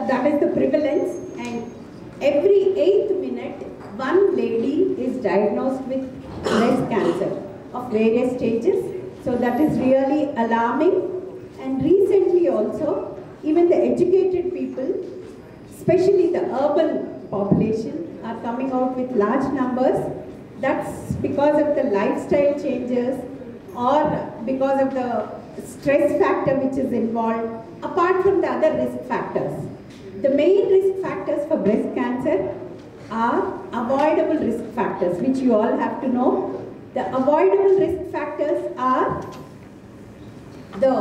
That is the prevalence, and every 8th minute one lady is diagnosed with breast cancer of various stages. So that is really alarming. And recently also, even the educated people, especially the urban population, are coming out with large numbers. That's because of the lifestyle changes or because of the stress factor which is involved, apart from the other risk factors. The main risk factors for breast cancer are avoidable risk factors, which you all have to know. The avoidable risk factors are the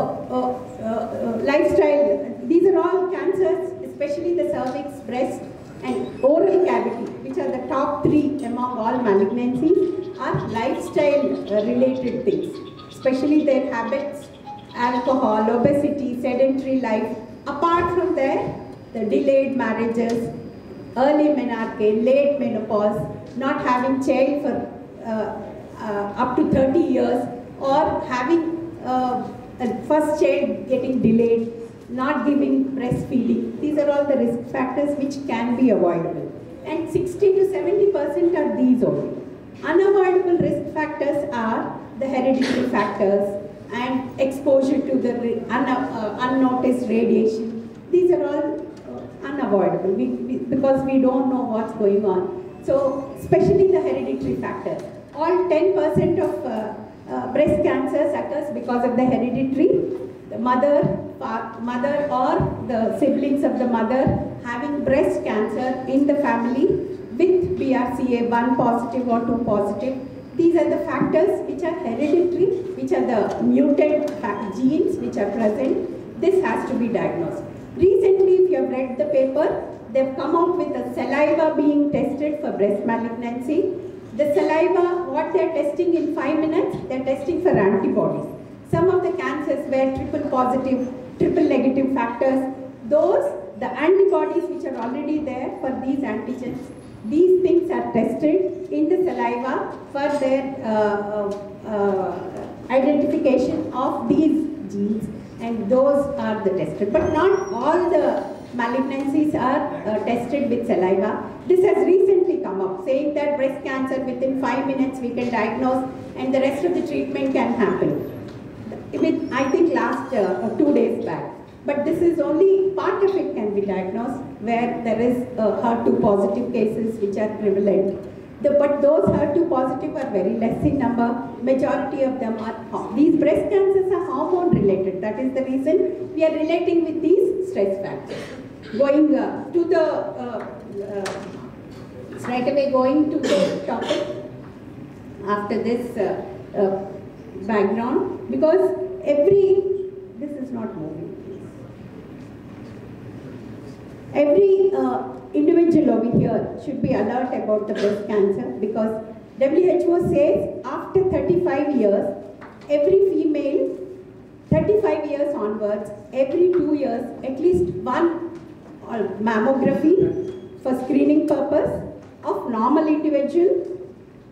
lifestyle. These are all cancers, especially the cervix, breast and oral cavity, which are the top 3 among all malignancies, are lifestyle related things, especially their habits, alcohol, obesity, sedentary life. Apart from that, the delayed marriages, early menarche, late menopause, not having child for up to 30 years, or having a first child getting delayed, not giving breastfeeding. These are all the risk factors which can be avoidable. And 60 to 70% are these only. Unavoidable risk factors are the hereditary factors and exposure to the unnoticed radiation. These are all unavoidable because we don't know what's going on. So, especially the hereditary factor. All 10% of breast cancers occurs because of the hereditary. The mother or the siblings of the mother having breast cancer in the family with BRCA1 positive or 2 positive. These are the factors which are hereditary, which are the mutant genes which are present. This has to be diagnosed. Recently, if you have read the paper, they have come out with a saliva being tested for breast malignancy. The saliva, what they are testing in 5 minutes, they are testing for antibodies. Some of the cancers were triple positive, triple negative factors. Those, the antibodies which are already there for these antigens, these things are tested in the saliva for their identification of these genes, and those are the tested. But not all the malignancies are tested with saliva. This has recently come up, saying that breast cancer within 5 minutes we can diagnose and the rest of the treatment can happen. With, I think last 2 days back. But this is only part of it can be diagnosed where there is HER2 positive cases which are prevalent. But those HER2 positive are very less in number. Majority of them are, these breast cancers are hormone related. That is the reason we are relating with these stress factors. Going to the, straight away going to the topic after this background, because this is not moving. Every individual over here should be alert about the breast cancer, because WHO says after 35 years, every female, 35 years onwards, every 2 years, at least one mammography for screening purpose of normal individual,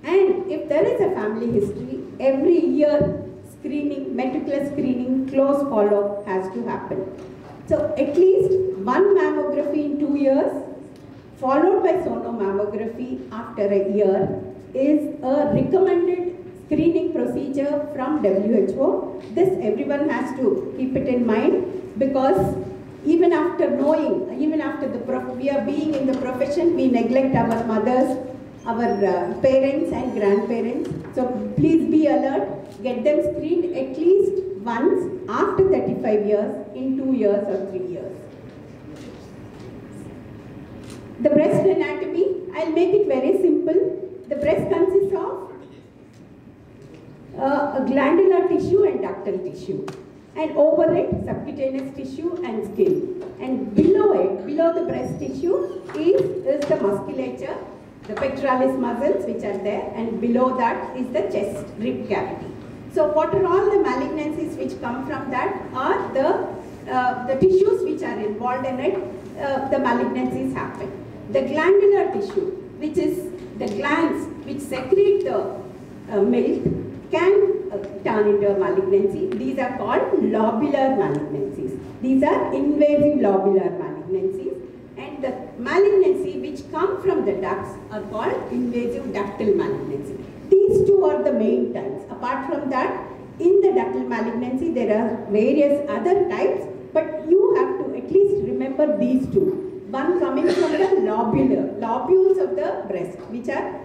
and if there is a family history, every year screening, meticulous screening, close follow-up has to happen. So at least one mammography in 2 years, followed by sonomammography after a year, is a recommended screening procedure from WHO. This everyone has to keep it in mind, because even after knowing, even after we are being in the profession, we neglect our mothers, our parents and grandparents. So please be alert, get them screened at least once after 35 years, in 2 years or 3 years. The breast anatomy, I'll make it very simple. The breast consists of a glandular tissue and ductal tissue, and over it subcutaneous tissue and skin. and below it, below the breast tissue is the musculature, the pectoralis muscles which are there, and below that is the chest rib cavity. So what are all the malignancies which come from that are the tissues which are involved in it, the malignancies happen. The glandular tissue, which is the glands which secrete the milk, can turn into a malignancy. These are called lobular malignancies. These are invasive lobular malignancies. And the malignancy which come from the ducts are called invasive ductal malignancy. These two are the main types. Apart from that, in the ductal malignancy, there are various other types, but you have to at least remember these two. One coming from the lobules of the breast, which are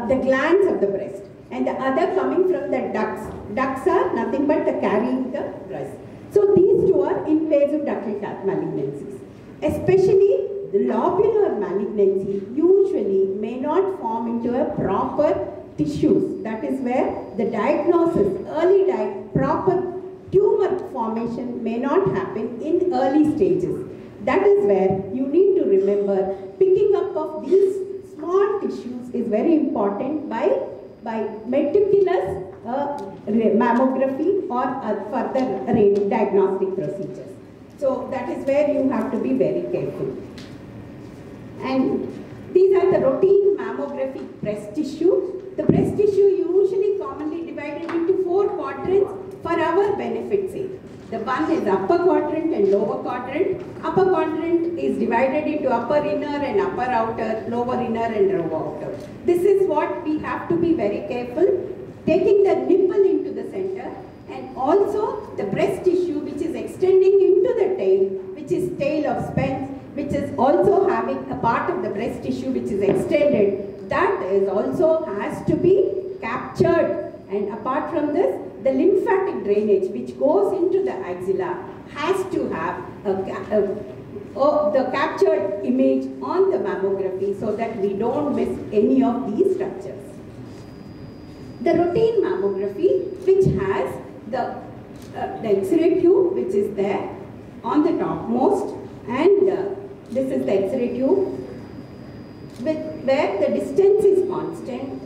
the glands of the breast, and the other coming from the ducts. Ducts are nothing but the carrying the breast. So these two are invasive ductal malignancies. Especially the lobular malignancy usually may not form into a proper tissues. That is where the diagnosis, proper tumor formation may not happen in early stages. That is where you need to remember picking up of these small tissues is very important by meticulous mammography or further diagnostic procedures. So that is where you have to be very careful. And these are the routine mammography breast tissue. The breast tissue usually commonly divided into 4 quadrants for our benefit sake. The one is upper quadrant and lower quadrant. Upper quadrant is divided into upper inner and upper outer, lower inner and lower outer. This is what we have to be very careful, taking the nipple into the center, and also the breast tissue which is extending into the tail, which is tail of Spence, which is also having a part of the breast tissue which is extended. That is also has to be captured, and apart from this, the lymphatic drainage which goes into the axilla has to have the captured image on the mammography so that we don't miss any of these structures. The routine mammography, which has the X-ray tube which is there on the topmost, and this is the X-ray tube where the distance is constant.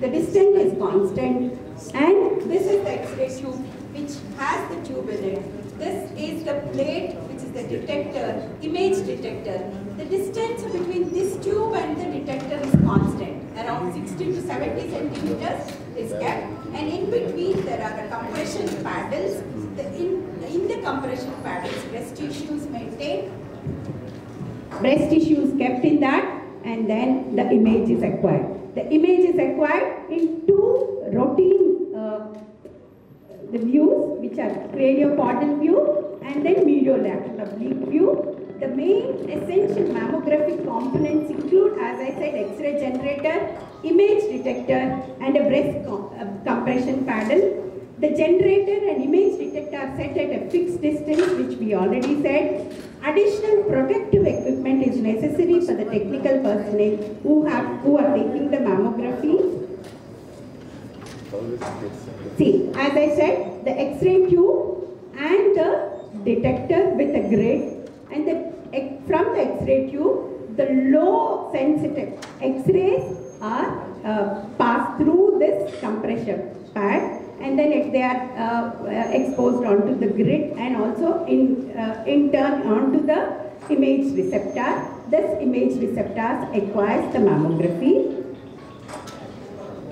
The distance is constant, and this is the X-ray tube which has the tube in it. This is the plate which is the detector, image detector. The distance between this tube and the detector is constant, around 60 to 70 centimeters is kept, and in between there are the compression paddles. In the compression paddles, breast tissue is maintained. Breast tissue is kept in that, and then the image is acquired. The image is acquired in 2 routine the views, which are craniocaudal view and then mediolateral oblique view. The main essential mammographic components include, as I said, X-ray generator, image detector, and a breast compression paddle. The generator and image detector are set at a fixed distance, which we already said. Additional protective equipment is necessary for the technical personnel who are taking the mammography. See, as I said, the X-ray tube and the detector with a grid, and from the X-ray tube, the low sensitive X-rays are passed through this compression pad, and then they are exposed onto the grid and also in turn onto the image receptor. This image receptor acquires the mammography.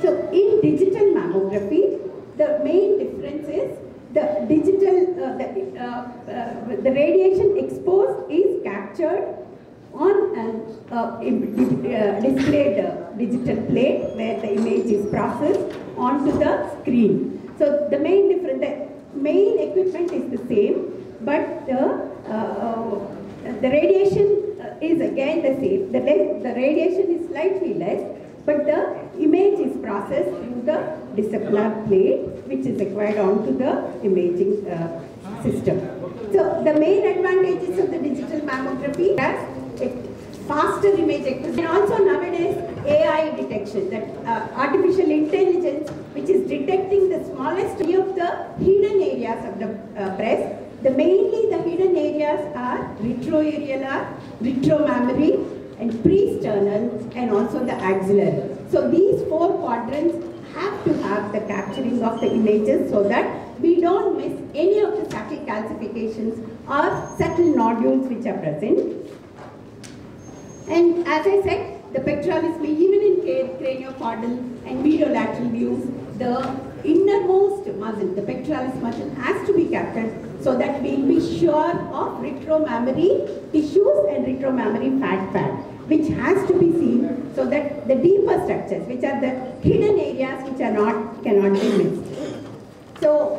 So in digital mammography, the main difference is the digital, the radiation exposed is captured on a displayed digital plate where the image is processed onto the screen. So the main difference, the main equipment is the same, but the radiation is again the same. The radiation is slightly less, but the image is processed through the disciplinary plate, which is acquired onto the imaging system. So the main advantages of the digital mammography is faster image acquisition, and also nowadays AI detection, that artificial intelligence which is detecting the smallest of the hidden areas of the breast Mainly the hidden areas are retroareolar, retromammary, and pre-sternal, and also the axillary. So these 4 quadrants have to have the capturing of the images so that we don't miss any of the subtle calcifications or subtle nodules which are present. And as I said, the pectoralis, even in craniocaudal and mediolateral views, the innermost muscle, the pectoralis muscle, has to be captured so that we'll be sure of retromammary tissues and retromammary fat pad, which has to be seen so that the deeper structures, which are the hidden areas which are cannot be missed. So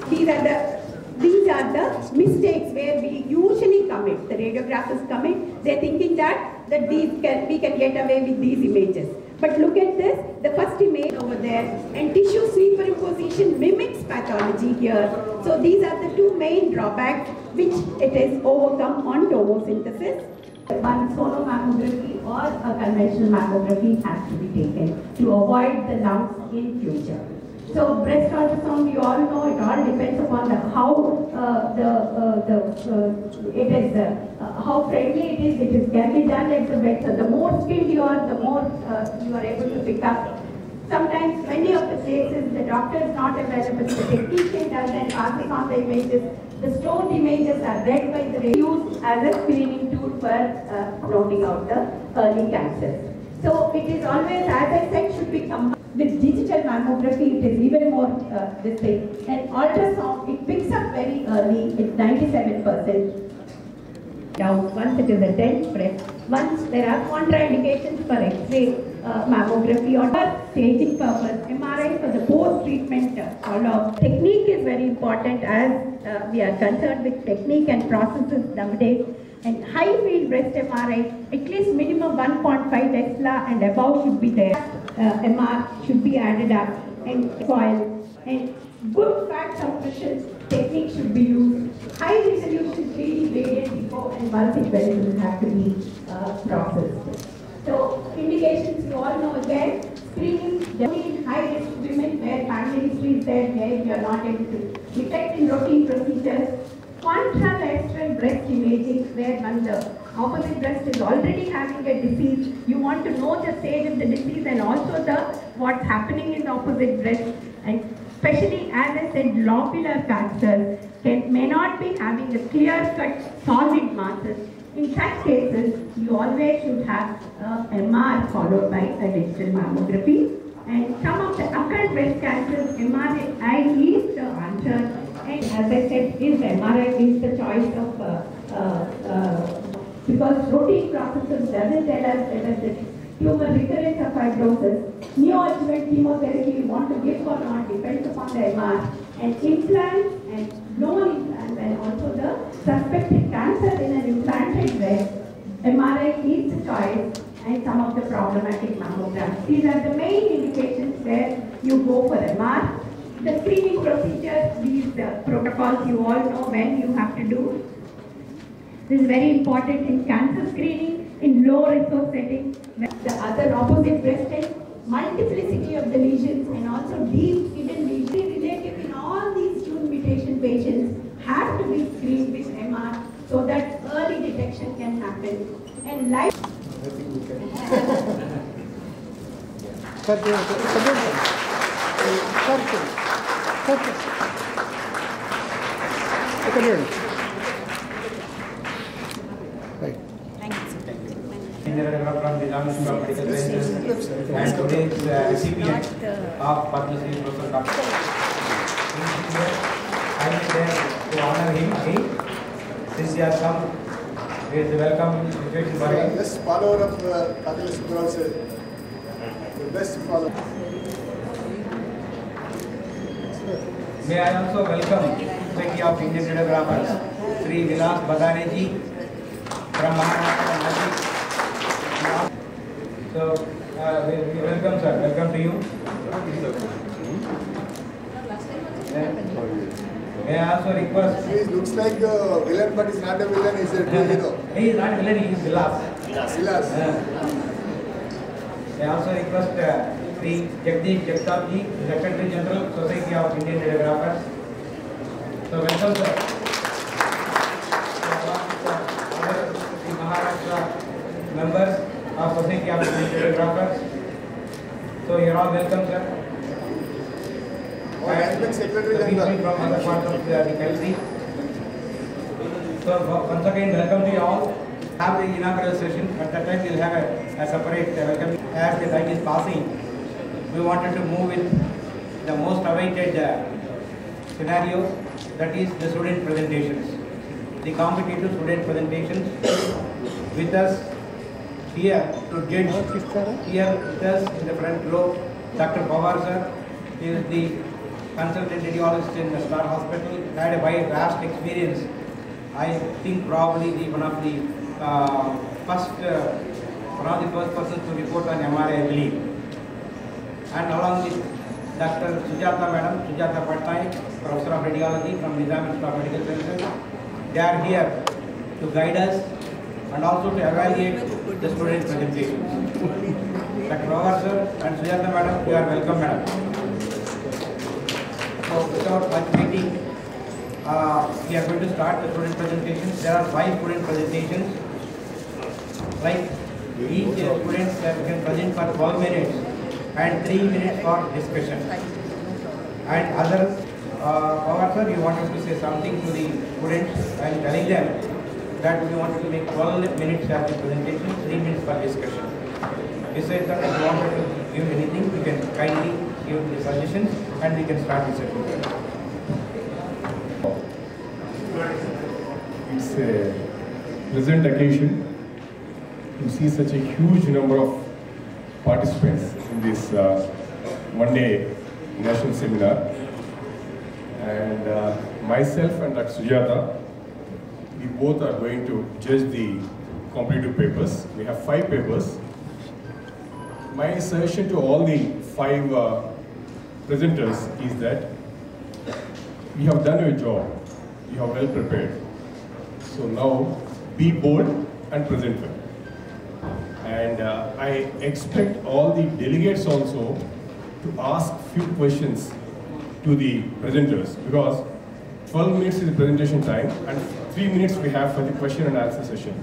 these are the mistakes where we usually commit. The radiographers commit. They're thinking that we can get away with these images. But look at this, the first image over there, and tissue superimposition mimics pathology here. So these are the 2 main drawbacks which it is overcome on tomosynthesis. One sonomammography or a conventional mammography has to be taken to avoid the lumps in future. So breast ultrasound, you all know, it all depends upon how how friendly it is. It can be done at the breast. So the more skilled you are, the more you are able to pick up. Sometimes many of the cases the doctor is not available, the technician does and passes on the images. The stored images are read by the used as a screening tool for noting out the early cancers. So it is always, as I said, should be combined with digital mammography. It is even more this thing. And ultrasound, it picks up very early. It's 97%. Down once it is a dense breast. Once there are contraindications for X-ray mammography or for staging purpose, MRI for the post-treatment follow-up. Technique is very important as we are concerned with technique and processes nowadays. And high field breast MRI, at least minimum 1.5 Tesla and above should be there. MR should be added up and coil. And good fat suppression technique should be used. High resolution 3D gradient echo and multi-vessels have to be processed. So indications you all know again, screening definitely in high risk women where family history is there, where you are not able to detect in routine procedures. Contralateral breast imaging, where when the opposite breast is already having a disease, you want to know the stage of the disease and also what's happening in the opposite breast. And especially, as I said, lobular cancers may not be having a clear-cut solid masses. In such cases, you always should have MR followed by a digital mammography. And some of the occult breast cancers, MRI is the answer. And as I said, MRI is the choice of, because routine processes doesn't tell us whether the tumor recurrence or fibrosis. Neoadjuvant chemotherapy you want to give or not depends upon the MR. And implants and non-implants and also the suspected cancer in an implanted breast, MRI is the choice, and some of the problematic mammograms. These are the main indications where you go for MR. The screening procedures, these protocols you all know when you have to do. This is very important in cancer screening, in low resource settings. The other opposite breast test, multiplicity of the lesions and also deep hidden lesions relative in all these tune mutation patients have to be screened with MR so that early detection can happen. And life. I think we can. Right. Thank you. From the Department of Medical Sciences, and today's recipient of Padma Shri Professor Dr. I am there to honor him. Since he has come, there is a welcome invitation for him. Best follower of Padma Shri Professor, the best follower. May I also welcome Secretary of Indian Radiographers, Sri Vilas Badane ji from Maharashtra. So, welcome sir, welcome to you. May I also request? He looks like a villain, but he's not a villain, he's a true hero. He is not villain, he is Vilas. Vilas. May I also request Sri Jagdish Jagtap ji, Secretary General, Society of Indian Radiographers. So welcome sir. The Maharashtra members of Society of Radiographers. So you're all welcome sir. And the people from other parts of the country. So once again welcome to you all. Have the inaugural session. At that time we'll have a separate welcome. As the time is passing, we wanted to move with the most awaited scenario, that is the student presentations. The competitive student presentations. With us here to judge, here with us in the front row, Dr. Prof sir. He is the consultant radiologist in the Star Hospital, had a vast experience. I think probably one of the first persons to report on MRI, I believe. And along with Dr. Sujata Madam, Sujata Patnaik, Professor of Radiology from Nizam Institute of Medical Sciences. They are here to guide us and also to evaluate the student presentations. Dr. Professor and Sujata Madam, you are welcome, Madam. So without much waiting, we are going to start the student presentations. There are 5 student presentations. Like each student can present for 12 minutes and 3 minutes for discussion. And others, Professor, you wanted to say something to the students and telling them that we wanted to make 12 minutes of the presentation, 3 minutes for discussion. You said that if you wanted to give anything, we can kindly give the suggestions and we can start the session. It's a pleasant occasion to see such a huge number of participants in this one-day national seminar. And myself and Dr. Sujata, we both are going to judge the competitive papers. We have 5 papers. My suggestion to all the 5 presenters is that we have done your job. You have well prepared. So now be bold and present well. And I expect all the delegates also to ask few questions to the presenters, because 12 minutes is the presentation time and 3 minutes we have for the question and answer session.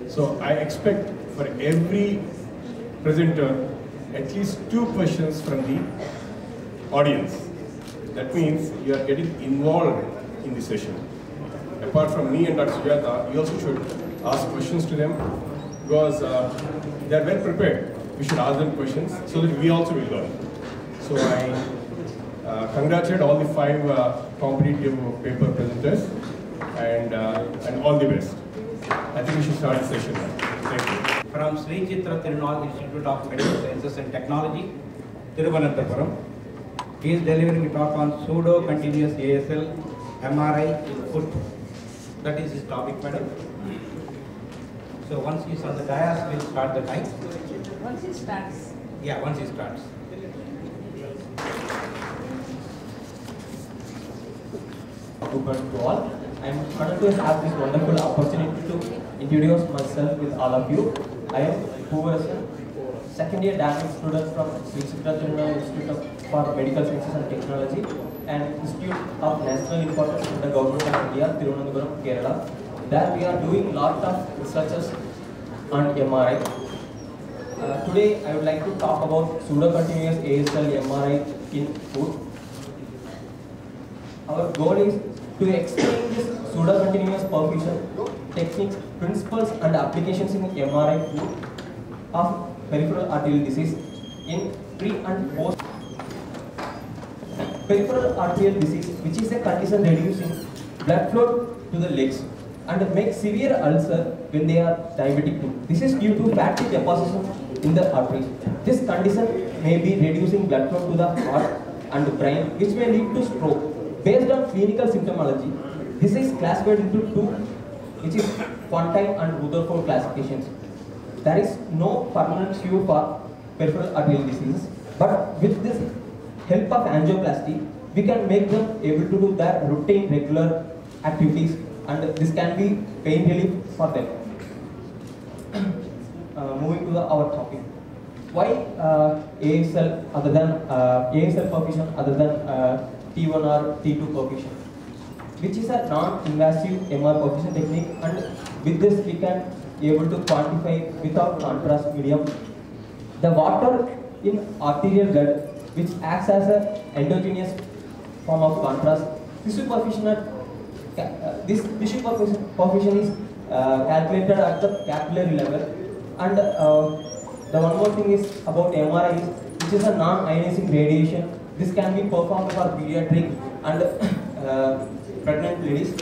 So I expect for every presenter at least 2 questions from the audience. That means you are getting involved in the session. Apart from me and Dr. Sujata, you also should ask questions to them, because they are well prepared. We should ask them questions so that we also will learn. So I congratulate all the 5 competitive paper presenters and all the best. I think we should start the session now. Thank you. From Sri Chitra Tirunal Institute of Medical Sciences and Technology, Thiruvananthapuram. He is delivering a talk on pseudo-continuous ASL MRI foot. That is his topic, madam. So once he is on the dais, we'll start the time. Once he starts. Yeah, once he starts. To all, I am honored to have this wonderful opportunity to introduce myself with all of you. I am Bhuvasan, second year DAMIC student from Sri Chitra Tirunal Institute for Medical Sciences and Technology and Institute of National Importance in the Government of India, Thiruvananthapuram, Kerala. There we are doing lot of researches on MRI. Today I would like to talk about pseudo-continuous ASL MRI in foot. Our goal is to explain this pseudo-continuous perfusion techniques, principles and applications in MRI foot of peripheral arterial disease in pre and post. Peripheral arterial disease, which is a condition reducing blood flow to the legs and make severe ulcer when they are diabetic too. This is due to fatty deposition in the arteries. This condition may be reducing blood flow to the heart and brain, which may lead to stroke. Based on clinical symptomology, this is classified into 2, which is Fontaine and Rutherford classifications. There is no permanent cure for peripheral arterial diseases, but with this help of angioplasty, we can make them able to do their routine regular activities, and this can be pain relief for them. Moving to our topic. Why ASL other than ASL perfusion other than T1 or T2 perfusion? which is a non-invasive MR perfusion technique, and with this we can able to quantify without contrast medium the water in arterial blood, which acts as a endogenous form of contrast. Tissue perfusion this tissue perfusion is calculated at the capillary level, and the one more thing is about MRI, which is a non-ionizing radiation. This can be performed for pediatric and pregnant ladies.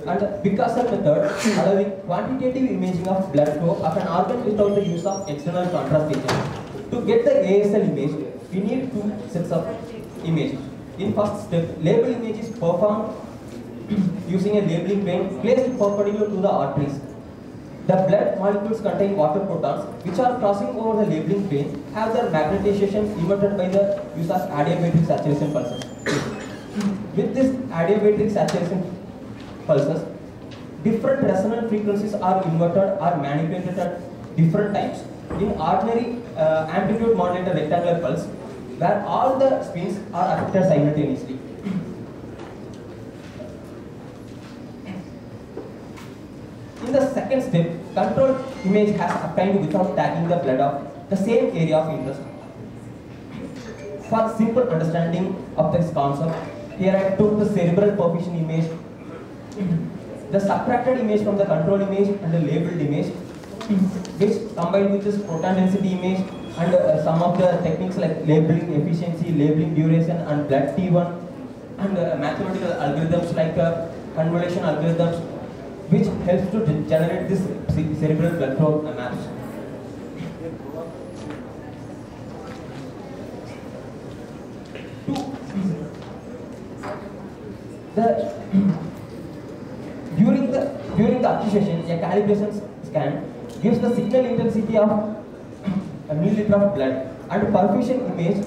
And Picasso method allowing quantitative imaging of blood flow of an organ without the use of external contrast agent. To get the ASL image, we need two sets of images. In first step, label image is performed using a labeling plane placed perpendicular to the arteries. The blood molecules contain water protons, which are crossing over the labeling plane, have their magnetization inverted by the use of adiabatic saturation pulses. With this adiabatic saturation pulses, different resonant frequencies are inverted or manipulated at different times. In ordinary amplitude modulated rectangular pulse, where all the spins are affected simultaneously. In the second step, controlled image has obtained without tagging the blood of the same area of interest. For simple understanding of this concept, here I took the cerebral perfusion image, the subtracted image from the control image and the labeled image, which combined with this proton density image and some of the techniques like labeling efficiency, labeling duration and blood T1 and mathematical algorithms like convolution algorithms, which helps to generate this cerebral blood flow maps. During the accusation, a calibration scan gives the signal intensity of a milliliter of blood, and perfusion image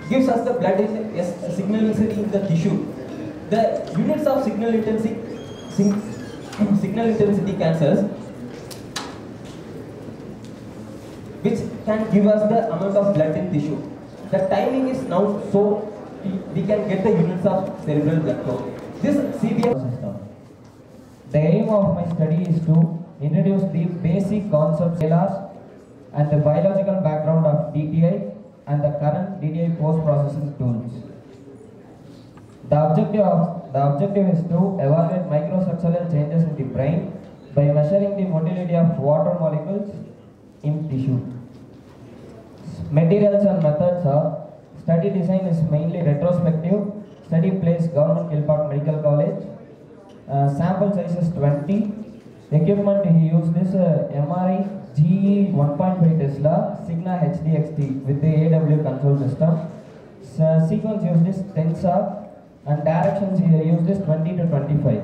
gives us the blood signal intensity in the tissue. The units of signal intensity cancels, which can give us the amount of blood in tissue. The timing is now so we can get the units of cerebral blood flow. This CBF system. The aim of my study is to introduce the basic concepts and the biological background of DTI and the current DTI post-processing tools. The objective is to evaluate microstructural changes in the brain by measuring the motility of water molecules in tissue. Materials and methods are: study design is mainly retrospective. Study place Government Kilpatrick Medical College. Sample size is 20. Equipment he used is MRI GE 1.5 Tesla Signa HDXT with the AW control system. Sequence used is Tensor, and directions he used is 20 to 25.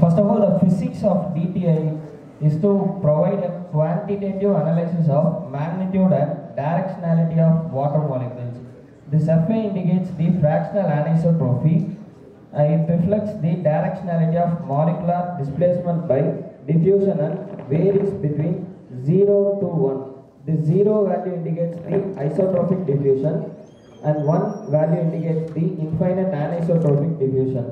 First of all, the physics of DTI is to provide a quantitative analysis of magnitude and directionality of water molecules. This FA indicates the fractional anisotropy. It reflects the directionality of molecular displacement by diffusion and varies between 0 to 1. The 0 value indicates the isotropic diffusion and 1 value indicates the infinite anisotropic diffusion.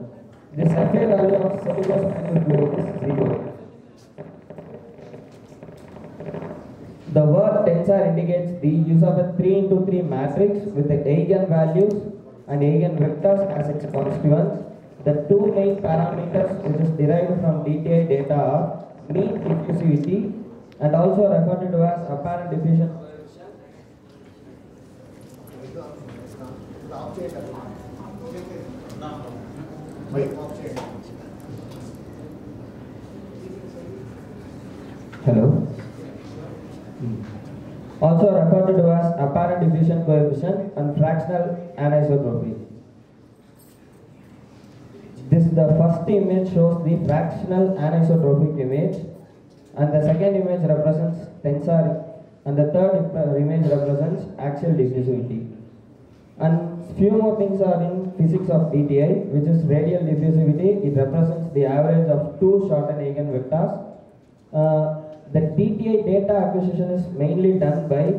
The FA value of cerebrospinal fluid is 0. The word tensor indicates the use of a 3x3 matrix with the eigenvalues and eigenvectors as its constituents. The two main parameters which is derived from DTI data are mean diffusivity and also referred to as apparent diffusion coefficient. Hello. Also referred to as apparent diffusion coefficient and fractional anisotropy. The first image shows the fractional anisotropic image, and the second image represents tensor, and the third image represents axial diffusivity. And few more things are in physics of DTI, which is radial diffusivity. It represents the average of two shortened eigenvectors. The DTI data acquisition is mainly done by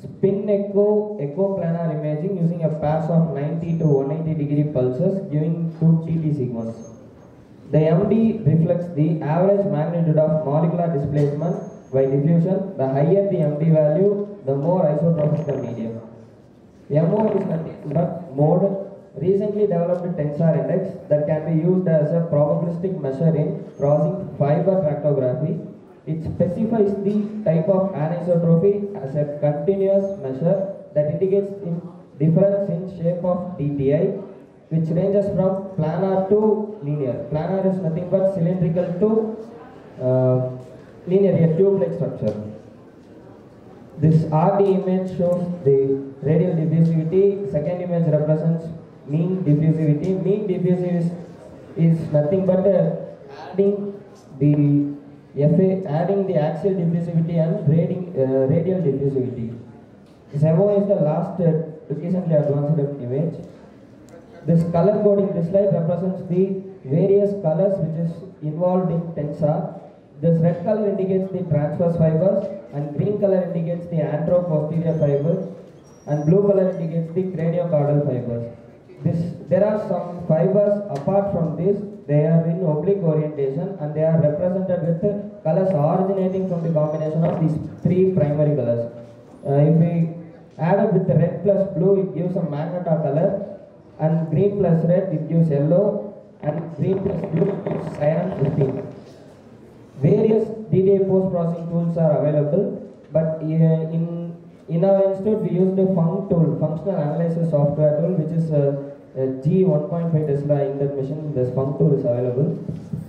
spin echo planar imaging using a pass of 90 to 180 degree pulses giving 2 TT sequence. The MD reflects the average magnitude of molecular displacement by diffusion. The higher the MD value, the more isotropic the medium. MO is nothing but mode, recently developed tensor index that can be used as a probabilistic measure in crossing fiber tractography. It specifies the type of anisotropy as a continuous measure that indicates in difference in shape of DTI, which ranges from planar to linear. Planar is nothing but cylindrical to linear, a tube-like structure. This RD image shows the radial diffusivity. Second image represents mean diffusivity. Mean diffusivity is nothing but adding the axial diffusivity and radial diffusivity. MO is the last recently advanced image. This color coding this slide represents the various colors which is involved in tensor. This red color indicates the transverse fibers and green color indicates the anteroposterior fibers and blue color indicates the craniocaudal fibers. There are some fibers apart from this. They are in oblique orientation and they are represented with colors originating from the combination of these three primary colors. If we add up with the red plus blue, it gives a magenta color, and green plus red, it gives yellow, and green plus blue, it gives cyan 15. Various DTI post-processing tools are available, but in our institute we use the FUNC tool, Functional Analysis Software tool, which is G 1.5 Tesla in that machine. This FUNC tool is available.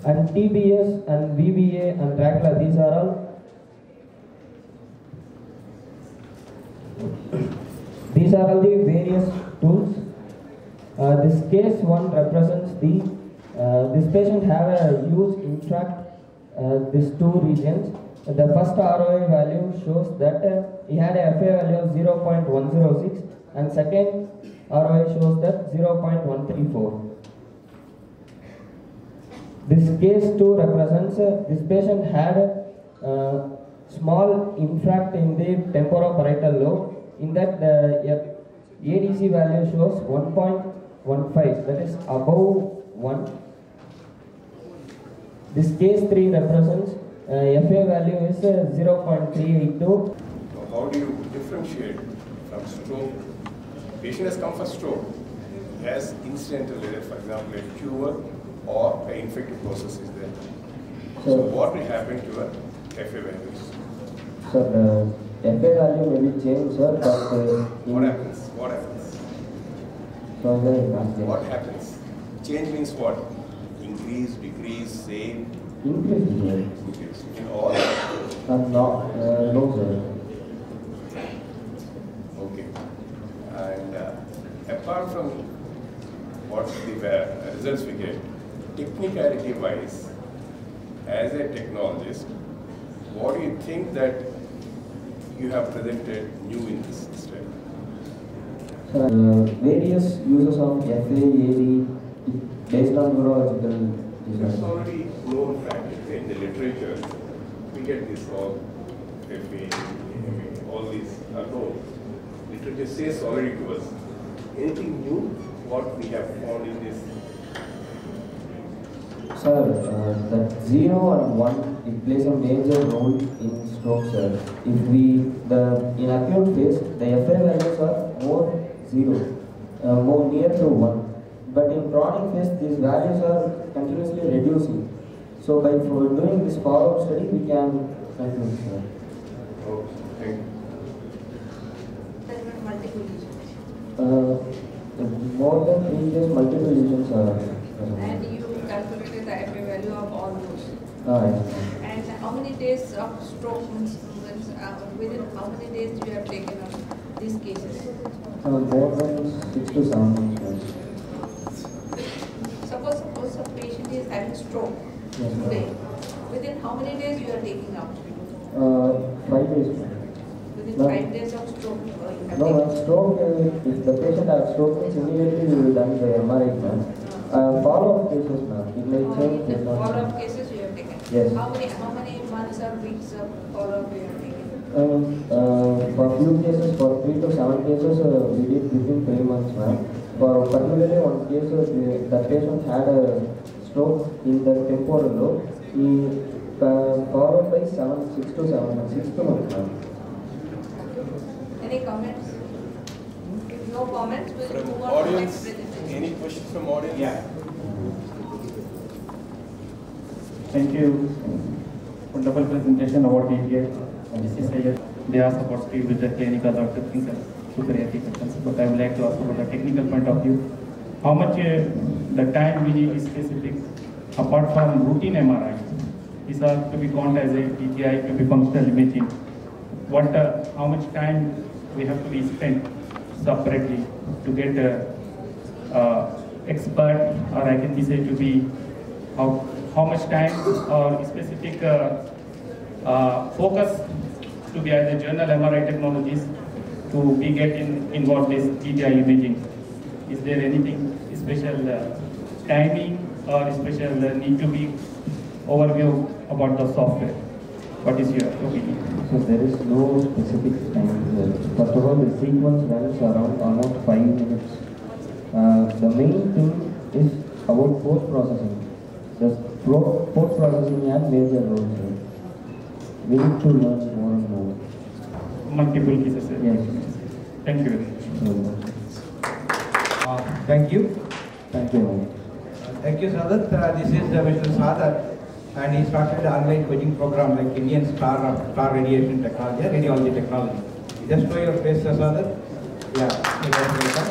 And TBS and VBA and Dracula, these are all the various tools. This case 1 represents this patient have a huge intract, these two regions. The first ROI value shows that he had a FA value of 0.106 and second ROI shows that 0.134. This case 2 represents this patient had a small infract in the temporoparietal lobe. In that the ADC value shows 1.15, that is above 1. This case 3 represents FA value is 0.382. So how do you differentiate from stroke? Patient has come for stroke, has incidental error, for example, a tumor or an infective process is there. So what will happen to a FA values? So the FA value may be changed, sir, but what happens? What happens? So what happens? Change means what? Increase, decrease, same? Increase. In all? No, sir. Okay. And apart from what the results we get, technicality wise, as a technologist, what do you think that you have presented new in this study? Various uses of FA, AD based on neurological It's already known fact in the literature. We get this all FA, all these are known. Literature says already to us. Anything new? What we have found in this? Sir, that 0 and 1, it plays a major role in stroke, sir. In acute phase, the FA values are more 0, more near to 1. But in chronic phase, these values are continuously reducing. So by doing this follow-up study, we can conclude, sir. Oh, thank you. There were multiple lesions. More than 3 years, multiple lesions are And you calculated the FA value of all those. yes. And how many days of stroke within how many days you have taken up these cases? More than 6 to 7 months. Suppose a patient is having stroke today. Within how many days you are taking out? 5 days. within No. 5 days of stroke you have No, taken? stroke, if the patient has stroke, means immediately we will done the MRI, ma'am. Follow-up cases, ma'am. It may change. The follow-up cases you have taken? Yes. How many months or weeks of follow-up you have taken? For few cases, for 3 to 7 cases, we did within 3 months, ma'am. For particularly one case, the patient had a stroke in the temporal lobe. He followed by 6 to 7 months, 6 months, ma'am. Any comments? If no comments, we'll From move on to the next audience, presentation. any questions from audience? Yeah. Thank you. Wonderful presentation about DTA. This is they are supposed to be with the clinical or technical superiority questions, but I would like to ask about the technical point of view. How much the time we need is specific apart from routine MRI? These are to be counted as a DTI to be functional imaging. How much time we have to be spent separately to get expert, or I can be said to be how much time or specific focus to be as a general MRI technologies to be involved in DTI imaging. Is there anything special timing or special need to be overview about the software? What is your opinion? So there is no specific time. First of all, the sequence runs around almost 5 minutes. The main thing is about post-processing. The post-processing has major roles here. We need to learn more and more. Multiple cases. Yes. Thank you very much. Thank you. Thank you. Thank you, Sadat. This is Mr. Sadat, and he started an online coaching program like Indian Star Radiation Technology, Radiology Technology. Just show your face, Sadat. Yeah, you are welcome.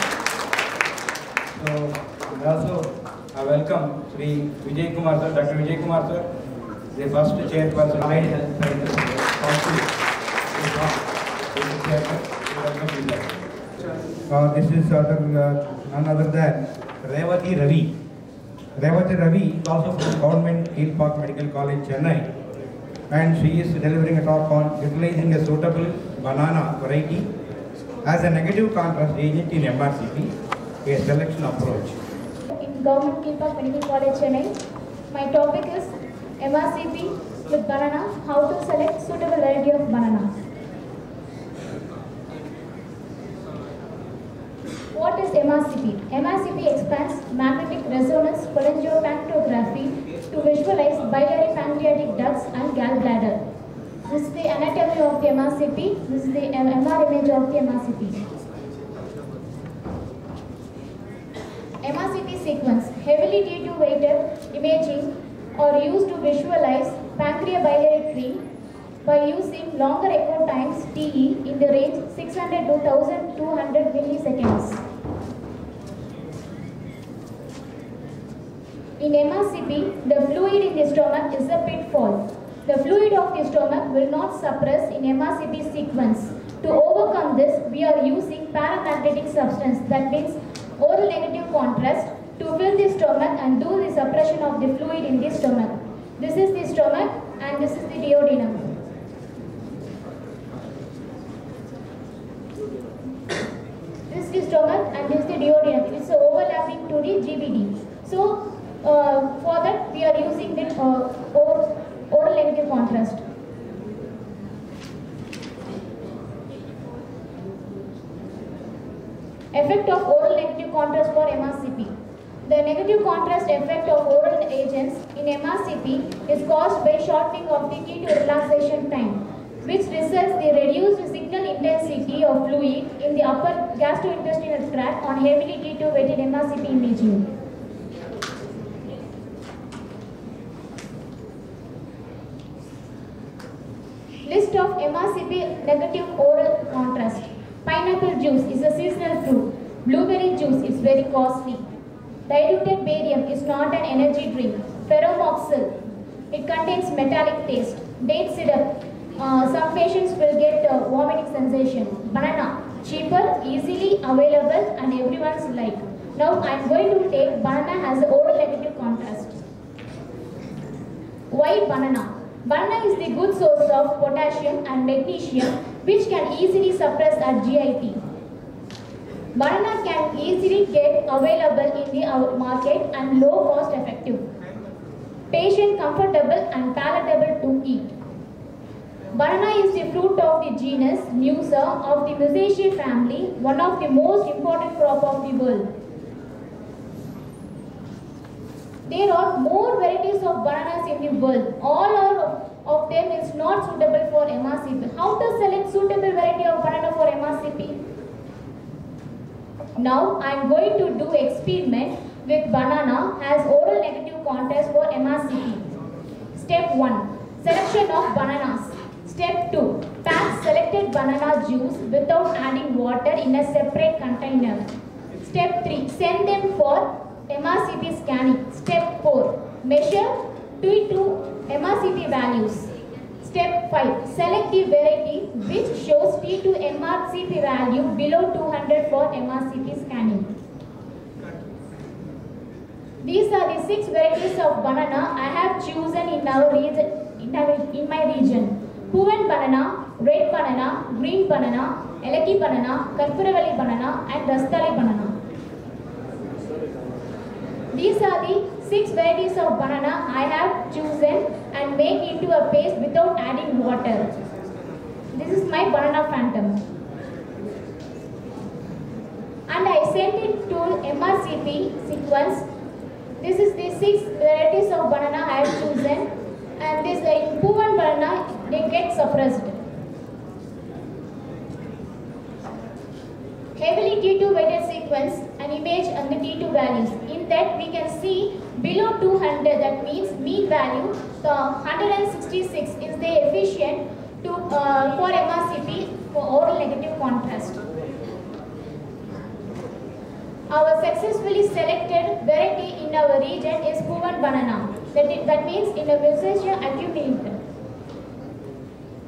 So, we also welcome Sri Vijay Kumar sir, Dr. Vijay Kumar sir, the first chairperson of Allied Health Sciences Council. This is none other than Revati Ravi. Revati Ravi is also from Government Hill Park Medical College, Chennai, and she is delivering a talk on utilizing a suitable banana variety as a negative contrast agent in MRCP, a selection approach. In Government Hill Park Medical College, Chennai, my topic is MRCP with banana, how to select suitable variety of banana. What is MRCP? MRCP expands magnetic resonance cholangiopancreatography to visualize biliary pancreatic ducts and gallbladder. This is the anatomy of the MRCP. This is the MR image of the MRCP. MRCP sequence, heavily T2-weighted imaging are used to visualize pancreabiliary tree by using longer echo times TE in the range 600 to 1200 milliseconds. In MRCP, the fluid in the stomach is a pitfall. The fluid of the stomach will not suppress in MRCP sequence. To overcome this, we are using paramagnetic substance, that means oral negative contrast, to fill the stomach and do the suppression of the fluid in the stomach. This is the stomach and this is the duodenum. This is the stomach and this is the duodenum. It is overlapping to the GBD. So, for that we are using the oral negative contrast. Effect of oral negative contrast for MRCP. The negative contrast effect of oral agents in MRCP is caused by shortening of the T2 relaxation time, which results in reduced signal intensity of fluid in the upper gastrointestinal tract on heavily T2 weighted MRCP imaging. List of MRCP negative oral contrast. Pineapple juice is a seasonal fruit. Blueberry juice is very costly. Diluted barium is not an energy drink. Ferromoxil, it contains metallic taste. Date syrup, some patients will get vomiting sensation. Banana, cheaper, easily available and everyone's like. Now I am going to take banana as oral negative contrast. White banana. Banana is the good source of potassium and magnesium which can easily suppress at GIT. Banana can easily get available in the market and low cost effective. Patient comfortable and palatable to eat. Banana is the fruit of the genus Musa of the Musaceae family, one of the most important crop of the world. There are more varieties of bananas in the world. All of them is not suitable for MRCP. How to select suitable variety of banana for MRCP? Now I am going to do experiment with banana as oral negative contrast for MRCP. Step 1. Selection of bananas. Step 2. Pack selected banana juice without adding water in a separate container. Step 3. Send them for MRCP scanning. Step 4. Measure T2 MRCP values. Step 5. Select the variety which shows T2 MRCP value below 200 for MRCP scanning. These are the 6 varieties of banana I have chosen in my region. Puvan banana, red banana, green banana, Eleki banana, Karpuravalli banana and Rastali banana. These are the 6 varieties of banana I have chosen and make into a paste without adding water. This is my banana phantom. And I sent it to MRCP sequence. This is the 6 varieties of banana I have chosen, and this Puvan banana, they get suppressed. Heavily T2 weighted sequence, an image and the T2 values. In that we can see below 200, that means mean value, so 166 is the efficient for MRCP for oral negative contrast. Our successfully selected variety in our region is Puvan banana. That means in the Musaceae accumulata.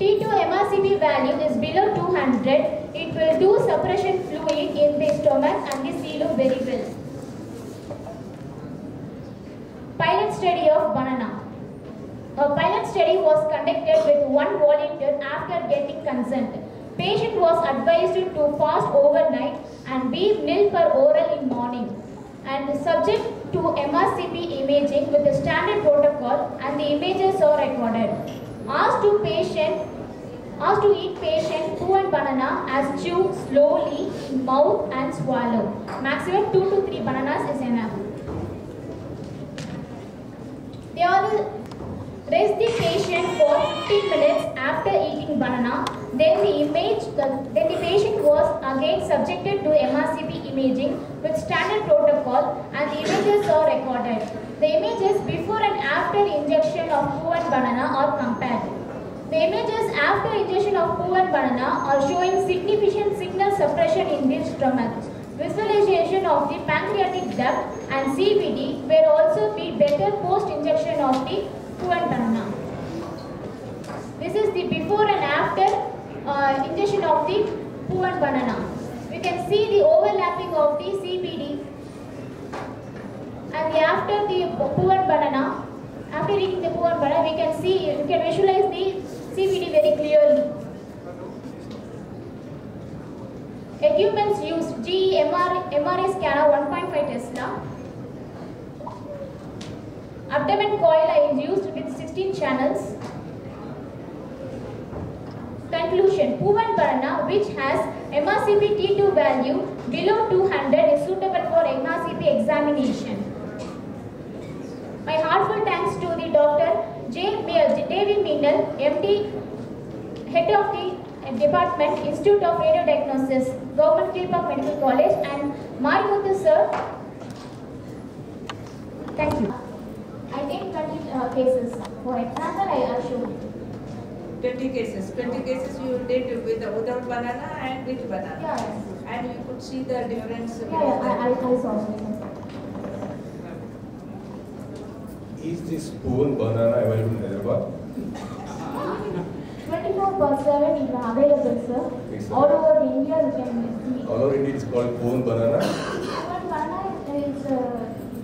T2 MRCP value is below 200. It will do suppression fluid in the stomach and the cilo very well. Pilot study of banana. A pilot study was conducted with 1 volunteer after getting consent. Patient was advised to fast overnight and be nil per oral in morning, and subject to MRCP imaging with the standard protocol, and the images are recorded. Asked to eat patient Puvan banana as chew slowly in mouth and swallow. Maximum 2 to 3 bananas is enough. They all rest the patient for 15 minutes after eating banana. Then the patient was again subjected to MRCP imaging with standard protocol, and the images are recorded. The images before and after injection of Puvan banana are compared. The images after injection of Puvan banana are showing significant signal suppression in the stomach. Visualization of the pancreatic duct and CVD will also be better post-injection of the Puvan banana. This is the before and after injection of the Puvan banana. We can see the overlapping of the CVD, and after the Puvan banana, after eating the Puvan banana, we can visualize the CVD very clearly. Equipments used: GE MRI scanner 1.5 Tesla. Abdomen coil is used with 16 channels. Conclusion: Puvan banana, which has MRCP T2 value below 200, is suitable for MRCP examination. My heartfelt thanks to the Dr. David Minal, MD, Head of the Department, Institute of Radiodiagnosis, Government Kilpack Medical College, and Marimuthu sir. Thank you. I take 20 cases. For example, I show 20 cases. 20 cases you did without banana and with banana. Yeah. And you could see the difference. I saw. Is this Puvan banana available in Hyderabad? 24/7 is available, sir. Okay, sir. All over India you can see. All over India it's called Puvan banana? Puvan banana is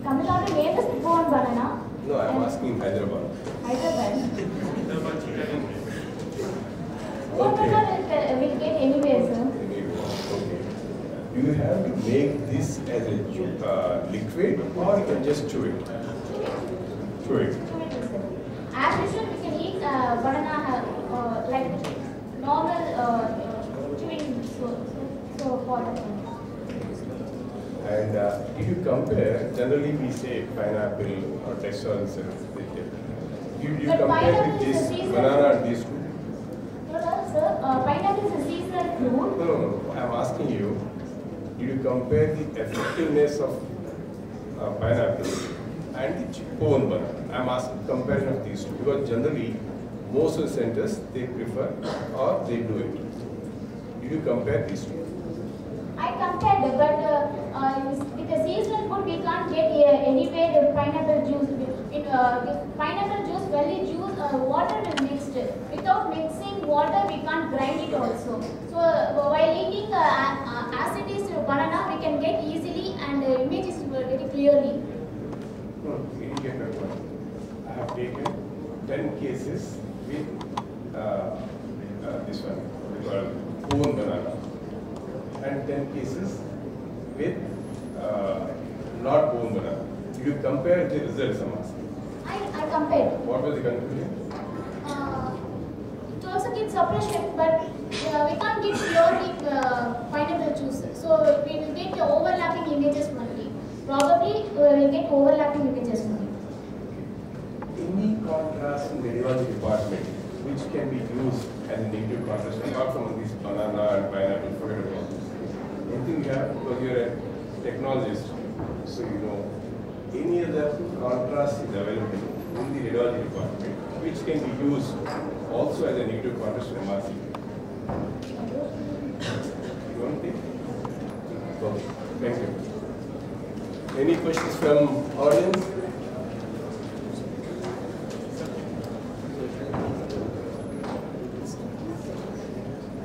Tamil Nadu name is Puvan banana. No, I am asking in Hyderabad. Hyderabad. Puvan banana we you have to make this as a liquid, or you can just chew it? Chew it. As usual, we can eat banana like normal chewing. So for that. And if you compare, generally we say pineapple or textural syrup. You compare with this banana and these two? No, sir. Pineapple is a seasonal fruit. No. I'm asking you, did you compare the effectiveness of pineapple and the cone banana? I'm asking comparison of these two because generally most of the centers they prefer or they do it. Did you compare these two? I compared, but with the seasonal food we can't get anywhere the pineapple juice. In pineapple juice, only juice, water is mixed. Without mixing water, we can't grind it also. So while eating as it is banana, we can get easily and images very clearly. No, you get my point. I have taken 10 cases with this one, with cone banana, and 10 cases with not bone banana. You compare the results, I'm asking. I compared. What was the conclusion? It also gives suppression, but we can't get purely pineapple juice. So we will get the overlapping images only. Probably we will get overlapping images only. Any contrast in the radiology department which can be used as a negative contrast apart from this banana and pineapple, forget about this. Anything you have, because you're a technologist, so you know any other contrast is available in the radiology department which can be used also as a negative contrast to MRC. You don't think? Okay, thank you. Any questions from audience?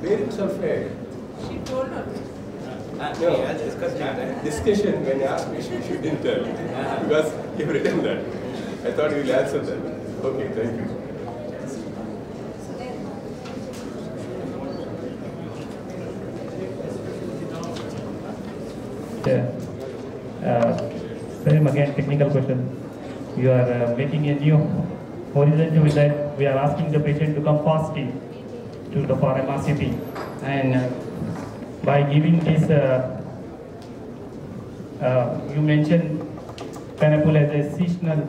Barium sulfate. She told her. No, discussion when you asked me, she didn't tell because you've written that. I thought you'll answer that. Okay, thank you. Same again, technical question. You are making a new horizon with that. We are asking the patient to come fasting to the for MRCP, and by giving this, you mentioned pineapple as a seasonal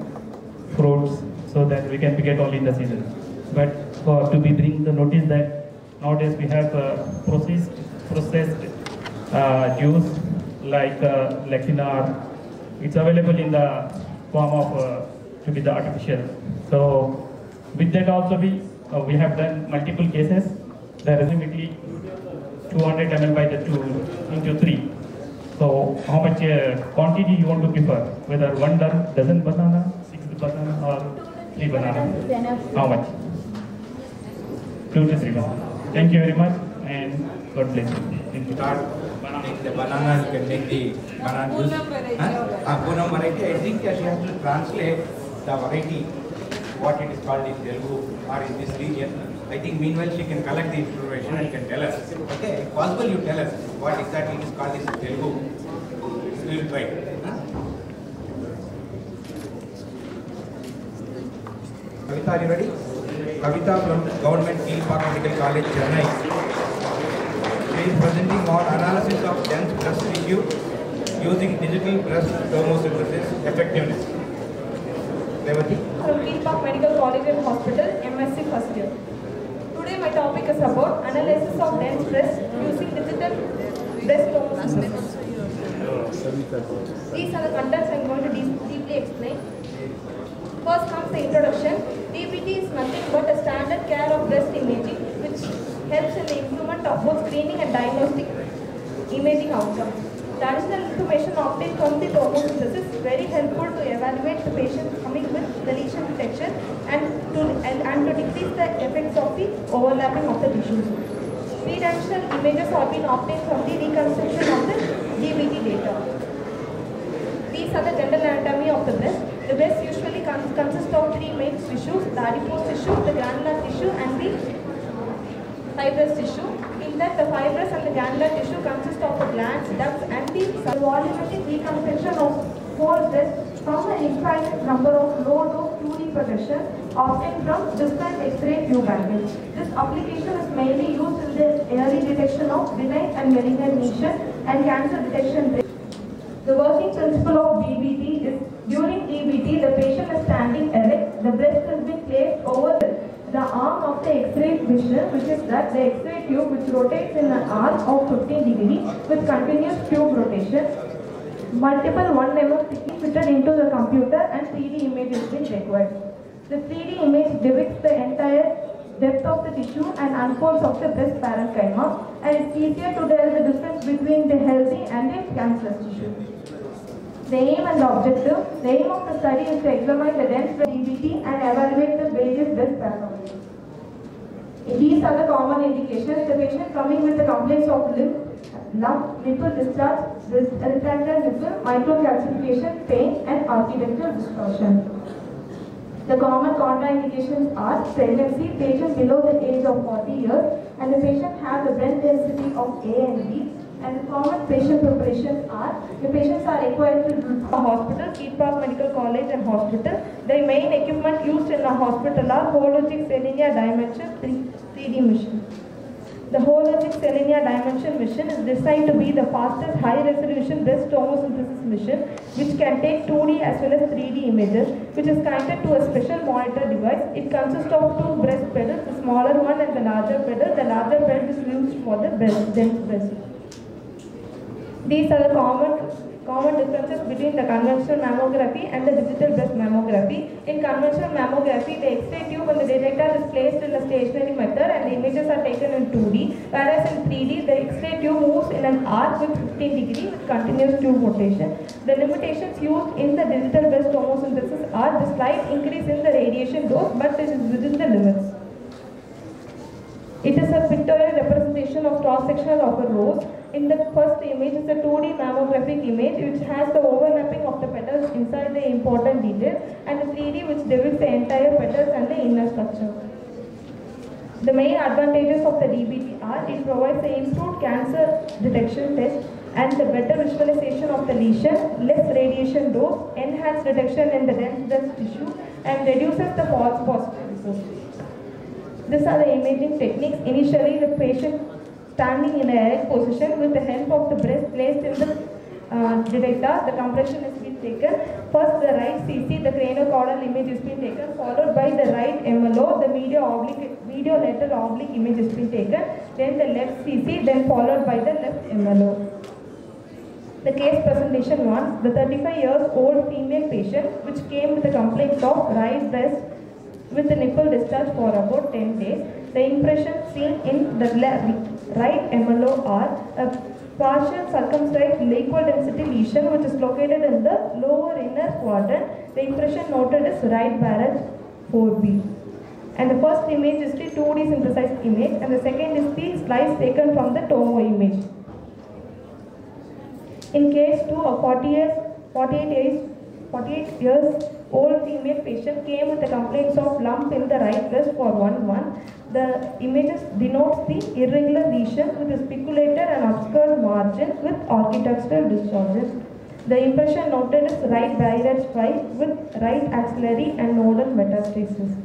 fruits, so that we can pick it only in the season. But to be bring the notice that nowadays we have processed juice like Lexinar. It's available in the form of to be the artificial. So with that also we have done multiple cases. There is immediately 200 ml by the 2 into 3. So how much quantity you want to prefer? Whether 1 dozen banana, 6 banana, or 3 banana? How much? 2 to 3 banana. Thank you very much, and God bless you. Thank you. Take the banana, you can take the banana juice. Poonam variety. I think she has to translate the variety, what it is called in Telugu or in this region. I think meanwhile she can collect the information and can tell us. Okay, if possible you tell us what exactly it is called in Telugu. We will try. Kavita, are you ready? Kavita from Government Keelpark Medical College, Chennai. She is presenting on analysis of dense breast tissue using digital breast thermosynthesis effectiveness. Revati? From Keelpark Medical College and Hospital, MSc first year. Today my topic is about analysis of dense breast using digital breast thermosynthesis. These are the contents I am going to deeply explain. First comes the introduction. DBT is nothing but a standard care of breast imaging which helps in the improvement of both screening and diagnostic imaging outcomes. The additional information obtained from the thermosynthesis is very helpful to evaluate the patient coming with the lesion detection and to decrease the effects of the overlapping of the tissues. Three-dimensional images have been obtained from the reconstruction of the DBT data. These are the general anatomy of the breast. The breast usually consists of 3 main tissues: the adipose tissue, the granular tissue, and the fibrous tissue. In that the fibrous and the glandular tissue consist of the glands, ducts and the volumetric reconstruction of whole breast from an infinite number of low-dose 2D projections obtained from distant X-ray tube angles. This application is mainly used in the early detection of benign and malignant lesions and cancer detection. The working principle of DBT is during DBT, the patient is standing erect, the breast has been placed over the arm of the X-ray vision, which is that the X-ray tube which rotates in an arc of 15 degrees with continuous tube rotation. Multiple 1 mm thickness fitted into the computer and 3D image is being required. The 3D image depicts the entire depth of the tissue and unfolds of the breast parenchyma, and it's easier to tell the difference between the healthy and the cancerous tissue. The aim and the objective. The aim of the study is to examine the dense breast DBT and evaluate the various breast pathologies. These are the common indications. The patient coming with the complaints of lump, nipple discharge, retracted nipple, microcalcification, pain and architectural distortion. The common contraindications are pregnancy, patient below the age of 40 years, and the patient has a brain density of A and B. And the common patient preparations are, the patients are required to do a hospital, Keat Park Medical College and Hospital. The main equipment used in a hospital are hologic Selenia Dimension 3D machine. The hologic Selenia Dimension mission is designed to be the fastest high-resolution breast tomosynthesis mission, which can take 2D as well as 3D images, which is connected to a special monitor device. It consists of 2 breast pedals, the smaller one and the larger pedal. The larger pedal is used for the dense breast. These are the common differences between the conventional mammography and the digital breast mammography. In conventional mammography, the X-ray tube and the detector is placed in a stationary method and the images are taken in 2D, whereas in 3D, the X-ray tube moves in an arc with 15 degrees with continuous tube rotation. The limitations used in the digital breast tomosynthesis are the slight increase in the radiation dose, but it is within the limits. It is a pictorial representation of cross-sectional of a rose. In the first image is a 2D mammographic image which has the overlapping of the petals inside the important details, and the 3D which depicts the entire petals and the inner structure. The main advantages of the DBT are it provides the improved cancer detection test and the better visualization of the lesion, less radiation dose, enhanced detection in the dense breast tissue, and reduces the false positive results. These are the imaging techniques. Initially, the patient standing in an erect position with the help of the breast placed in the detector, the compression is being taken. First, the right CC, the craniocaudal image is being taken, followed by the right MLO, the medial lateral oblique image is being taken, then the left CC, then followed by the left MLO. The case presentation 1, the 35 years old female patient which came with a complaint of right breast with the nipple discharge for about 10 days. The impressions seen in the right MLO are a partial circumscribed equal density lesion which is located in the lower inner quadrant. The impression noted is right barrage 4B. And the first image is the 2D synthesized image, and the second is the slice taken from the tomo image. In case 2, a 48 years old female patient came with the complaints of lump in the right breast for 1 month. The images denotes the irregular lesion with a spiculated and obscured margin with architectural distortions. The impression noted is right barrage 5 with right axillary and nodal metastasis.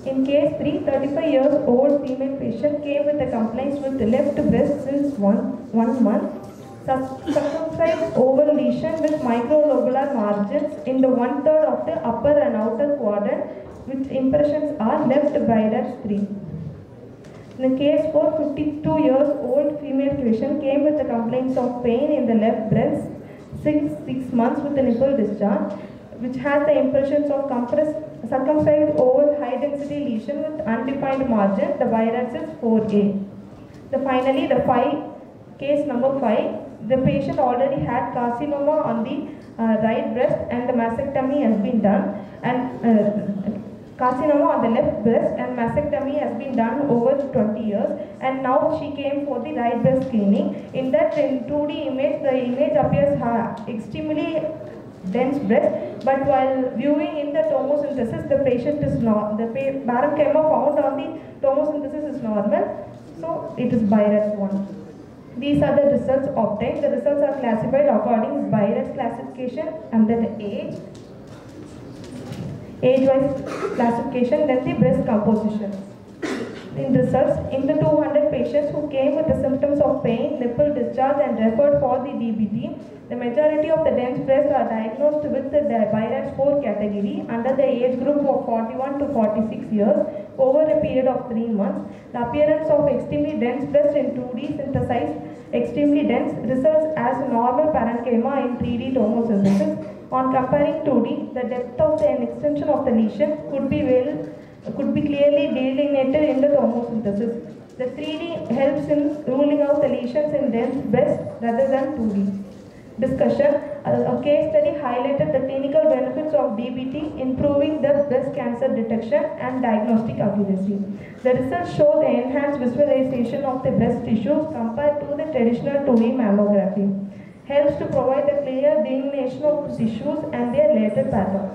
In case 3, 35 years old female patient came with the complaints with the left breast since one month. Circumscribed oval lesion with microlobular margins in the 1/3 of the upper and outer quadrant, which impressions are left barrage 3. In the case 4, 52 years old female patient came with the complaints of pain in the left breast since 6 months with the nipple discharge, which has the impressions of circumscribed oval high density lesion with undefined margin. The barrage is 4A. Finally, case number 5. The patient already had carcinoma on the right breast and the mastectomy has been done, and carcinoma on the left breast and mastectomy has been done over 20 years, and now she came for the right breast screening. In that, in 2D image, the image appears extremely dense breast, but while viewing in the tomosynthesis, the patient is not, the parenchyma found on the tomosynthesis is normal. So it is BIRATS 1. These are the results obtained. The results are classified according to BIRATS classification and then age-wise classification, then the breast composition. In results, in the 200 patients who came with the symptoms of pain, nipple discharge and referred for the DBT, the majority of the dense breasts are diagnosed with the BIRATS 4 category under the age group of 41 to 46 years over a period of 3 months. The appearance of extremely dense breast in 2D synthesized extremely dense results as normal parenchyma in 3D tomosynthesis. On comparing 2D, the depth of the extension of the lesion could be clearly delineated in the tomosynthesis. The 3D helps in ruling out the lesions in dense breast rather than 2D. Discussion. A case study highlighted the clinical benefits of DBT, improving the breast cancer detection and diagnostic accuracy. The results show the enhanced visualization of the breast tissues compared to the traditional 2D mammography. Helps to provide a clear delineation of tissues and their related patterns.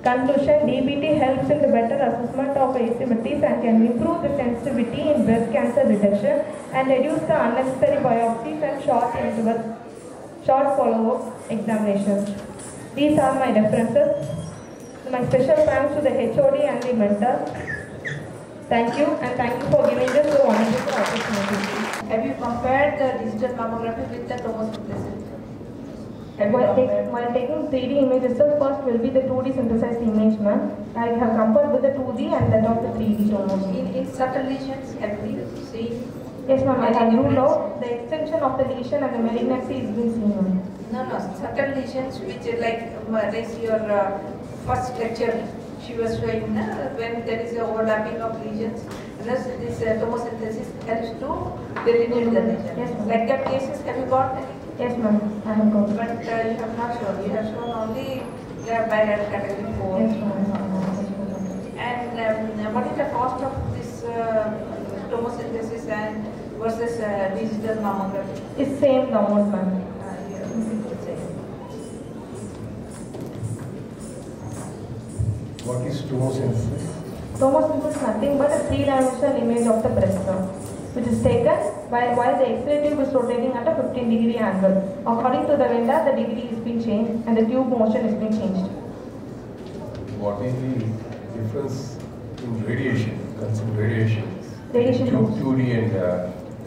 Conclusion. DBT helps in the better assessment of asymmetries and can improve the sensitivity in breast cancer detection and reduce the unnecessary biopsies and short follow-up examinations. These are my references. My special thanks to the HOD and the mentor. Thank you, and thank you for giving this so wonderful opportunity. Have you compared the digital mammography with the tomosynthesis? While taking 3D images, first will be the 2D synthesized image, ma'am. I have compared with the 2D and that of the 3D tomosynthesis. In subtle lesions, have you seen? Yes, ma'am. I have ruled out the extension of the lesion and the malignancy is being seen, ma'am. No, subtle lesions which like your first lecture she was showing when there is a overlapping of lesions. Thus, this tomosynthesis helps to delineate the lesion. Yes, like that cases, have you got any? Yes, ma'am. I have got. But you have not shown. You have shown only BIRATS category 4. Yes, ma'am. And what is the cost of this tomosynthesis and versus digital mammography? It's same amount, ma'am. What is tomosynthesis? Tomosynthesis is nothing but a three-dimensional image of the breast, which is taken while the X-ray tube is rotating at a 15-degree angle. According to the vendor, the degree is being changed and the tube motion is being changed. What is the difference in radiation? Consider radiation. Radiation. 2D and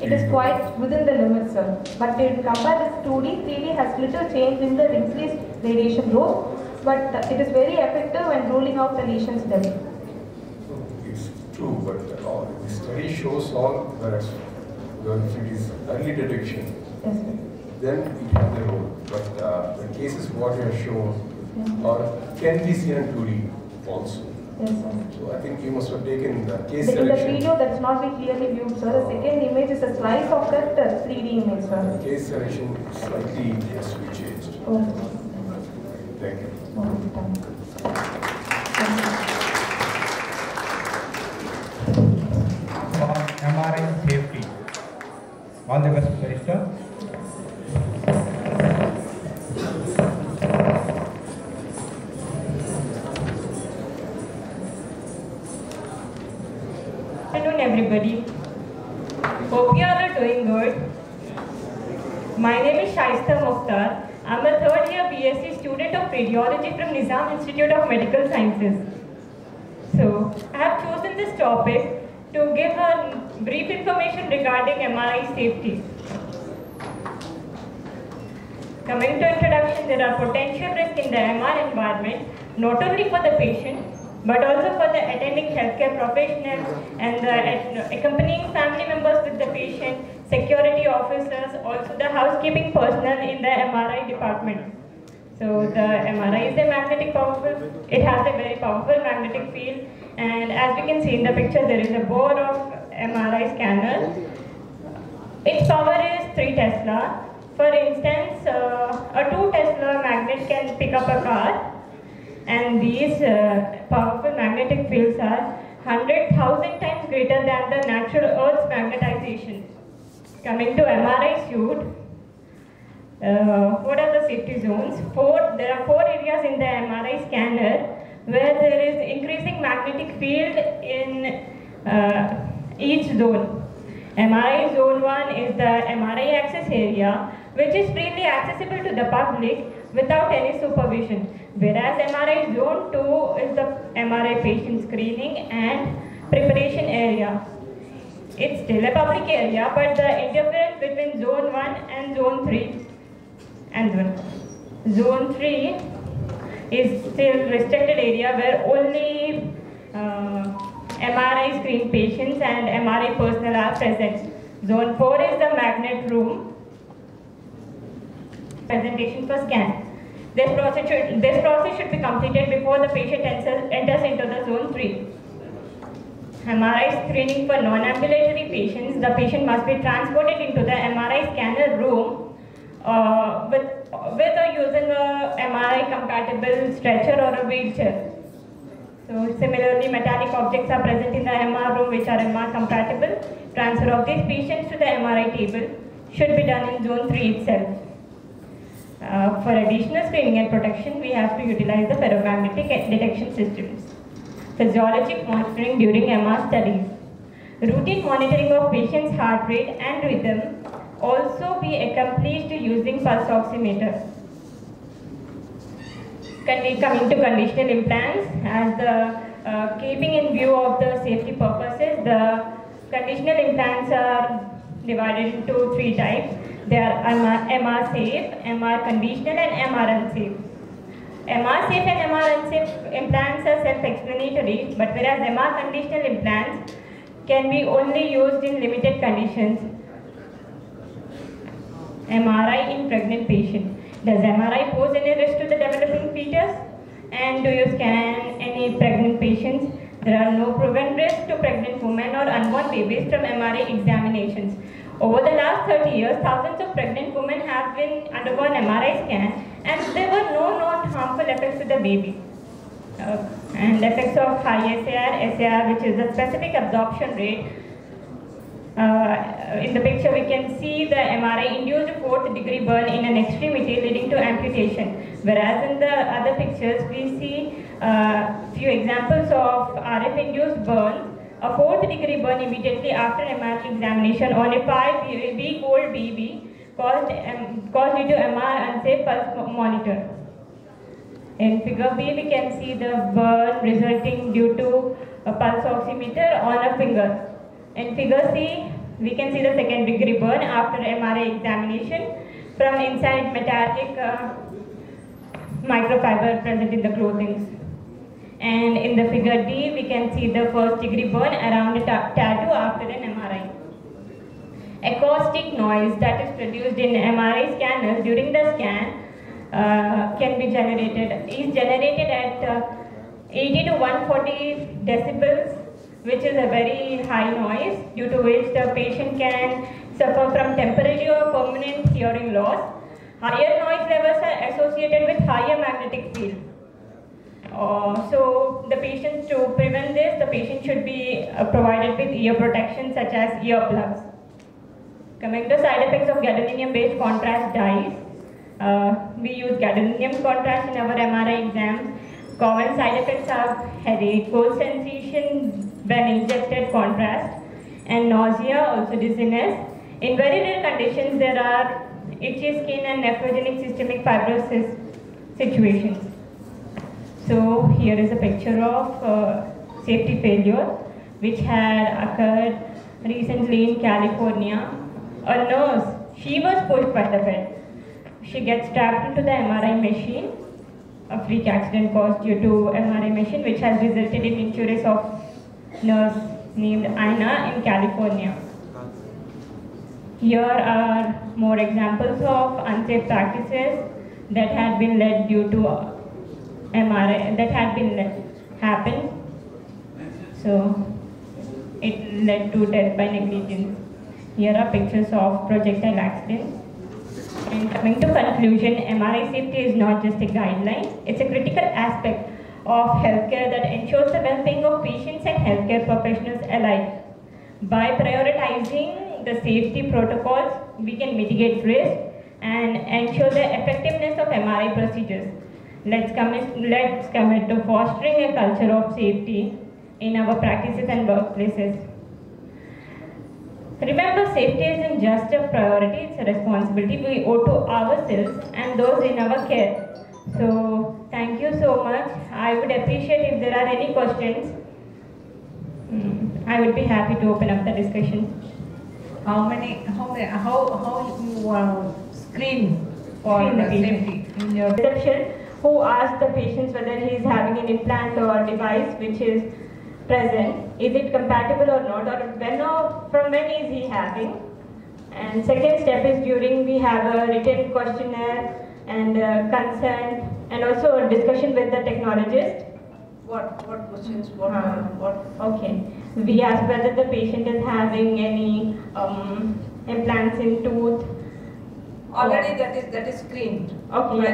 it is quite within the limits, sir. But if you compare this 2D, 3D has little change in the increased radiation dose, but it is very effective when ruling out the lesions depth. It's true, but the study shows all that if it is early detection, yes, sir, then it has a role. But the cases what you have shown can be seen in 2D also. Yes, sir. So I think you must have taken the case In the selection. video that is not being clearly viewed, sir. The second image is a slice of that 3D image, sir. The case selection slightly has to be changed. Okay. Thank you. For MRI safety. All the best, Barrister. Good afternoon, everybody. Hope you all are doing good. My name is Shaista Mukhtar. I'm a third year BSc student of radiology from Nizam Institute of Medical Sciences. So, I have chosen this topic to give a brief information regarding MRI safety. Coming to introduction, there are potential risks in the MR environment, not only for the patient, but also for the attending healthcare professionals and the accompanying family members with the patient, security officers, also the housekeeping personnel in the MRI department. So the MRI is a it has a very powerful magnetic field, and as we can see in the picture, there is a board of MRI scanner. Its power is 3 Tesla. For instance, a 2 Tesla magnet can pick up a car. And these powerful magnetic fields are 100,000 times greater than the natural Earth's magnetization. Coming to MRI suite, what are the safety zones? There are 4 areas in the MRI scanner where there is increasing magnetic field each zone. MRI zone 1 is the MRI access area, which is freely accessible to the public without any supervision, whereas MRI zone 2 is the MRI patient screening and preparation area. It's still a public area, but the interference between zone 1 and zone 3 and zone 3 is still restricted area where only MRI screen patients and MRI personnel are present. Zone 4 is the magnet room. Presentation for scan. This process should be completed before the patient enters into the zone 3. MRI screening for non-ambulatory patients. The patient must be transported into the MRI scanner room with or using a MRI compatible stretcher or a wheelchair. So similarly, metallic objects are present in the MR room which are MR compatible. Transfer of these patients to the MRI table should be done in zone 3 itself. For additional screening and protection, we have to utilize the ferromagnetic detection systems. Physiologic monitoring during MR studies. Routine monitoring of patient's heart rate and rhythm also be accomplished using pulse oximeter. Coming to conditional implants, as the keeping in view of the safety purposes, the conditional implants are divided into 3 types. They are MR safe, MR conditional, and MR unsafe. MR safe and MR unsafe implants are self-explanatory, but whereas MR conditional implants can be only used in limited conditions. MRI in pregnant patient. Does MRI pose any risk to the developing fetus? And do you scan any pregnant patients? There are no proven risks to pregnant women or unborn babies from MRI examinations. Over the last 30 years, thousands of pregnant women have been undergone MRI scan, and there were no known harmful effects to the baby. And effects of high SAR, which is the specific absorption rate. In the picture, we can see the MRI-induced 4th degree burn in an extremity leading to amputation. Whereas in the other pictures, we see few examples of RF-induced burns. A 4th degree burn immediately after MRI examination on a 5-week-old baby caused due to MR unsafe pulse monitor. In figure B, we can see the burn resulting due to a pulse oximeter on a finger. In figure C, we can see the 2nd degree burn after MRI examination from inside metallic microfiber present in the clothing. And in the figure D, we can see the 1st degree burn around a tattoo after an MRI. Acoustic noise that is produced in MRI scanners during the scan is generated at 80 to 140 decibels, which is a very high noise, due to which the patient can suffer from temporary or permanent hearing loss. Higher noise levels are associated with higher magnetic field. So the patient, to prevent this, the patient should be provided with ear protection such as earplugs. Coming to side effects of gadolinium-based contrast dyes, we use gadolinium contrast in our MRI exams. Common side effects are headache, cold sensation when injected contrast, and nausea, also dizziness. In very rare conditions, there are itchy skin and nephrogenic systemic fibrosis situations. So here is a picture of safety failure which had occurred recently in California. A nurse, she was pushed by the bed. She gets strapped into the MRI machine. A freak accident caused due to MRI machine, which has resulted in injuries of nurse named Aina in California. Here are more examples of unsafe practices that had been led due to MRI, that had been happened. So it led to death by negligence. Here are pictures of projectile accidents. And coming to conclusion, MRI safety is not just a guideline, it's a critical aspect of healthcare that ensures the well-being of patients and healthcare professionals alike. By prioritizing the safety protocols, we can mitigate risk and ensure the effectiveness of MRI procedures. Let's commit to fostering a culture of safety in our practices and workplaces. Remember, safety isn't just a priority, it's a responsibility we owe to ourselves and those in our care. So, thank you so much. I would appreciate if there are any questions. I would be happy to open up the discussion. How you screen for Screen the safety in your reception, who asks the patients whether he is having an implant or device which is present, is it compatible or not, or when or from when is he having. And second step is during we have a written questionnaire and consent and also a discussion with the technologist. what questions, what Okay. We ask whether the patient is having any implants in tooth. already that is screened. Okay. By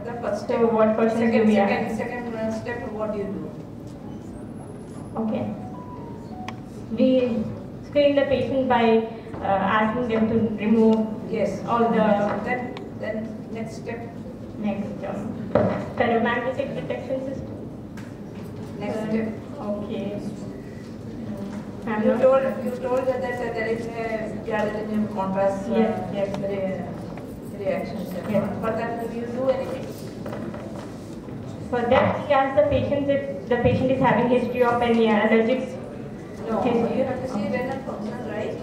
the first step. So what questions do we ask? Second step, what do you do? Okay. We screen the patient by asking them to remove all the. Then next step. Next paramagnetic detection system. Next step. Okay. You told that there is a gadolinium contrast reactions. For that, do you do anything? For that, we ask the patient if the patient is having history of any allergics. No, you have to see renal function, right?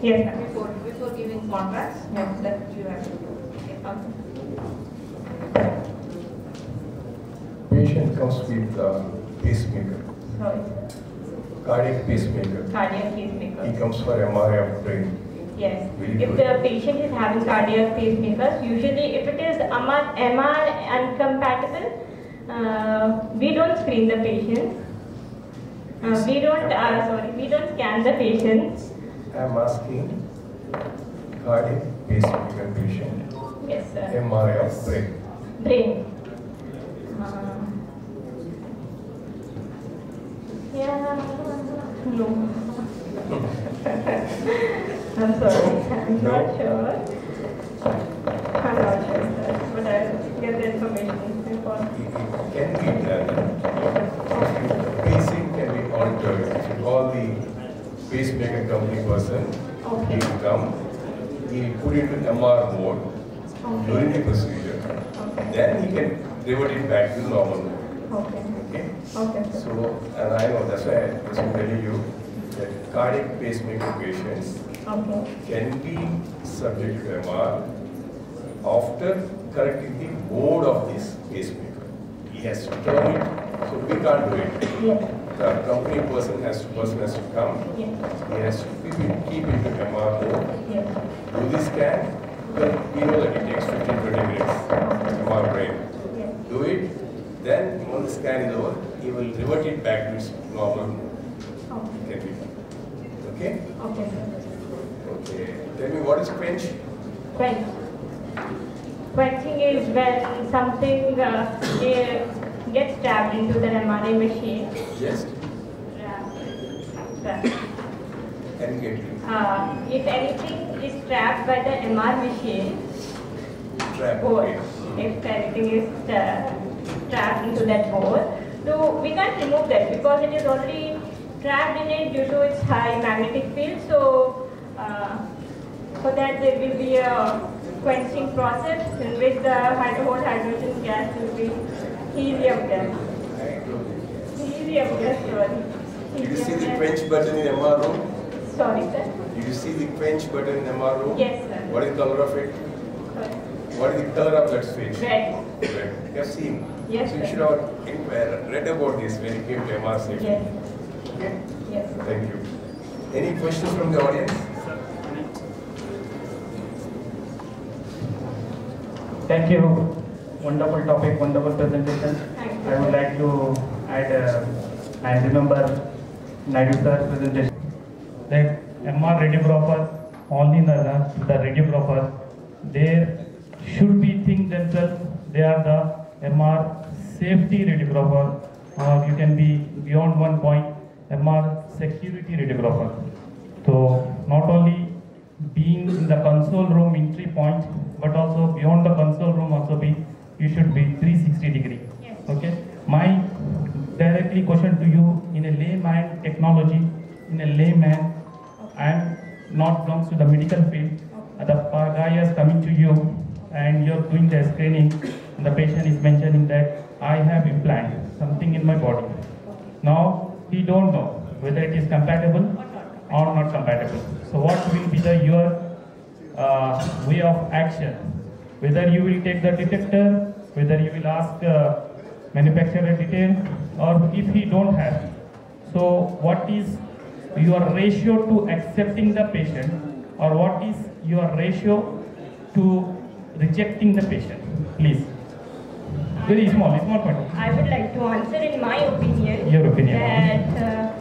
Yes. Before giving contrast, that you have to do. Patient comes with pacemaker. Sorry. Cardiac pacemaker. Cardiac pacemaker. He comes for MRI of brain. Yes. Very If good. the patient is having cardiac pacemakers, usually if it is MR incompatible, we don't screen the patient. We don't scan the patient. I am asking cardiac pacemaker patient. Yes, sir. MRI of brain. Brain. Yeah. No. I'm sorry. I'm not sure. I'm not sure, sir. But I'll get the information before. Can be done. Pacing can be altered. If you call the pacemaker company person, he will come, he will put it into MR mode during the procedure. Then he can revert it back to normal mode. Okay? So, and I know that's why I was telling you that cardiac pacemaker patients can be subject to MR after correcting the mode of this pacemaker. He has to turn it, so we can't do it. The company person has to come. He has to keep it to MR mode. Do the scan. Well, we know that it takes 15-20 minutes. MR brain. Do it. Then once the scan is over, he will revert it back to its normal mode. Can be done. Okay? Okay. Tell me, what is quench? Quench. Quenching is when something gets trapped into the MRI machine. Yes. Trapped. Can get you. If anything is trapped by the MR machine, if anything is trapped into that board, so we can't remove that because it is already trapped in it due to its high magnetic field. So for that there will be a quenching process in which the whole hydrogen gas will be helium gas. Helium gas, sorry. Did you see the quench button in MR room? Sorry, sir. Did you see the quench button in MR room? Yes, sir. What is the color of it? Sorry. What is the color of that switch? Red. Red. You have seen? Yes, so you sir. should have read about this when you came to MR safety. Yes. Okay? Yes. Thank you. Any questions from the audience? Thank you. Wonderful topic, wonderful presentation. I would like to add, I remember Naidu sir's presentation. That MR radiographer, only the radiographer, they should be think themselves they are the MR safety radiographer, or you can be beyond one point, MR security radiographer. So not only being in the console room in 3 points, but also beyond the console room also you should be 360 degree. Yes. Okay. My directly question to you in a layman technology, in a layman, I am not belongs to the medical field. The guy is coming to you and you're doing the screening, and the patient is mentioning that I have implant, something in my body. Now he don't know whether it is compatible or not compatible. So what will be your way of action? Whether you will take the detector, whether you will ask manufacturer detail, or if he don't have. So what is your ratio to accepting the patient, or what is your ratio to rejecting the patient? Please. Very small point. I would like to answer in my opinion. Your opinion. That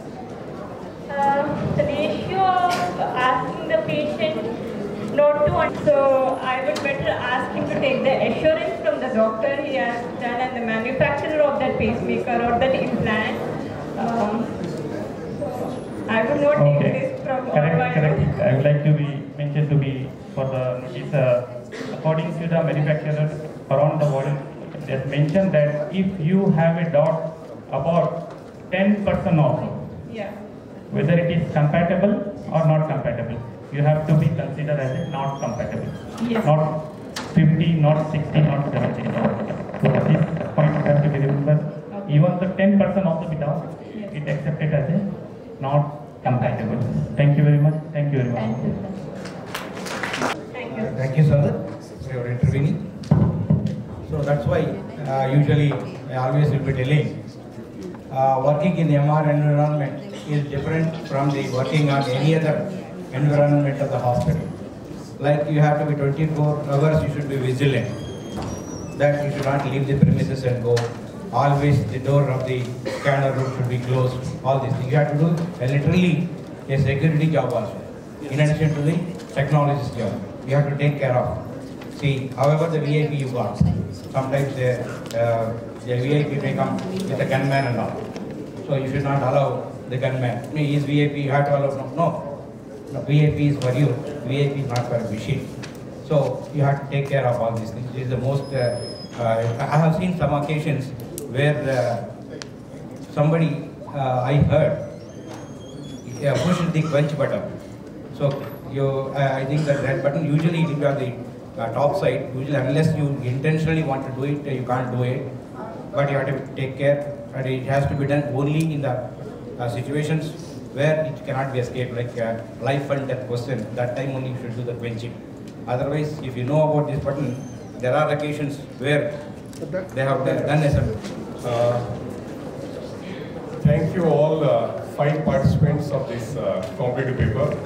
the ratio of asking the patient not to, so I would better ask him to take the assurance from the doctor he has done and the manufacturer of that pacemaker or that implant. I would not take this from correct. I would like to be mentioned to be for the notice. According to the manufacturer around the world, it has mentioned that if you have a doubt about 10% also, whether it is compatible or not compatible, you have to be considered as a not compatible. Yes. Not 50, not 60, not 70. So this point has to be remembered. Okay. Even the 10% also without, it accepted as a not compatible. Thank you very much. Thank you very much. Thank you. Thank you, sir, for your intervening. So that's why usually I always will be telling working in the MR environment is different from the working on any other environment of the hospital. Like you have to be 24 hours, you should be vigilant. That you should not leave the premises and go. Always the door of the scanner room should be closed. All these things. You have to do literally a security job also. In addition to the technologist job, you have to take care of. See, however the VIP you got, sometimes the VIP may come with a gunman and all. So you should not allow the gunman. He is VIP, you have to allow. No. VIP is for you. VIP is not for a machine. So you have to take care of all these things. This is the most. I have seen some occasions where somebody I heard pushed the quench button. So I think that red button usually it will be on the top side. Usually, unless you intentionally want to do it, you can't do it. But you have to take care, and it has to be done only in the situations where it cannot be escaped, like life and death question. That time only you should do the quenching. Otherwise, if you know about this button, there are occasions where they have done assembly. Thank you all 5 participants of this competitive paper.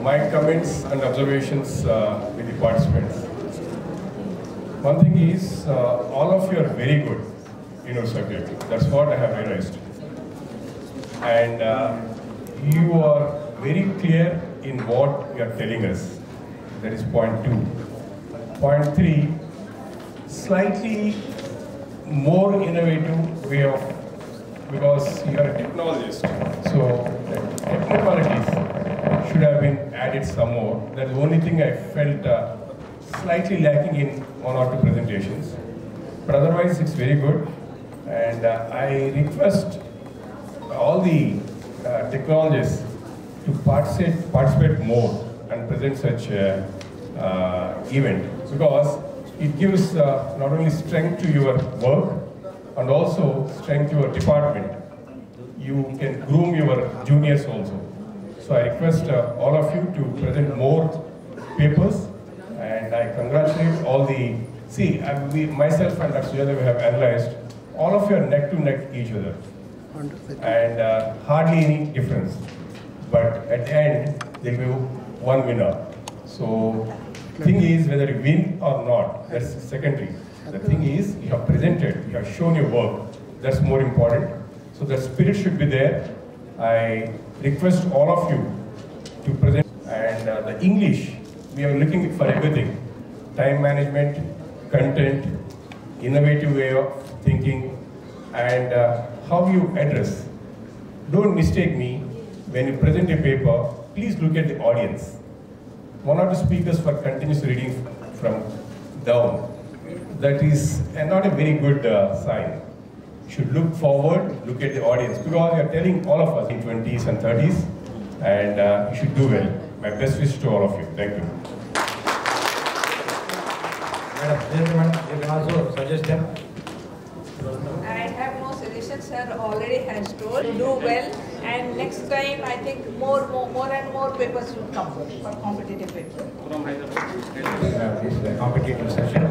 My comments and observations with the participants. One thing is, all of you are very good in your subject. That's what I have realized. And you are very clear in what you are telling us. That is point 2. Point 3, slightly more innovative way of, because you are a technologist, so the technicalities should have been added some more. That's the only thing I felt slightly lacking in 1 or 2 presentations. But otherwise, it's very good. And I request all the technologists to participate more and present such event, because it gives not only strength to your work and also strength to your department. You can groom your juniors also. So I request all of you to present more papers, and I congratulate all the, myself and Dr. Sujata, we have analyzed, all of you are neck to neck each other. And hardly any difference. But at the end, there will be one winner. So the thing is, whether you win or not, that's secondary. The thing is, you have presented, you have shown your work. That's more important. So the spirit should be there. I request all of you to present. And the English, we are looking for everything. Time management, content, innovative way of thinking, and how you address. Don't mistake me. When you present a paper, please look at the audience. 1 or 2 speakers for continuous reading from down. That is not a very good sign. You should look forward, look at the audience, because you are telling all of us in 20s and 30s, and you should do well. My best wishes to all of you. Thank you. Madam, you can also suggest them. I have no suggestions, sir. Already has told. Do well, and next time I think more and more papers will come for competitive paper. This competitive session.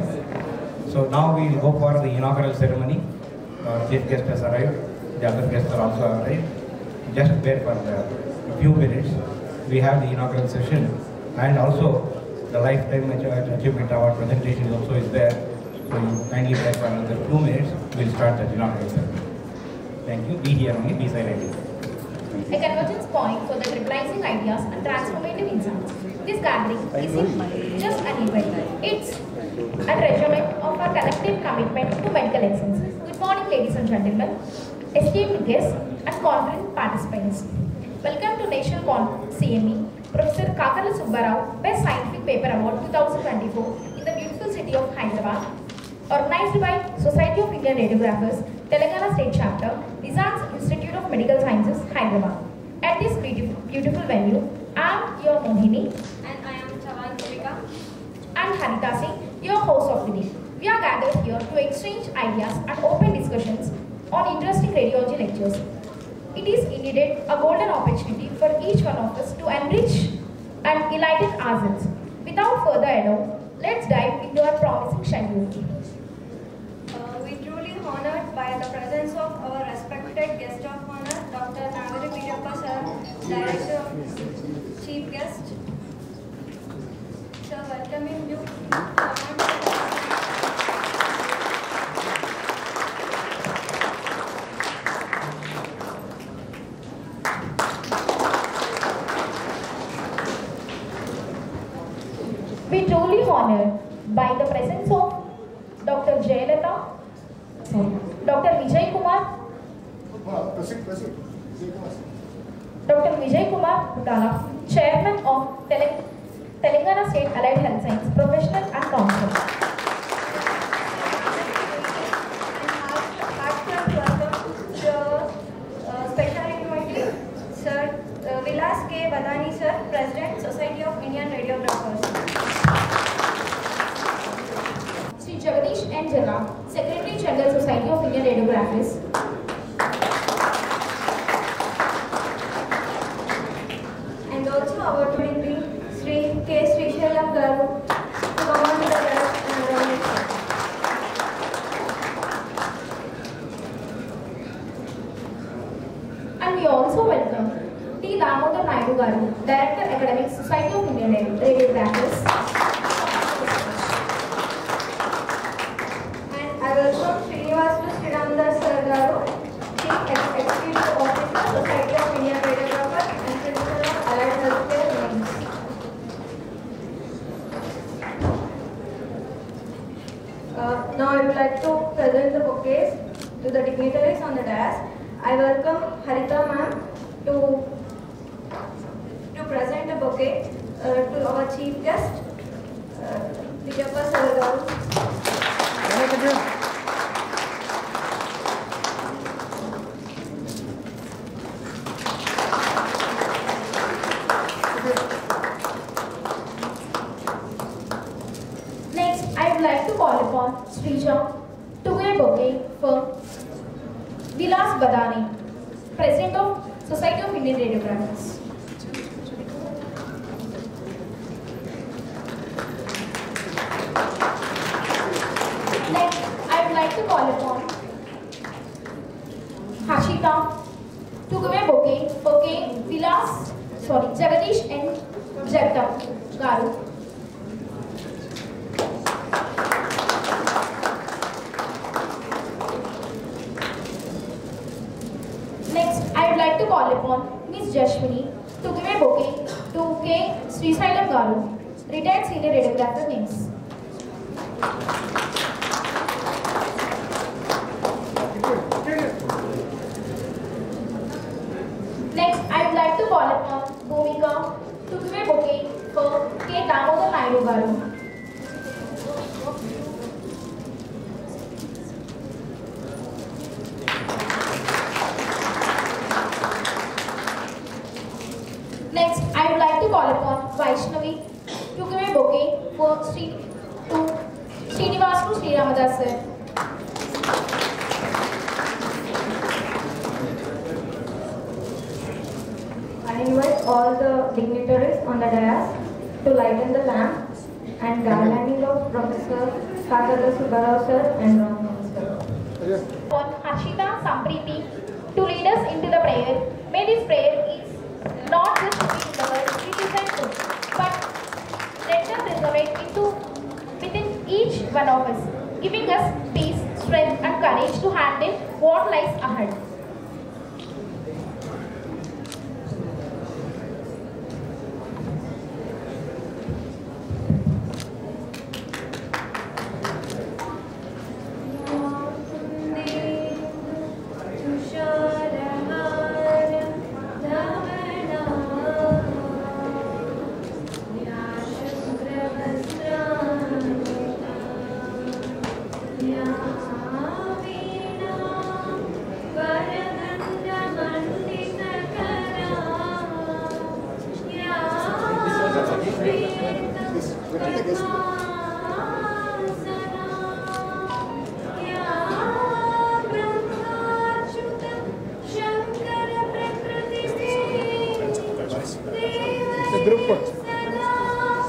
So now we will go for the inaugural ceremony. Our chief guest has arrived. The other guests are also arrived. Just wait for a few minutes. We have the inaugural session, and also the lifetime achievement award presentation also is there. So you kindly wait for another 2 minutes. We'll start the inaugural ceremony. Thank you. Be here only. Be silent. A convergence point for the tribalizing ideas and transformative insights. This gathering isn't just an event. It's a treasury of our collective commitment to medical excellence. Good morning, ladies and gentlemen, esteemed guests and conference participants. Welcome to National CME, Professor Kakala Subbarao Best Scientific Paper Award 2024 in the beautiful city of Hyderabad, organized by Society of Indian Radiographers, Telangana State Chapter, Nizam's Institute of Medical Sciences, Hyderabad. At this beautiful venue, I am your Mohini, And I am Chavan Devika. and Harita Singh, your host of the day. We are gathered here to exchange ideas and open discussions on interesting radiology lectures. It is indeed a golden opportunity for each one of us to enrich and enlighten ourselves. Without further ado, let's dive into our promising schedule. We truly honored by the presence of our respected guest of honor, Dr. Nagari Vidappa sir, Director of Chief Guest. Sir, welcoming you. We truly honored by the presence of Dr. Dr. Vijay Kumar, Dr. Vijay Kumar Butala, Chairman of Telangana State Allied Health Science Professional and Council. Heartfelt welcome to special invitee, Sir Vilas K. Badani sir, President, Society of Indian Radiographers. Sri Jagadish N. Jalla, Secretary General Society of Indian Radiographers. And also our dignitary, Sri K. Srishalam Garu, to come on to the desk and evaluate. And we also welcome T. Damodar Naidu Garu, Director Academic Society of Indian Radiographers. And I welcome Srinivas Srinamdas Sir Garu, Chief Executive Officer, Society of Indian Radiographers and Principal of Allied Healthcare Wings. Now I would like to present the bouquets to the dignitaries on the dais. I welcome Harita ma'am to present a bouquet to our chief guest, Vidappa Sir Garu. Next, I would like to call upon Srija to give a bouquet for Vilas Badani, President of Society of Indian Radiographers. Next, I would like to call upon Hashita to give a bouquet for Jagadish N. Jagta Garu. Next, I would like to call upon Ms. Jashwini to give a bouquet to K. Srisailam Garu, retired senior radiographer names. Next, I would like to call upon Bhumika to give a bouquet for K. Damodar Naidu Garu. Next, I would like to call upon Vaishnavi to give a bouquet for Srinivas Sri Ramadas sir. I invite all the dignitaries on the dais to lighten the lamp and garlanding of Professor Kakala Subbarao sir and Ram sir. On Harshita Sampriti to lead us into the prayer. May this prayer is not just to be in the world, it is an truth, but let us resonate within each one of us, giving us peace, strength and courage to handle what lies ahead.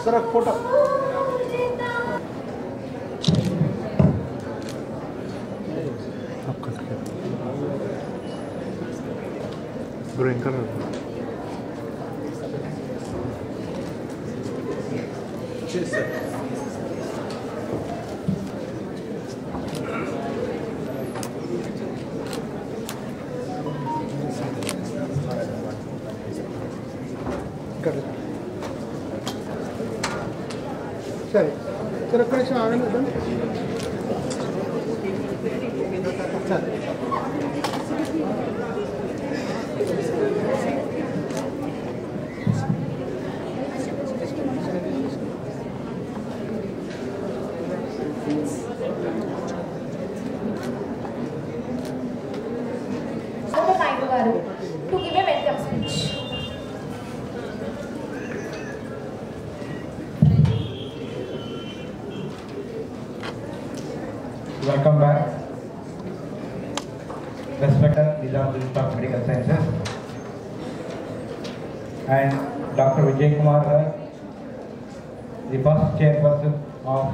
Sir, a photo. Green color. Yes, sir. సరే సరే ఒక్క నిమిషం ఆగండి వద్దాం సరే To give a welcome speech. Welcome back. Respected Nizam Institute of Medical Sciences and Dr. Vijay Kumar, the first chairperson of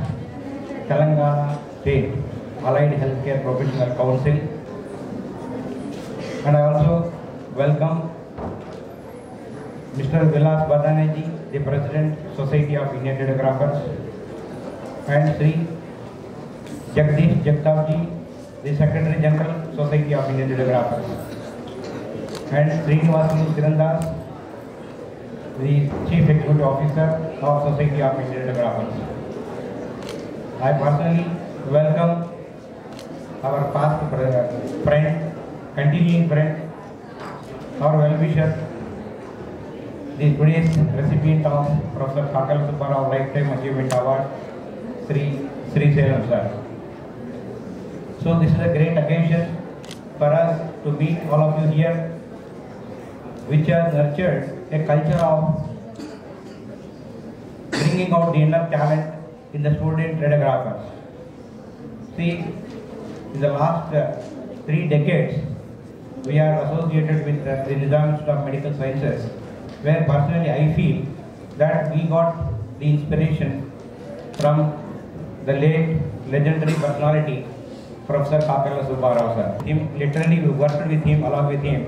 Telangana State Allied Healthcare Professional Council. And I also welcome Mr. Vilas Badaneji, the President, Society of Indian Radiographers, and Sri Jagdish Jagtabji, the Secretary General, Society of Indian Radiographers, and Srinivas Tirandas, the Chief Executive Officer of Society of Indian Radiographers. I personally welcome our past friend, continuing friend, our well-wisher, the today's recipient of Professor Kakala Subbarao Lifetime Achievement Award, Sri Selam sir. So this is a great occasion for us to meet all of you here, which has nurtured a culture of bringing out the inner talent in the student radiographers. See, in the last 3 decades, we are associated with the Nizam Institute of Medical Sciences, where personally I feel that we got the inspiration from the late legendary personality Professor Kakala Subbarao sir. Literally we worked with him, along with him,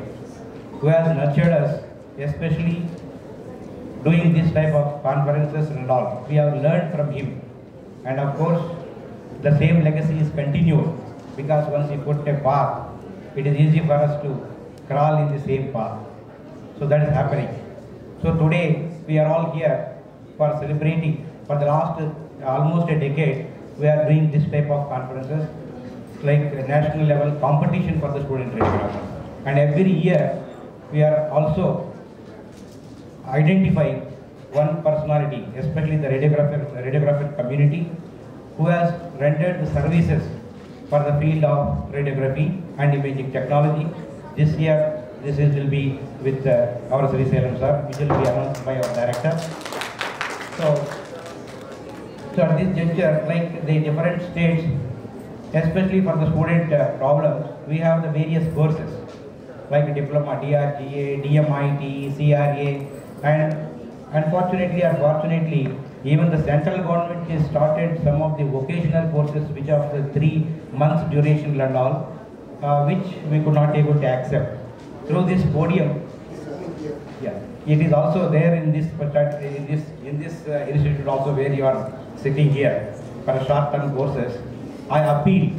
who has nurtured us, especially doing this type of conferences and all. We have learned from him, and of course the same legacy is continued, because once he put a path, it is easy for us to crawl in the same path. So that is happening. So today we are all here for celebrating. For the last almost a decade, we are doing this type of conferences, like a national level competition for the student radiographers. And every year we are also identifying one personality, especially the radiographer community, who has rendered the services for the field of radiography and imaging technology. This year this will be with our Sri Salem sir, which will be announced by our director. So at this juncture, like the different states, especially for the student problems, we have the various courses like diploma, DRGA, DMIT, CRA, and unfortunately or fortunately, even the central government has started some of the vocational courses which are the 3 months duration and all, which we could not able to accept. Through this podium, yeah, it is also there in this institute also where you are sitting here for short-term courses. I appeal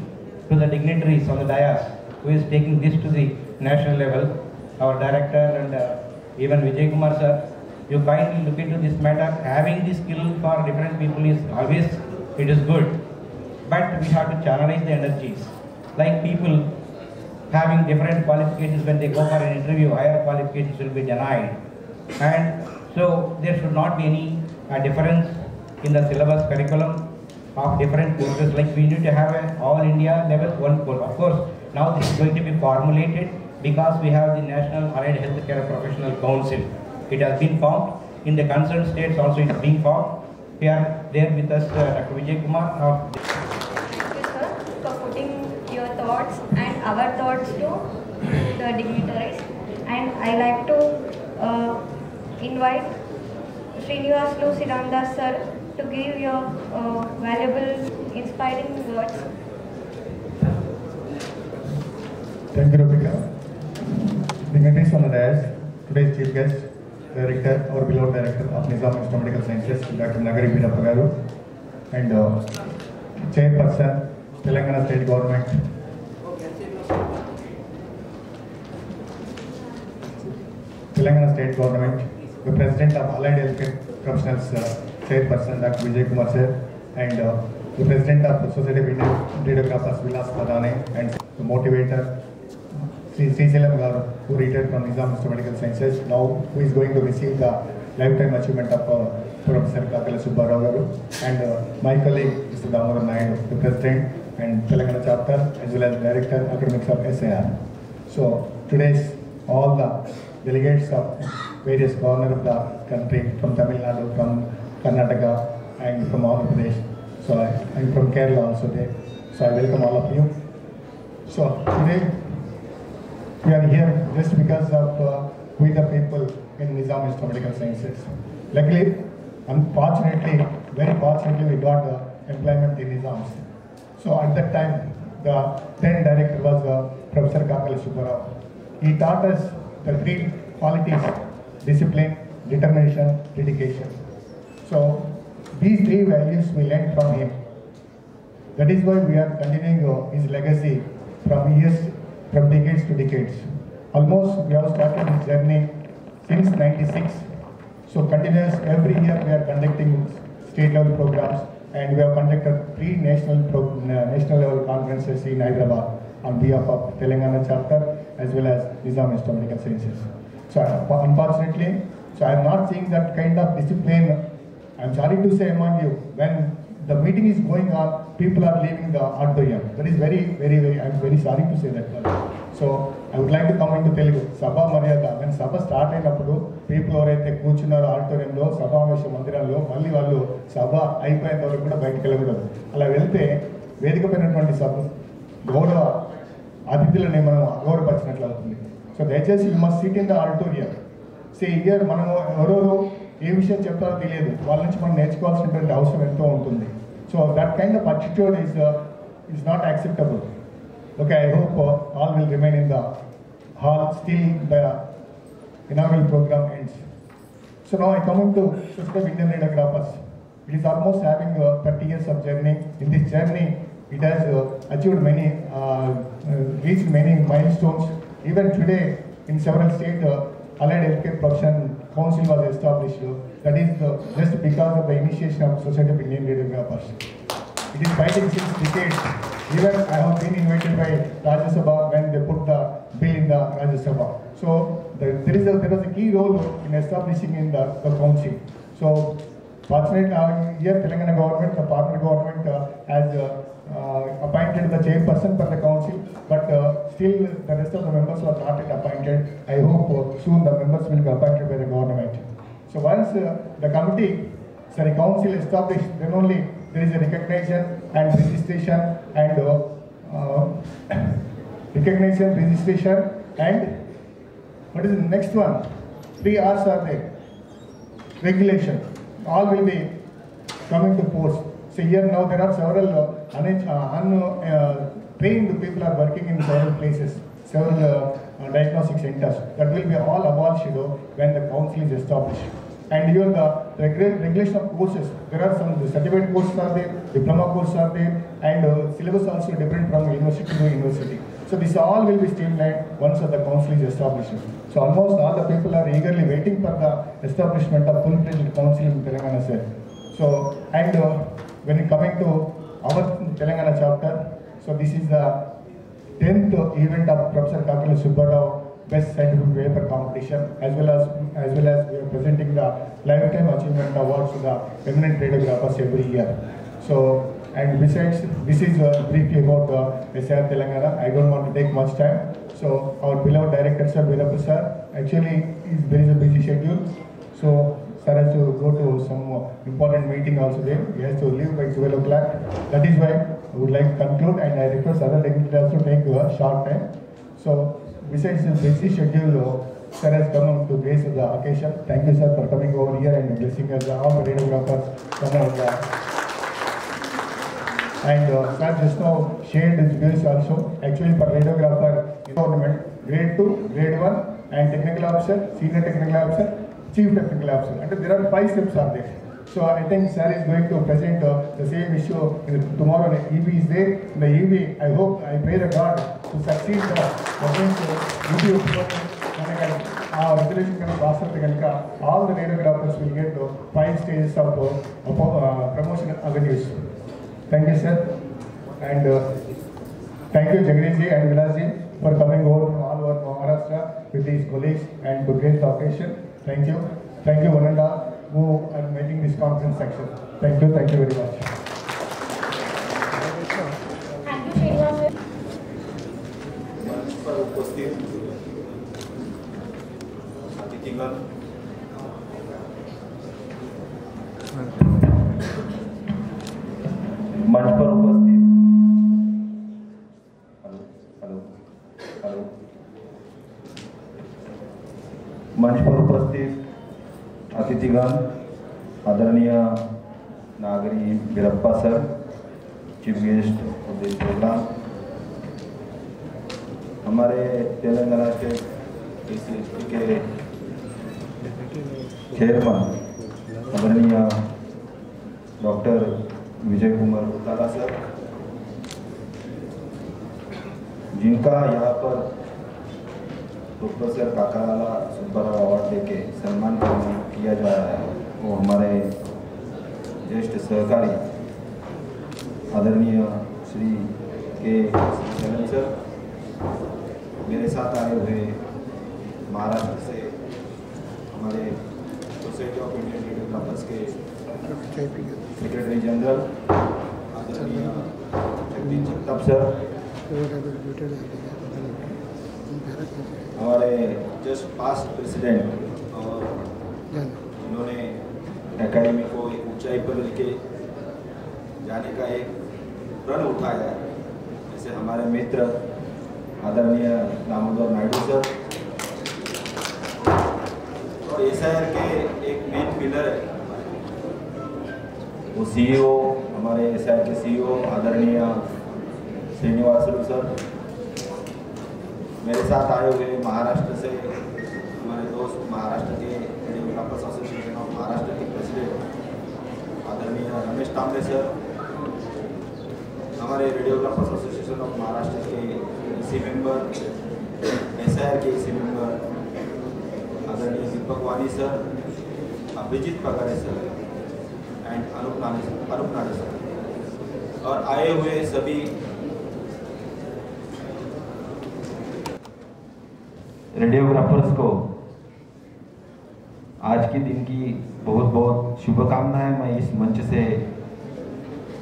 to the dignitaries on the dais who is taking this to the national level, our director and even Vijay Kumar sir, you kindly look into this matter. Having the skill for different people is always, it is good, but we have to channelize the energies. Like people having different qualifications, when they go for an interview, higher qualifications will be denied. And so there should not be any difference in the syllabus curriculum of different courses. Like we need to have an all India level one course. Of course, now this is going to be formulated because we have the National Allied Healthcare Professional Council. It has been formed. In the concerned states also it is being formed. We are there with us Dr. Vijay Kumar. Thank you sir for putting your thoughts and our thoughts to the dignitaries. And I like to invite Srinivas Siddhandas sir to give your valuable, inspiring words. Thank you, Robika. Dignitaries on the dais, today's chief guest, Director, our beloved Director of Nizam Institute of Medical Sciences, Dr. Nagari Birappa Garu, and Chairperson, Telangana State Government. Telangana State Government, the President of Allied Healthcare Professionals, Chairperson, Dr. Vijay Kumar sir, and the President of the Society of Indian Radiographers, Vilas Padane, and the motivator, Sri Salem Garu, who retired from Nizam Institute of Medical Sciences, now who is going to receive the lifetime achievement of Professor Kakala Subbarao Garu, and my colleague, Mr. Damodaran Naidu, the President and Telangana chapter, as well as Director Academics of SAR. So today's all the delegates of various corners of the country, from Tamil Nadu, from Karnataka, and from Andhra Pradesh. So I'm from Kerala also there. So I welcome all of you. So today we are here just because of we the people in Nizam Institute of Medical Sciences. Luckily, unfortunately, very fortunately, we got employment in Nizam. So at that time, the then director was Professor Kakala Subbarao. He taught us the 3 qualities: discipline, determination, dedication. So these 3 values we learned from him. That is why we are continuing his legacy from decades to decades. Almost we have started this journey since '96. So continuous every year we are conducting state level programs, and we have conducted 3 national level conferences in Hyderabad on behalf of Telangana chapter as well as Nizam Institute of Medical Sciences. So unfortunately, I am not seeing that kind of discipline. I am sorry to say among you, when the meeting is going on, people are leaving the auditorium. That is very, I am very sorry to say that. So I would like to come into Telugu. Sabha Maryada, when Sabha started, people ఎవరైతే కూర్చున్నారు ఆడిటోరియంలో సమావేశ మందిరంలో మళ్ళీ వాళ్ళు సభ అయిపోయేంత వరకు కూడా బయటకు వెళ్ళకూడదు. అలా వెళ్తే వేదిక పైనటువంటి సభ గౌరవ అతిథులని మనం అగౌరవపరిచినట్లు అవుతుంది. సో దయచేసి you must SIT in the auditorium. Say year మనము ఎవరెవరు ఏ విషయం చెప్తారో తెలియదు, వాళ్ళ నుంచి మనం నేర్చుకోవాల్సినటువంటి అవసరం ఎంతో ఉంటుంది. So that kind of attitude is not acceptable. Okay, I hope all will remain in the hall still the inaugural program ends. So now I come into Society of Indian Radiographers. It is almost having 30 years of journey. In this journey, it has achieved many, reached many milestones. Even today, in several states, Allied Healthcare Profession Council was established. That is just because of the initiation of Society of Indian Radiographers. It is fighting since decades. Even I have been invited by Rajya Sabha when they put the bill in the Rajya Sabha. So there was a key role in establishing in the council. So fortunately, here Telangana government, the partner government has appointed the chairperson for the council, but still the rest of the members were not yet appointed. I hope soon the members will be appointed by the government. So once the council established, then only there is a recognition and registration and what is the next one? 3 R's are there. Regulation. All will be coming to force. So here now there are several trained people are working in several places, several diagnostic centers. That will be all abolished when the council is established. And here the regulation of courses, there are some certificate courses are there, diploma courses are there, and syllabus also different from university to university. So this all will be streamlined once the council is established. So almost all the people are eagerly waiting for the establishment of full-fledged council in Telangana sir. So, and when it coming to our Telangana chapter, so this is the 10th event of Professor Kakala Subbarao Best Scientific Paper Competition, as well as we are presenting the Lifetime Achievement Awards to the eminent radiographers every year. So, and besides, this is briefly about KSR Telangana. I don't want to take much time. So, our beloved director, Sir Veerappa sir, actually there is a busy schedule. So, sir has to go to some important meeting also there. He has to leave by 12 o'clock. That is why I would like to conclude, and I request other dignitaries to take a short time. So, besides the busy schedule, sir has come to grace the occasion. Thank you, sir, for coming over here and blessing us, all the radiographers come over. And sir just now shared his views also. Actually, for radiographer government, grade 2, grade 1, and technical officer, senior technical officer, chief technical officer. And there are 5 steps are there. So I think sir is going to present the same issue tomorrow. EB is there. In the EB, I hope, I pray the God to succeed the EB resolution all the radiographers will get 5 stages of promotion avenues. Thank you, sir. And thank you, Jagreesh and Vilasji, for coming over from all over Maharashtra with these colleagues and to grace the occasion. Thank you. Thank you, one and all, who are making this conference section. Thank you very much. Thank you, Srinivas. मंच पर उपस्थित मंच पर उपस्थित अतिथिगण, आदरणीय Nagari Veerappa sir, chief guest of this programme, हमारे Telangana state KSR के चेयरमैन आदरणीय डॉक्टर विजय कुमार गोताला सर, जिनका यहाँ पर प्रोफेसर काकाला सुब्बाराव अवार्ड देके सम्मान किया जा रहा है, वो हमारे ज्येष्ठ सहकारी आदरणीय श्री KSR सर, मेरे साथ आए हुए महाराष्ट्र से हमारे सोसाइटी ऑफ इंडियन रेडियोग्राफर्स के सेक्रेटरी जनरल आदरणीय जगदीश जगताप सर, हमारे जस्ट पास्ट प्रेसिडेंट और जिन्होंने एकेडमी को एक ऊंचाई पर लेके जाने का एक प्रण उठाया है, जैसे हमारे मित्र आदरणीय दामोदर नायडू सर, और KSR के एक मेन पिलर है वो CEO, हमारे KSR के CEO आदरणीय श्रीनिवास सर, मेरे साथ आए हुए महाराष्ट्र से हमारे दोस्त, महाराष्ट्र के रेडियोग्राफर्स एसोसिएशन ऑफ महाराष्ट्र के प्रेसिडेंट आदरणीय रमेश तांबे सर, हमारे रेडियोग्राफर्स एसोसिएशन ऑफ महाराष्ट्र के EC मेंबर, KSR के EC मेंबर आदरणीय Deepak Wani sir, Abhijit Pagare sir and Anoop Nade sir, और आए हुए सभी रेडियोग्राफर्स को आज के दिन की बहुत बहुत शुभकामनाएं मैं इस मंच से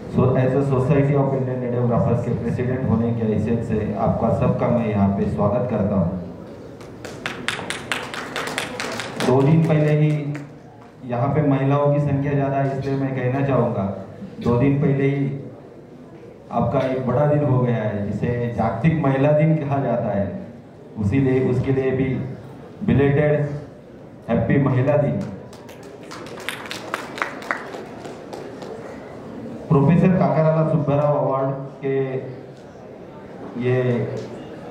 as a society of Indian radiographers के प्रेसिडेंट होने के हैसियत से आपका सबका मैं यहाँ पे स्वागत करता हूँ। 2 दिन पहले ही यहाँ पे महिलाओं की संख्या ज़्यादा है, इसलिए मैं कहना चाहूँगा 2 दिन पहले ही आपका एक बड़ा दिन हो गया है जिसे जागतिक महिला दिन कहा जाता है। उसके लिए भी बिलेटेड हैप्पी महिला दिन। प्रोफेसर काकाराला सुब्बाराव अवार्ड के ये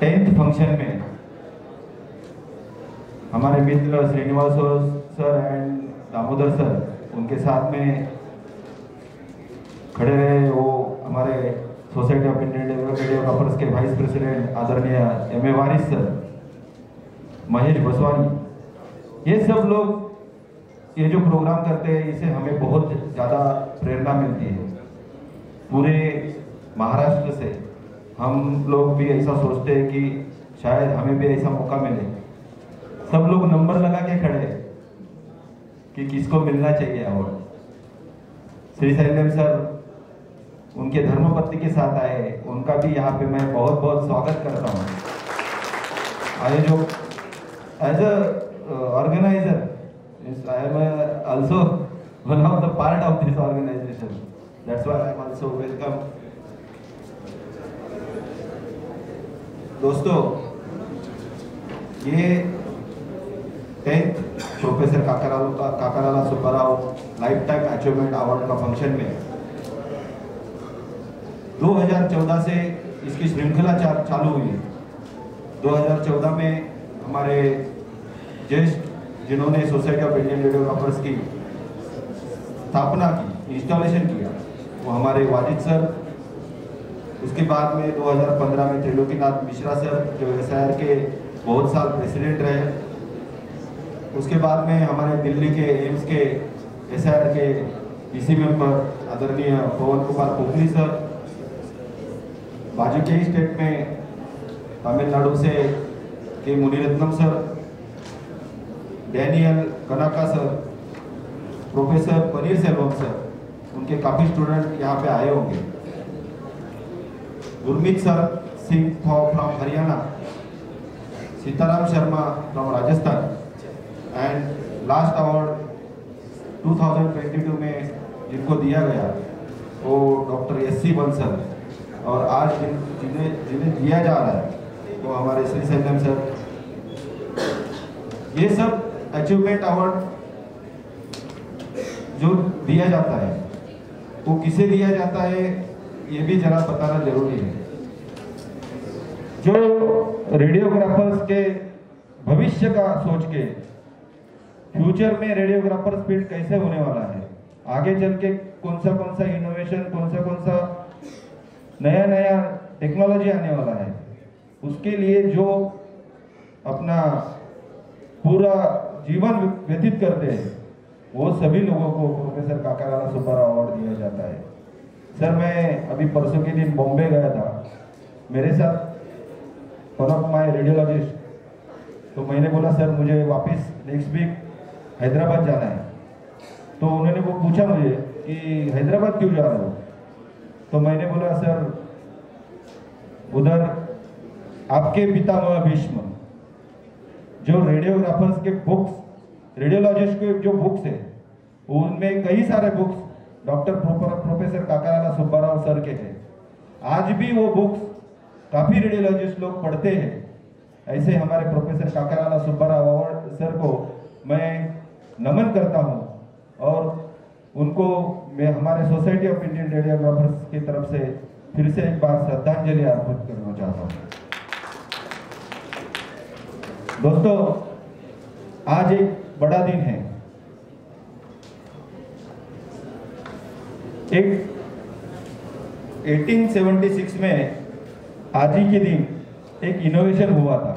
10th फंक्शन में हमारे मित्र Srinivas sir and Damodar sir उनके साथ में खड़े रहे। वो हमारे सोसाइटी ऑफ इंडियन रेडियोग्राफर्स के वाइस प्रेसिडेंट आदरणीय M.A. वारिस सर, महेश बसवानी, ये सब लोग ये जो प्रोग्राम करते हैं इसे हमें बहुत ज़्यादा प्रेरणा मिलती है। पूरे महाराष्ट्र से हम लोग भी ऐसा सोचते हैं कि शायद हमें भी ऐसा मौका मिले। सब लोग नंबर लगा के खड़े कि किसको मिलना चाहिए अवार्ड। श्री शैलेम सर उनके धर्मपत्नी के साथ आए, उनका भी यहाँ पे मैं बहुत बहुत स्वागत करता हूँ। आए जो as a organiser I am also one of the part of this organisation, that's why I am also welcome. दोस्तों, ये 10th professor Kakarala Subbarao life time achievement award का फंक्शन में 2014 से इसकी श्रृंखला चालू हुई। 2014 में हमारे ज्येष्ठ जिन्होंने सोसाइटी ऑफ इंडियन रेडियोग्राफर्स की स्थापना की, इंस्टॉलेशन किया, वो हमारे वाजिद सर। उसके बाद में 2015 में त्रिलोकीनाथ मिश्रा सर जो KSR के बहुत साल प्रेसिडेंट रहे। उसके बाद में हमारे दिल्ली के एम्स के KSR के PC मेंबर आदरणीय पवन कुमार पोखली सर। बाजू के स्टेट में तमिलनाडु से K Muniratnam sir, Daniel Kanaka sir, professor Paneer Selvam sir, उनके काफ़ी स्टूडेंट यहाँ पे आए होंगे। Gurmeet sir Singh from Haryana, Sitaram Sharma from Rajasthan and last award 2022 में जिनको दिया गया वो डॉक्टर SC बंसल, और आज जिन्हें दिया जा रहा है वो हमारे श्री शैलेम सर। ये सब अचीवमेंट अवार्ड जो दिया जाता है वो किसे दिया जाता है ये भी जरा बताना जरूरी है। जो रेडियोग्राफर्स के भविष्य का सोच के, फ्यूचर में रेडियोग्राफर्स फील्ड कैसे होने वाला है, आगे चल के कौन सा इनोवेशन, कौन सा नया टेक्नोलॉजी आने वाला है, उसके लिए जो अपना पूरा जीवन व्यतीत करते हैं वो सभी लोगों को प्रोफेसर काकाराला सुब्बाराव अवार्ड दिया जाता है। सर, मैं अभी परसों के दिन बॉम्बे गया था, मेरे साथ वन ऑफ माय रेडियोलॉजिस्ट, तो मैंने बोला सर मुझे वापस नेक्स्ट वीक हैदराबाद जाना है। तो उन्होंने वो पूछा मुझे कि हैदराबाद क्यों जा रहे हो, तो मैंने बोला सर उधर आपके पितामह भीष्म जो रेडियोग्राफर्स के बुक्स, रेडियोलॉजिस्ट के जो बुक्स है उनमें कई सारे books doctor professor Kakarala Subbarao sir के हैं। आज भी वो बुक्स काफ़ी रेडियोलॉजिस्ट लोग पढ़ते हैं। ऐसे हमारे professor Kakarala Subbarao award sir को मैं नमन करता हूँ और उनको मैं हमारे सोसाइटी ऑफ इंडियन रेडियोग्राफर्स की तरफ से फिर से एक बार श्रद्धांजलि अर्पित करना चाहता हूँ। दोस्तों, आज एक बड़ा दिन है। एक 1876 में आज ही के दिन एक इनोवेशन हुआ था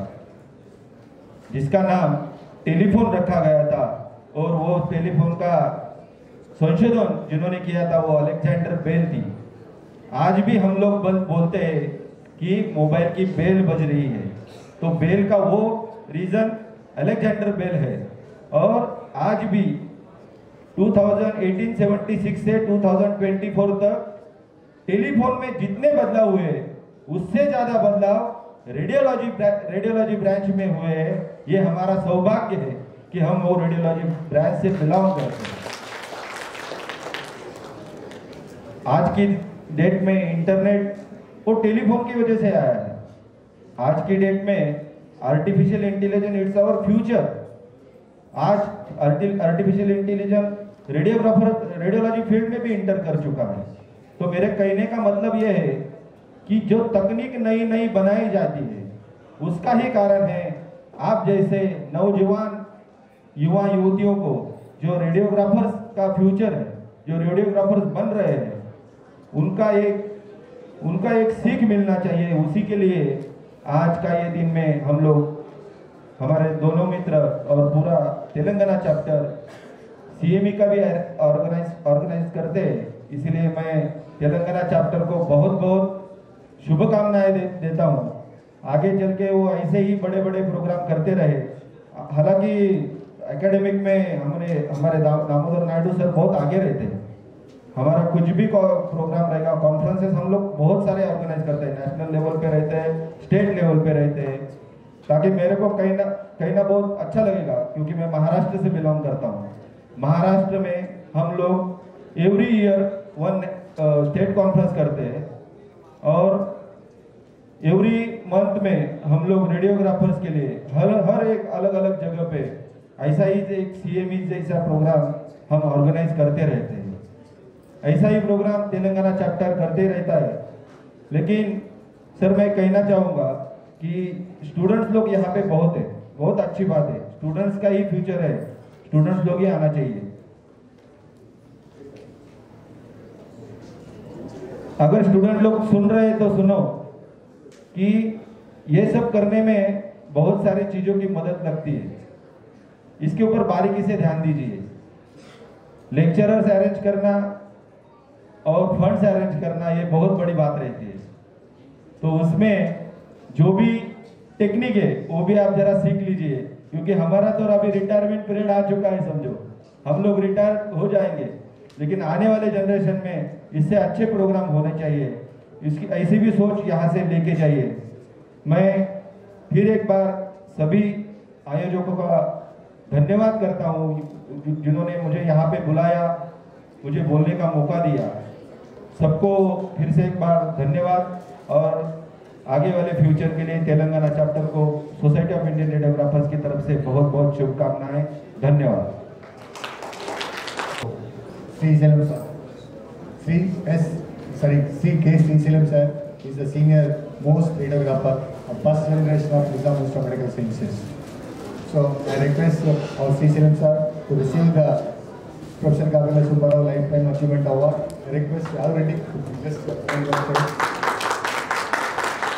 जिसका नाम टेलीफोन रखा गया था, और वो टेलीफोन का संशोधन जिन्होंने किया था वो अलेक्जेंडर बेल थी। आज भी हम लोग बोलते हैं कि मोबाइल की बेल बज रही है, तो बेल का वो रीजन अलेक्जेंडर बेल है। और आज भी 1876 से 2024 तक टेलीफोन में जितने बदलाव हुए उससे ज्यादा बदलाव रेडियोलॉजी ब्रांच में हुए हैं। ये हमारा सौभाग्य है कि हम वो रेडियोलॉजी ब्रांच से बिलोंग करते हैं। आज की डेट में इंटरनेट और टेलीफोन की वजह से आया है। आज की डेट में artificial intelligence it's our future. आज आर्टिफिशियल इंटेलिजेंस रेडियोलॉजी फील्ड में भी इंटर कर चुका है। तो मेरे कहने का मतलब यह है कि जो तकनीक नई नई बनाई जाती है उसका ही कारण है आप जैसे नौजवान युवा युवतियों को जो रेडियोग्राफर्स का फ्यूचर है, जो रेडियोग्राफर्स बन रहे हैं, उनका एक सीख मिलना चाहिए। उसी के लिए आज का ये दिन में हम लोग हमारे दोनों मित्र और पूरा तेलंगाना चैप्टर सीएमई का भी ऑर्गेनाइज करते हैं। इसलिए मैं तेलंगाना चैप्टर को बहुत बहुत शुभकामनाएं देता हूँ। आगे चल के वो ऐसे ही बड़े बड़े प्रोग्राम करते रहे। हालांकि एकेडमिक में हमारे दामोदर नायडू सर बहुत आगे रहते हैं। हमारा कुछ भी प्रोग्राम रहेगा, कॉन्फ्रेंसेस हम लोग बहुत सारे ऑर्गेनाइज करते हैं, नेशनल लेवल पे रहते हैं, स्टेट लेवल पे रहते हैं, ताकि मेरे को कहीं ना बहुत अच्छा लगेगा। क्योंकि मैं महाराष्ट्र से बिलोंग करता हूँ। महाराष्ट्र में हम लोग every year one state conference करते हैं और एवरी मंथ में हम लोग रेडियोग्राफर्स के लिए हर एक अलग अलग जगह पे ऐसा ही एक सीएमई जैसा प्रोग्राम हम ऑर्गेनाइज करते रहते हैं। ऐसा ही प्रोग्राम तेलंगाना चैप्टर करते रहता है। लेकिन सर मैं कहना चाहूँगा कि स्टूडेंट्स लोग यहाँ पे बहुत है, बहुत अच्छी बात है। स्टूडेंट्स का ही फ्यूचर है, स्टूडेंट्स लोग ही आना चाहिए। अगर स्टूडेंट लोग सुन रहे हैं तो सुनो कि ये सब करने में बहुत सारी चीजों की मदद लगती है। इसके ऊपर बारीकी से ध्यान दीजिए। लेक्चरर्स अरेंज करना और फंड्स अरेंज करना ये बहुत बड़ी बात रहती है। तो उसमें जो भी टेक्निक है वो भी आप जरा सीख लीजिए। क्योंकि हमारा तो अभी रिटायरमेंट पीरियड आ चुका है, समझो हम लोग रिटायर हो जाएंगे। लेकिन आने वाले जनरेशन में इससे अच्छे प्रोग्राम होने चाहिए। इसकी ऐसी भी सोच यहाँ से लेके जाइए। मैं फिर एक बार सभी आयोजकों का धन्यवाद करता हूँ जिन्होंने मुझे यहाँ पे बुलाया, मुझे बोलने का मौका दिया। सबको फिर से एक बार धन्यवाद और आगे वाले फ्यूचर के लिए तेलंगाना चैप्टर को सोसाइटी ऑफ इंडियन रेडियोग्राफर्स की तरफ से बहुत बहुत शुभकामनाएं। धन्यवाद। C. K. Sriselam sir is the senior most radiographer of first generation of Nizam Institute of Medical Sciences. So I request our Sriselam sir to receive the Professor Kabila Subbarao Lifetime Achievement Award. I request already just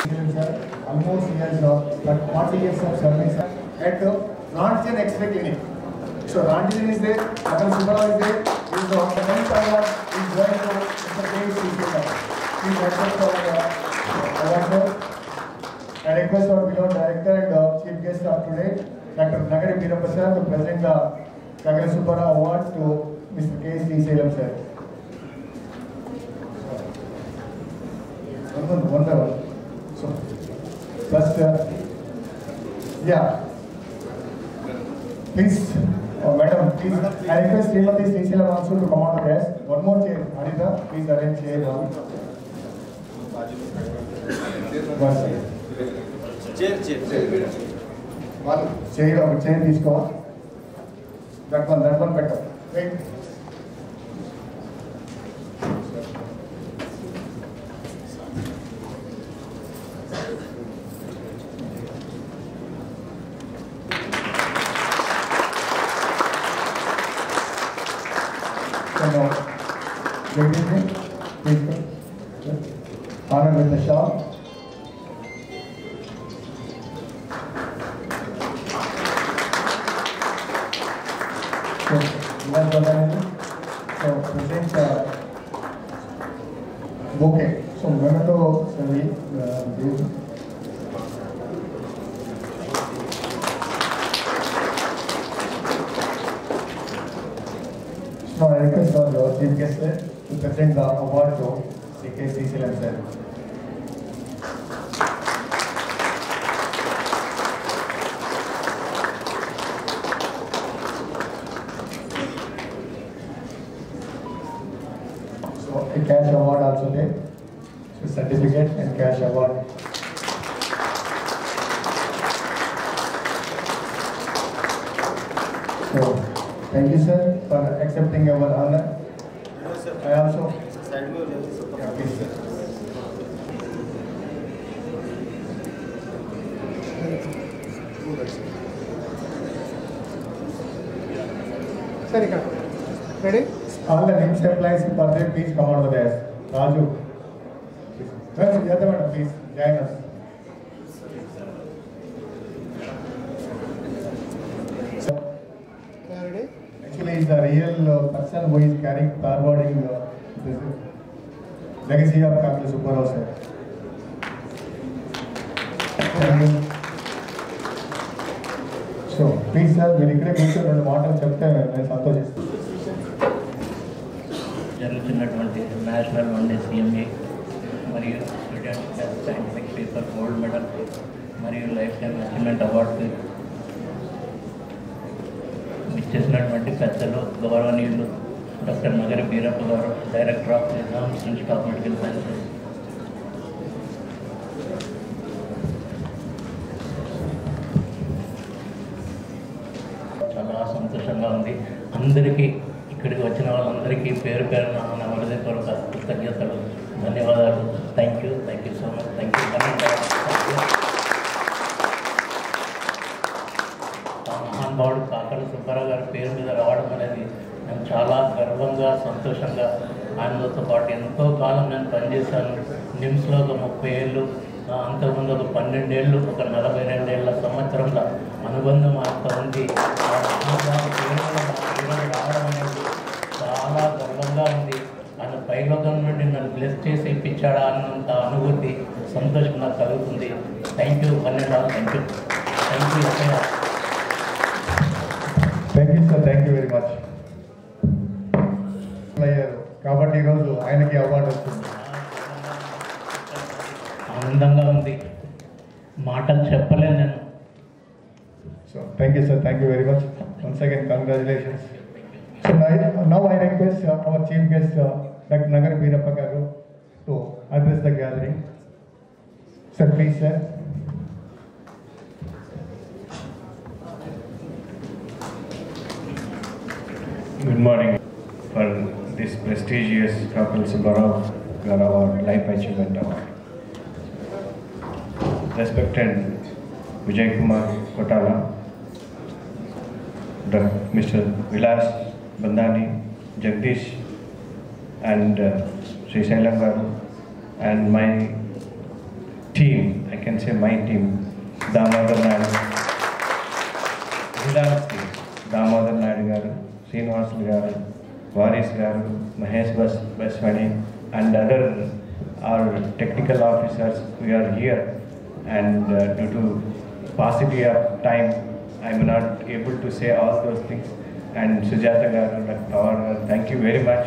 Sriselam sir almost he has 40 years of service at the Ranjan X-ray clinic. So Ranjan is there, Kabila Subbarao is there. He is the 10th award is going to Mr. K. Sriselam. Please accept our award sir. I request our beloved director and chief guest of today, Dr. Nagari Veeraprasad, to present the Kabila Subbarao Award to Mr. K. Sriselam sir. One by one. So, first, please, madam, please, I request Srimati Sriselam also to come on the desk. One more chair, Anita, please arrange chair. One chair. One chair, please go on. That one better. Wait. Honor with the shawl. So, present bouquet. So, memento, So, I request our chief guest to present the award to CK sir. So a cash award also there. So certificate and cash award. So thank you sir for accepting our honor. I also. Yeah, please sir. Ready? All the NIMS employees for their please come out of the desk. Raju. Well, the other one, please join us. Ready? Actually, is the real person who is carrying forwarding this legacy of Kapil Subbarao sir. Thank you. So, please sir, మీరు ఇక్కడే కూర్చొని రెండు మాటలు చెప్తే నేను సంతోషిస్తాను. జరుగుతున్నటువంటి national one day CMA మరియు student scientific paper gold medal మరియు లైఫ్ టైమ్ అచీవ్మెంట్ అవార్డు ఇచ్చేసినటువంటి పెద్దలు గౌరవనీయులు డాక్టర్ నగరి బీరప్ప గారు, director of Nizam institute of medical sciences, చాలా సంతోషంగా ఉంది. అందరికీ ఇక్కడికి వచ్చిన వాళ్ళందరికీ పేరు పేరున నా హృదయపూర్వక కృతజ్ఞతలు, ధన్యవాదాలు. Thank you so much. Thank you. మహానుభావుడు కాకల సుబ్బారావు గారి పేరు మీద రావడం అనేది నేను చాలా గర్వంగా, సంతోషంగా, ఆయనతో పాటు ఎంతో కాలం నేను పనిచేశాను. నిమ్స్లో ఒక 30 ఏళ్ళు, అంతకుముందు ఒక 12 ఏళ్ళు, ఒక 42 ఏళ్ళ సంవత్సరంల అనుబంధం అంత ఉంది. రావడం అనేది చాలా గర్వంగా ఉంది. ఆయన పైలోకం నుండి నన్ను బ్లెస్ చేసి ఇప్పించాడా అన్నంత అనుభూతి, సంతోషం నాకు కలుగుతుంది. థ్యాంక్ యూ పన్నెండు. Thank you thank you sir, thank you very much. అయ్యారు కాబట్టి ఈరోజు ఆయనకి అవార్డు వస్తుంది. ఆనందంగా ఉంది, మాటలు చెప్పలేను నేను. So thank you sir, thank you very much. Once again congratulations. So now I request our chief guest Dr. Nagari Veerappa garu to address the gathering. Sir, please sir. Good morning. For this prestigious Kapil Subbarao Award, Life Achievement Award. Respected Vijay Kumar Kotala, Mr. Vilas Bandani, Jagdish, and Sri Sailam garu, and my team, I can say my team, Damodar Naidu, Vilas team, Damodar Naidu garu, Srinivas garu, Varis garu, Mahesh Baswani, and other our technical officers, we are here, and due to paucity of time, I am not able to say all those things. And Sujata garu, Dr. thank you very much,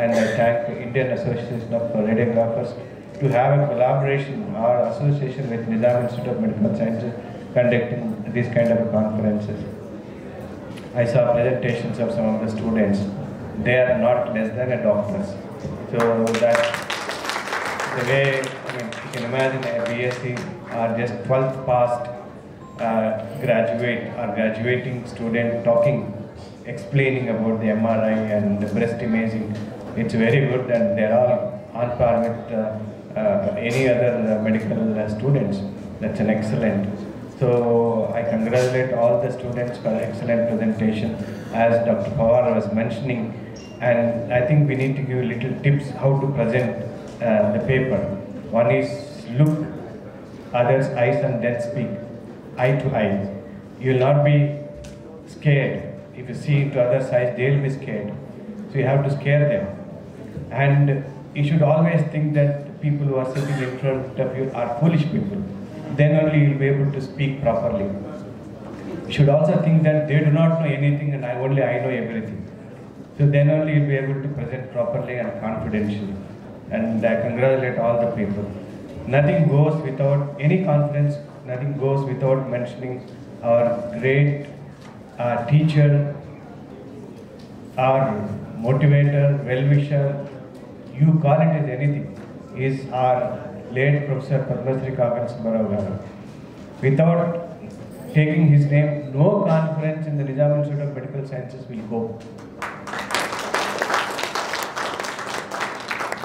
and I thank the Indian Association of Radiographers to have a collaboration or association with Nizam Institute of Medical Sciences conducting these kind of conferences. I saw presentations of some of the students. They are not less than a doctors. So that the way, you can imagine a BSc or just 12th passed graduate or graduating student talking, explaining about the MRI and the breast imaging. It's very good, and they're all on par with any other medical students. That's an excellent. So I congratulate all the students for excellent presentation, as Dr. Pawar was mentioning, and I think we need to give little tips how to present the paper. One is look others' eyes and then speak, eye to eye. You will not be scared. If you see to others' eyes, they will be scared. So you have to scare them. And you should always think that people who are sitting in front of you are foolish people. Then only you will be able to speak properly. You should also think that they do not know anything and I know everything. So then only you will be able to present properly and confidentially. and I congratulate all the people. Nothing goes without any confidence, nothing goes without mentioning our great teacher, our motivator, well-wisher, you call it as anything, is our late Professor Padma Shri Kakan Subbarao Garu. Without taking his name, no conference in the Nizam Institute of Medical Sciences will go.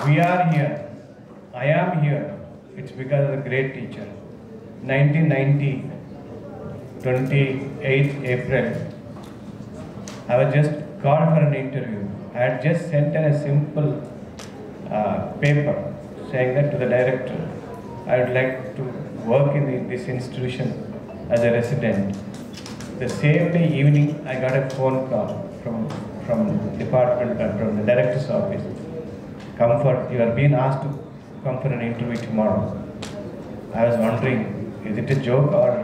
We are here. I am here. It's because of the great teacher. 1990, 28th April, I was just called for an interview. I had just sent a simple paper saying that to the director, I would like to work in this institution as a resident. The same day evening, I got a phone call from department, from the director's office. Come for, you are being asked to come for an interview tomorrow. I was wondering, is it a joke or,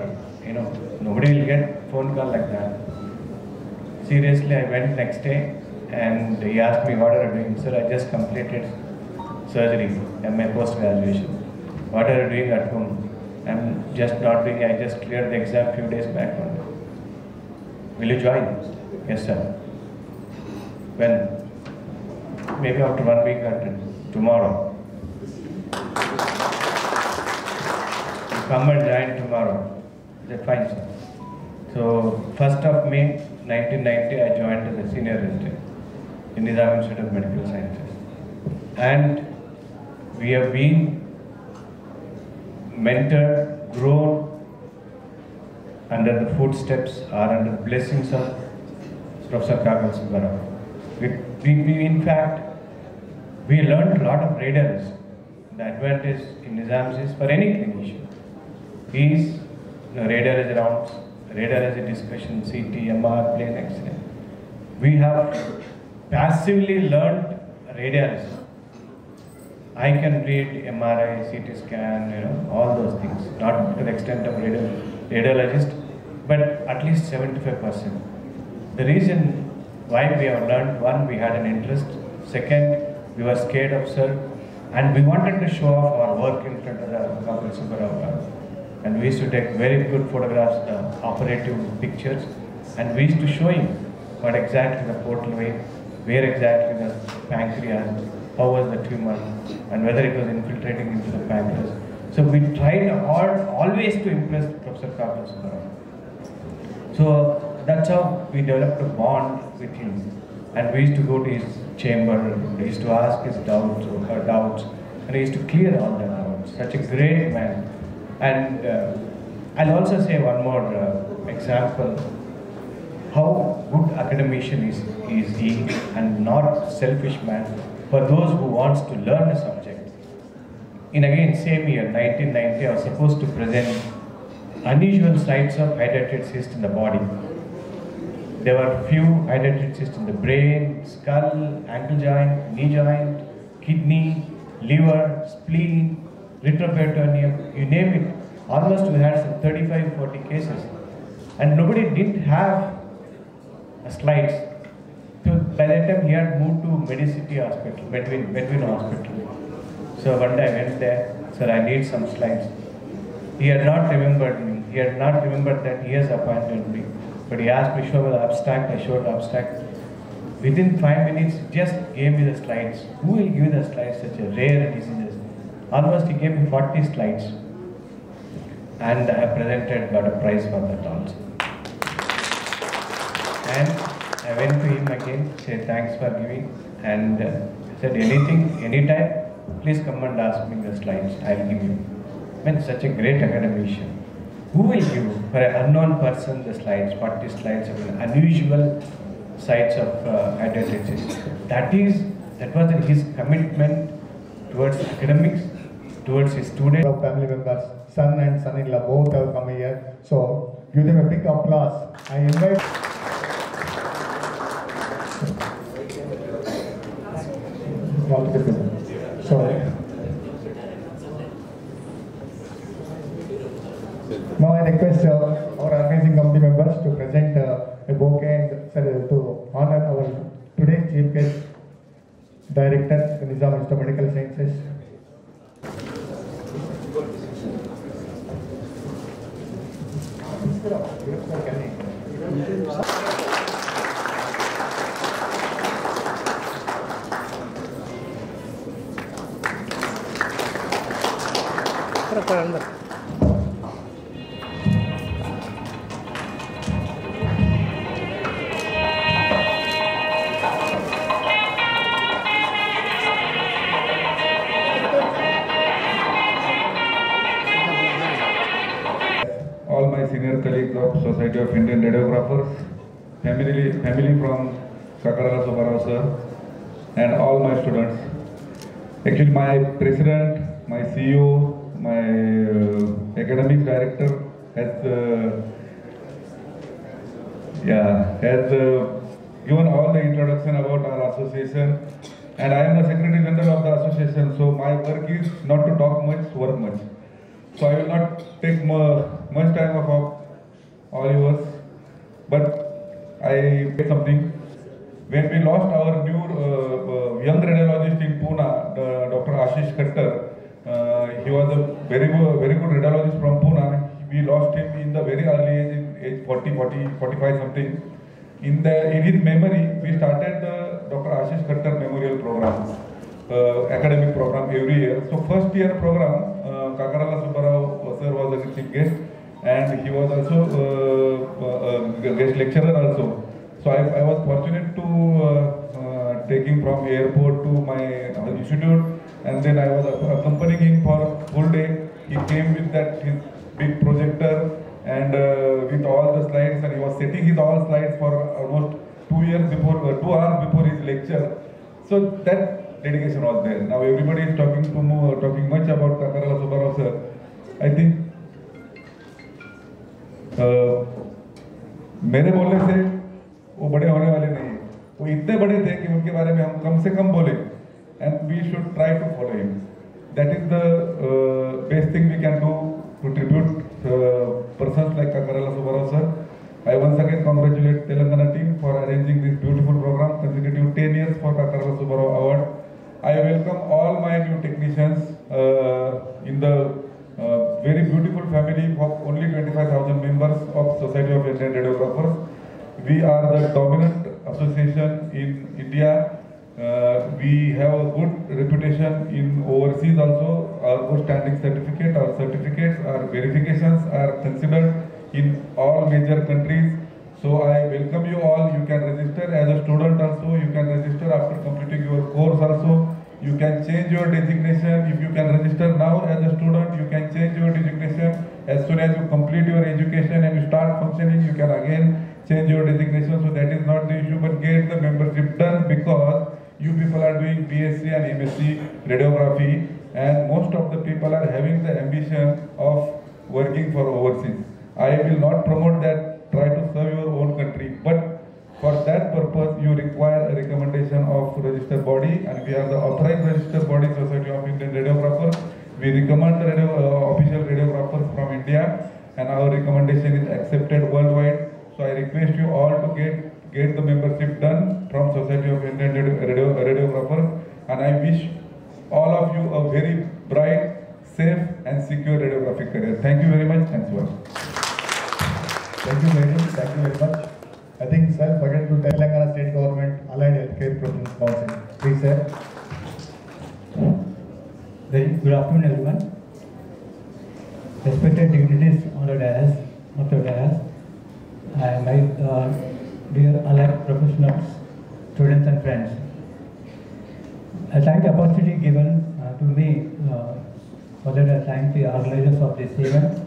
nobody will get phone call like that. Seriously, I went next day and he asked me, what are you doing? Sir, I just completed surgery and my post-graduation. What are you doing at home? I'm just not doing, I just cleared the exam few days back. Will you join? Yes, sir. When? Maybe after 1 week or tomorrow. Come and join tomorrow. I said, fine, sir. So, 1st of May 1990, I joined as a senior resident in Nizam Institute of Medical Sciences. And we have been mentored, grown under the footsteps or under the blessings of Professor Kakan Subbarao. In fact, we learned a lot of radiology. The advantage in Nizams is for any clinician. Is radiology rounds, radiology discussion, CT, MR, plain X-ray. We have passively learned radiology. I can read MRI, CT scan, all those things. Not to the extent of radiologist, but at least 75%. The reason why we have learned, one, we had an interest. Second, we were scared of sir, and we wanted to show off our work in front of the Kakan Subbarao. And we used to take very good photographs, operative pictures, and we used to show him what exactly the portal vein, where exactly the pancreas, how was the tumor, and whether it was infiltrating into the pancreas. So we tried always to impress Professor Kakan Subbarao. So that's how we developed a bond with him. And we used to go to his chamber, we used to ask his doubts or her doubts, and he used to clear all the doubts. Such a great man. And I'll also say one more example, how good academician is he, and not selfish man, for those who wants to learn a subject. In again, same year, 1990, I was supposed to present unusual sites of hydrated cysts in the body. There were few hydrated cysts in the brain, skull, ankle joint, knee joint, kidney, liver, spleen, retroperitoneum, you name it. Almost we had some 35-40 cases. And nobody didn't have slides. So by that time he had moved to Medicity Hospital, Medwin Hospital. So one day I went there, sir, I need some slides. He had not remembered me. He had not remembered that he has appointed me. But he asked me to show the abstract, I showed the abstract. Within 5 minutes, just gave me the slides. Who will give the slides, such a rare diseases? Almost he gave me 40 slides. And I presented, got a prize for that also. And I went to him again, said thanks for giving, and said anything, anytime, please come and ask me the slides, I'll give you. I mean, such a great academician. Who will give for an unknown person the slides, 40 slides of unusual sites of hydrated? That was his commitment towards academics, towards his students. Family members, son and son-in-law both have come here. So give them a big applause. I invite. Sorry. Now I request our organizing committee members to present a bouquet and to honor our today's chief guest, Director, Nizam Institute of Medical Sciences. All my senior colleagues of Society of Indian Radiographers, family from Kakarala Subbarao sir, and all my students. Actually, my president, my CEO, my academic director has given all the introduction about our association, and I am the Secretary General of the association. So my work is not to talk much, work much. So I will not take much time of all yours, but I say something. When we lost our new young radiologist in Pune, Dr. Ashish Khattar, he was a very good radiologist from Pune. We lost him in the very early age, in age 45 something. In his memory, we started the Dr. Ashish Khattar Memorial Program, academic program every year. So first year program, Kakarala Subbarao sir was a chief guest, and he was also a guest lecturer also. So I was fortunate to take him from airport to my institute, and then I was accompanying him for full day. He came with his big projector and with all the slides, and he was setting his all slides for almost 2 hours before his lecture. So that dedication was there. Now everybody is talking much about Kakarala Subbarao sir. I think मेरे बोलने से वो बड़े होने वाले नहीं हैं. वो इतने बड़े थे कि उनके बारे में हम कम से कम बोले, and we should try to follow him. That is the best thing we can do to tribute persons like Kakarala Subbarao sir. I once again congratulate Telangana team for arranging this beautiful program, consecutive 10 years for Kakarala Subbarao Award. I welcome all my new technicians in the very beautiful family of only 25,000 members of Society of Indian Radiographers. We are the dominant association in India. We have a good reputation in overseas also. Our good standing certificate, our certificates, our verifications are considered in all major countries. So I welcome you all. You can register as a student also. You can register after completing your course also. You can change your designation. If you can register now as a student, you can change your designation. As soon as you complete your education and you start functioning, you can again change your designation. So that is not the issue, but get the membership done, because you people are doing BSc and MSc radiography, and most of the people are having the ambition of working for overseas. I will not promote that, try to serve your own country, but for that purpose you require a recommendation of registered body, and we are the authorized registered body, Society of Indian Radiographers. We recommend official radiographers from India, and our recommendation is accepted worldwide. So I request you all to get the membership done from Society of Indian Radiographers, and I wish all of you a very bright, safe and secure radiographic career. Thank you very much. Thanks for watching. Thank you very much. I think sir, forget to Telangana State Government Allied Healthcare Professionals Council. Please sir. Very good afternoon everyone. Respected dignitaries on the dais, and my dear allied professionals, students and friends. I thank the opportunity given to me for that I thank the organizers of this event.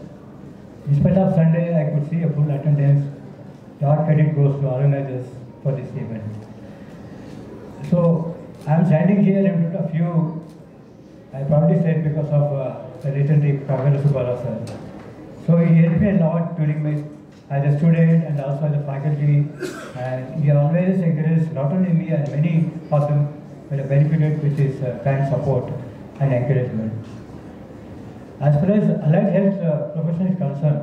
In spite of Sunday, I could see a full attendance. All credit goes to organizers for this event. So I am standing here in front of you. I probably said because of the legendary Kakarala Subbarao sir. So he helped me a lot during my as a student and also as a faculty, and he always encouraged not only me and many of them, but benefited with his kind support and encouragement. As far as allied health profession is concerned,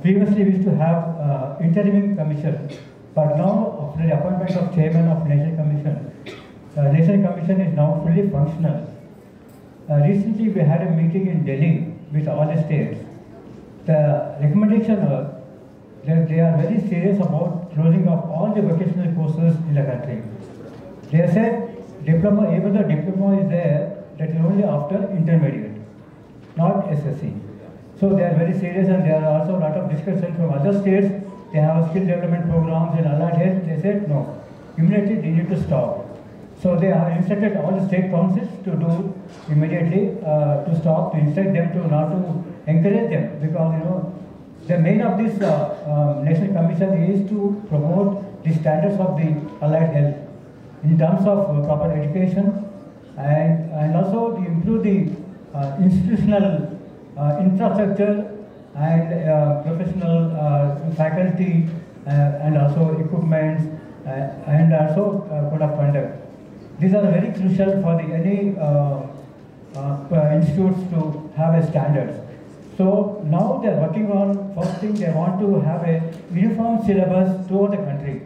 previously we used to have interim commission, but now after the appointment of chairman of National Commission, National Commission is now fully functional. Recently we had a meeting in Delhi with all the states. The recommendation was that they are very serious about closing off all the vocational courses in the country. They said diploma, even the diploma is there, that is only after intermediate, not SSC. So they are very serious, and there are also a lot of discussion from other states. They have skill development programs in allied health. They said no, immediately they need to stop. So they have instructed all the state councils to do immediately to stop, to instruct them to not to encourage them, because the main of this National Commission is to promote the standards of the allied health in terms of proper education and also to improve the institutional infrastructure and professional faculty and also equipments and also code of conduct. These are very crucial for any institutes to have a standards. So now they are working on, first thing they want to have a uniform syllabus throughout the country.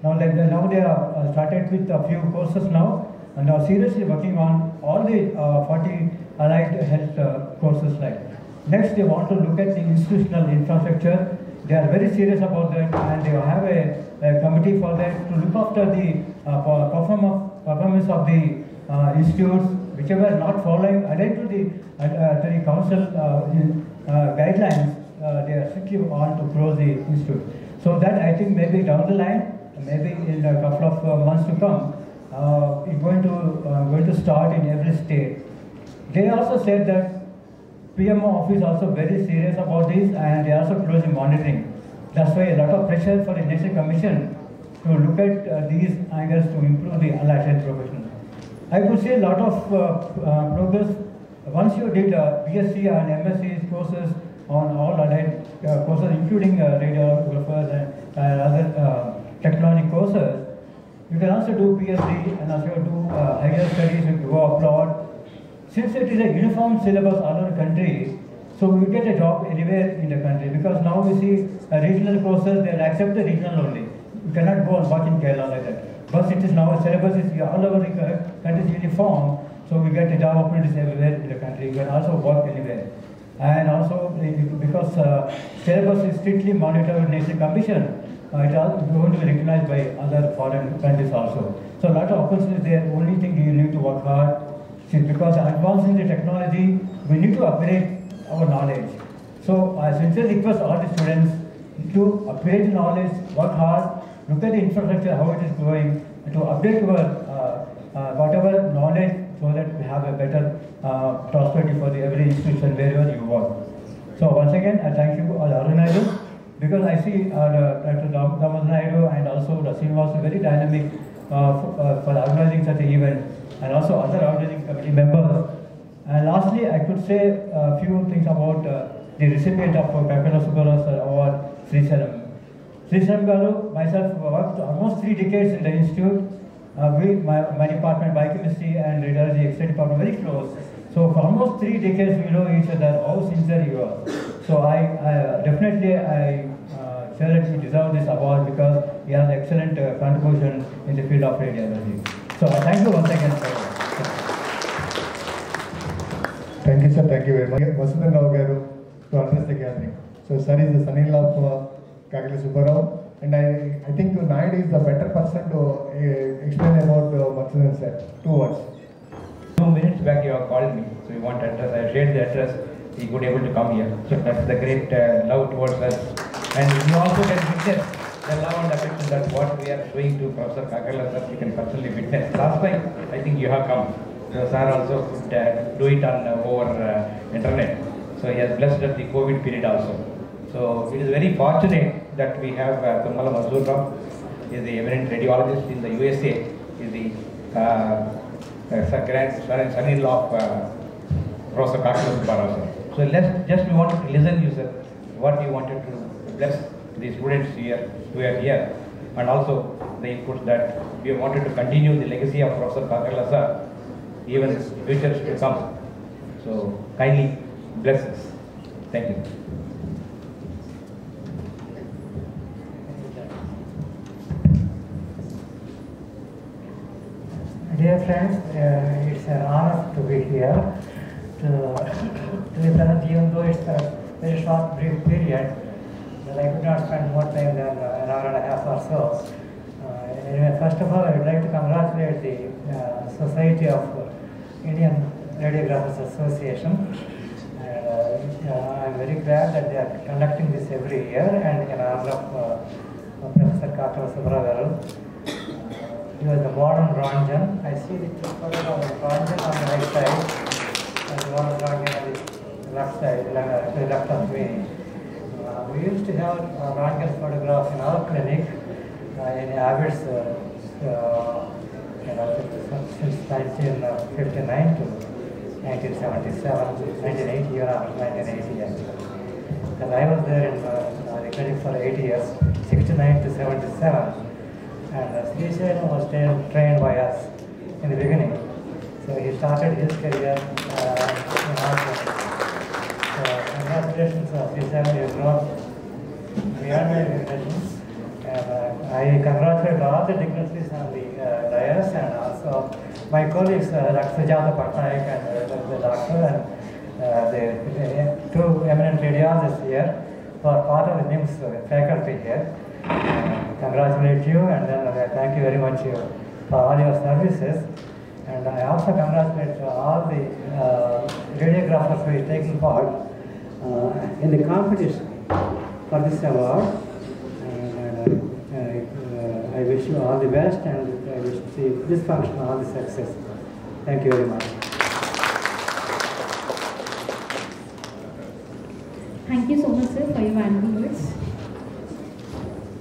Now they are started with a few courses now, and are seriously working on all the 40 allied health courses like. Next, they want to look at the institutional infrastructure. They are very serious about that, and they have a committee for that to look after the performance of the institutes, whichever are not following according to the council guidelines. They are strictly on to close the institute. So that I think maybe down the line, maybe in a couple of months to come, it's going to start in every state. They also said that PMO office also very serious about this, and they are also closely monitoring. That's why a lot of pressure for the National Commission to look at these angles to improve the allied health professionals. I could see a lot of progress. Once you did BSc and MSc courses on all allied courses, including radiographers and other technology courses, you can also do PhD and also do higher studies if you go abroad. Since it is a uniform syllabus all over the country, so we get a job anywhere in the country, because now we see regional courses, they will accept the regional only. You cannot go and work in Kerala like that. But it is now a syllabus is all over the country is uniform, so we get a job opportunities everywhere in the country. You can also work anywhere. And also because syllabus is strictly monitored by National Commission, it is going to be recognized by other foreign countries also. So a lot of opportunities there. Only thing you need to work hard. Because advancing the technology, we need to upgrade our knowledge. So I sincerely request all the students to upgrade the knowledge, work hard, look at the infrastructure, how it is growing, and to update our whatever knowledge, so that we have a better prosperity for every institution wherever you work. So once again, I thank you all organizers, because I see Dr. Damodar Naidu and also the Srinivas very dynamic for organizing such an event, and also other organizing committee members. And lastly, I could say a few things about the recipient of Kakala Subbarao Award, Sri Saram. Sri Saram Garu, myself, worked almost 3 decades in the institute. My department, biochemistry and radiology, extended department, very close. So for almost 3 decades, we know each other, how sincere you are. So I definitely feel that you deserve this award, because he has excellent contribution in the field of radiology. So thank you once again for Thank you, sir. Thank you very much. Vasudan Rao Garu to address the gathering. So, sir is the son-in-law of Kakala Subbarao, and I think Naidu is the better person to explain about Vasudan, sir. 2 words. 2 minutes back you have called me, so you want address. I shared the address. He could able to come here. So that's the great love towards us. And you also can witness the love and affection that what we are showing to Professor Kakala, sir, you can personally witness. Last time, I think you have come. So sir also could do it on over internet. So he has blessed at the COVID period also. So it is very fortunate that we have Tumala Mazur Rao. He is the eminent radiologist in the USA. He is the son-in-law of Professor Kakala Subbarao. So we wanted to listen you, sir, what you wanted to bless the students here who are here, and also the inputs that we wanted to continue the legacy of Professor Kakala sir, even futures to come. So kindly bless us. Thank you. friends, it's an honor to be here to represent, even though it's a very short, brief period, but I could not spend more time than an hour and a half or so. Anyway, first of all, I would like to congratulate the Society of Indian Radiographers Association. I'm very glad that they are conducting this every year, and in honor of Professor Kakala Subragaru. He was the modern Ranjan. I see the photograph of Ranjan on the right side, and the modern Ranjan on the left side, to the left of me. We used to have Ranjan's photograph in our clinic in Abbotts since 1959 to 1977, 1980, year after 1980 actually. Because I was there in the clinic for 8 years, 69 to 77. And Sri Sailam was trained by us in the beginning. So he started his career in our clinic. So congratulations, Sri Sailam, you have grown beyond my expectations. And I congratulate all the dignitaries on the dais, and also my colleagues, Dr. Sujata Patnaik and the doctor, and the two eminent radiologists here, who are part of the NIMS faculty here. Congratulate you, and then thank you very much for all your services. And I also congratulate all the radiographers who are taking part in the competition for this award. I wish you all the best, and I wish this function all the success. Thank you very much. Thank you so much, sir, for your valuable words.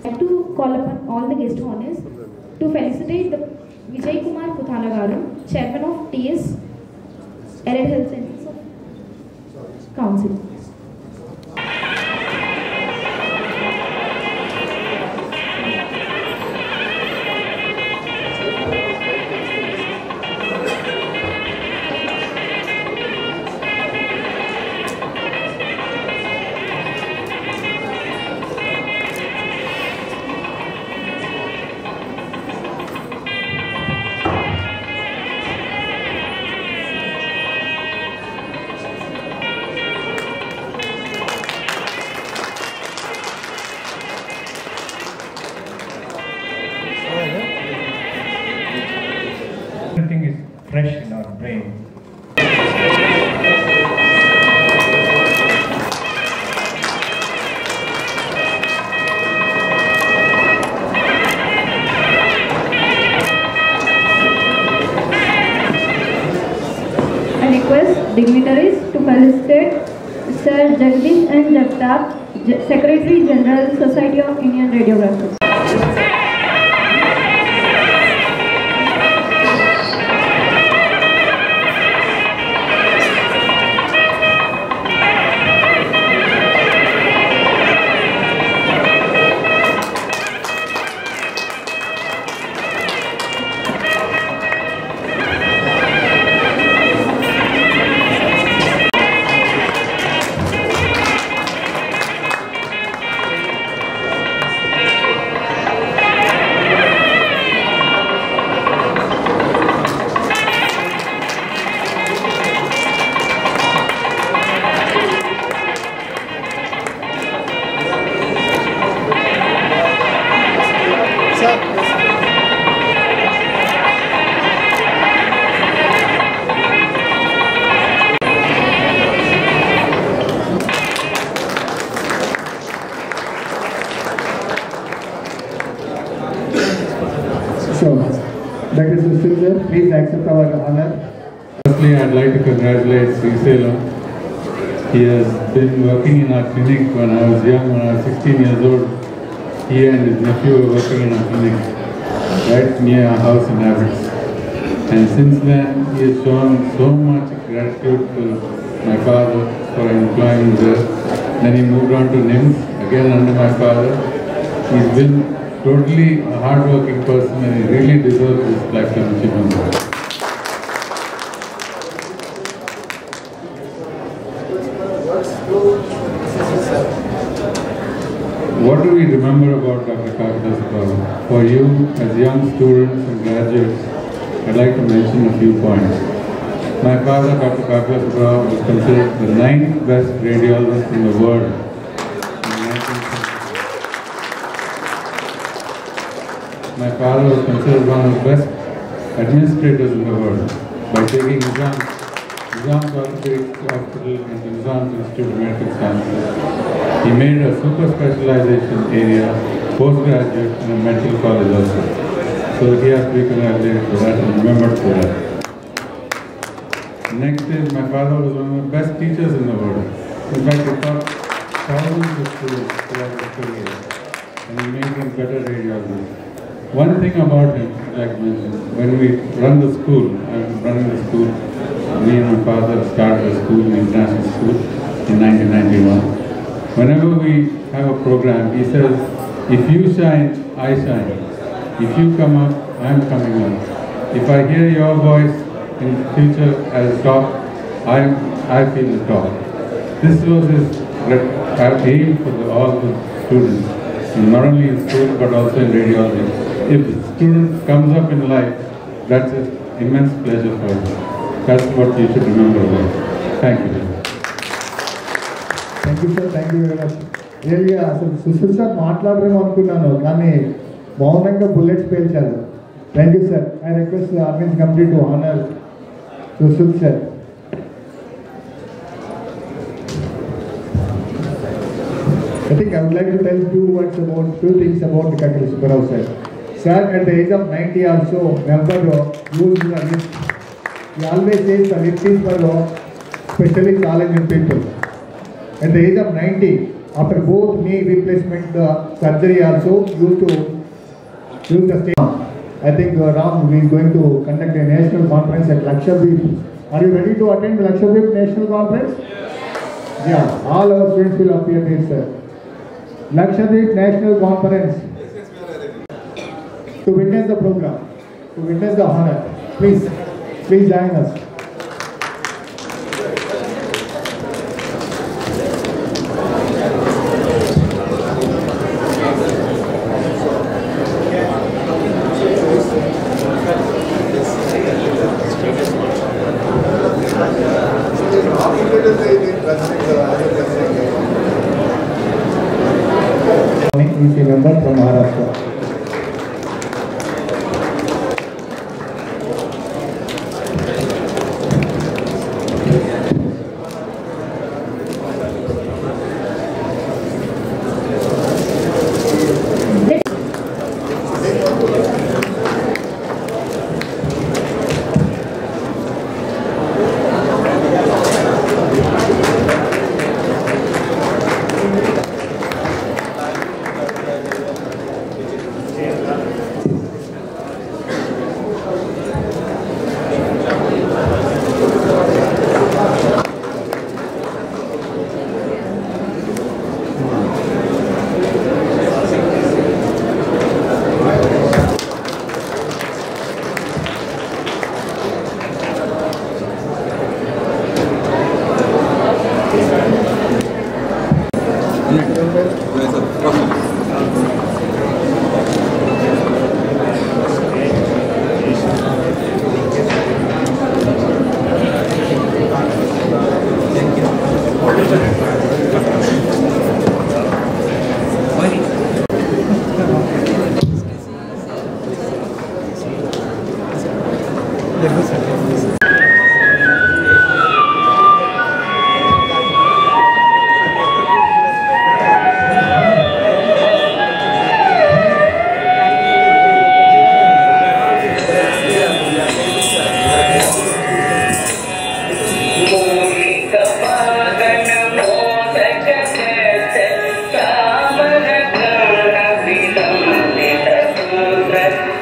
I'd like to call upon all the guest honors to felicitate the Vijay Kumar Puthalagaru, Chairman of TS Arid Health Centers Council. Everything is fresh in our brain. I request dignitaries to felicitate Sir Jagdish N. Jagtap, Secretary General, Society of Indian Radiographers. So, Dr. Susindar, please accept our honor. Firstly, I'd like to congratulate Sri Sailam. He has been working in our clinic when I was young, when I was 16 years old. He and his nephew were working in our clinic right near our house in Abbotts. And since then, he has shown so much gratitude to my father for employing me there. Then he moved on to NIMS, again under my father. He's been totally a hard-working person, and he really deserves this lifetime achievement. What do we remember about Dr. Kakala Subragaru? For you, as young students and graduates, I'd like to mention a few points. My father, Dr. Prof, was considered the 9th best radiologist in the world. My father was considered one of the best administrators in the world by taking Nizam's Orthopedic Hospital and Nizam's Institute of Medical Sciences. He made a super specialization area, postgraduate and a medical college also. So he has to be congratulated for that and remembered for that. Next is, my father was one of the best teachers in the world. In fact, he taught thousands of students throughout his career, and he made them better radiologists. One thing about him, like I mentioned, when we run the school, I'm running the school, me and my father started a school, an international school, in 1991. Whenever we have a program, he says, if you shine, I shine. If you come up, I'm coming up. If I hear your voice in the future as top, I feel the top. This was his aim for all the students, not only in school but also in radiology. If the student comes up in life, that's an immense pleasure for him. That's what you should remember about. Thank you. Thank you, sir. Thank you very much. Really, Sushil sir, మాట్లాడరేమో అనుకున్నాను కానీ మౌనంగా bullets పేల్చారు. Thank you, sir. I request the Arvind committee to honor Sushil sir. I think I would like to tell two things about the Kakali Subbarao sir. Sir, at the age of 90 also, never used the lift. He always says the lift is for specially challenged people. At the age of 90, after both knee replacement surgery also, used to use the stage. I think Ram is going to conduct a national conference at Lakshadweep. Are you ready to attend the Lakshadweep national conference? Yeah, all our students will appear there, sir. Lakshadweep National Conference. To witness the program, to witness the honor, please join us. EC member from Maharashtra.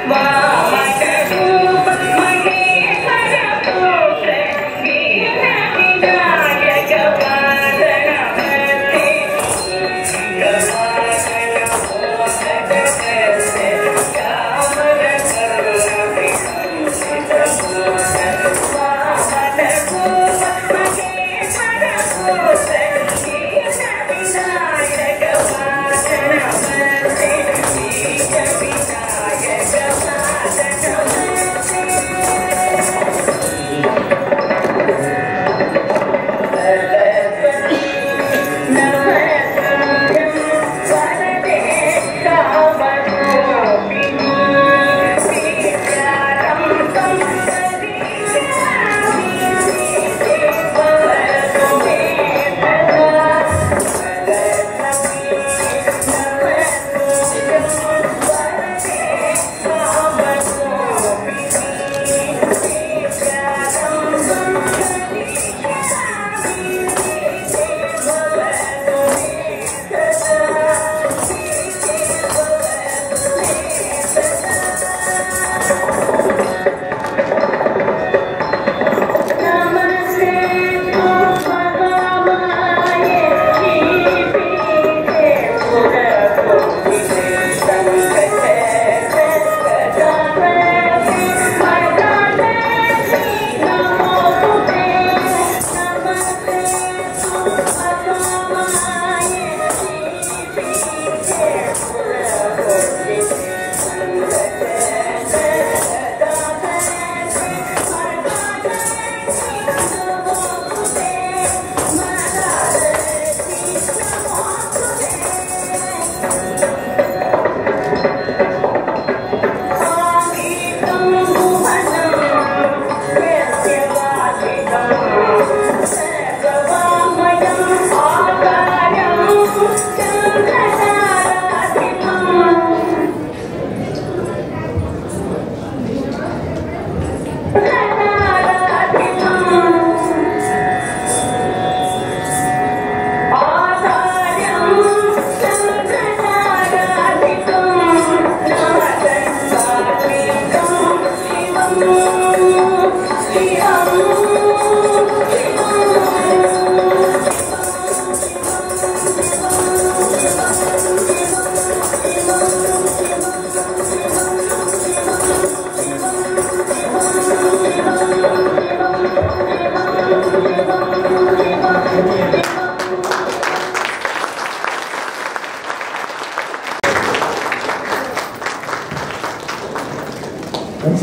Wow.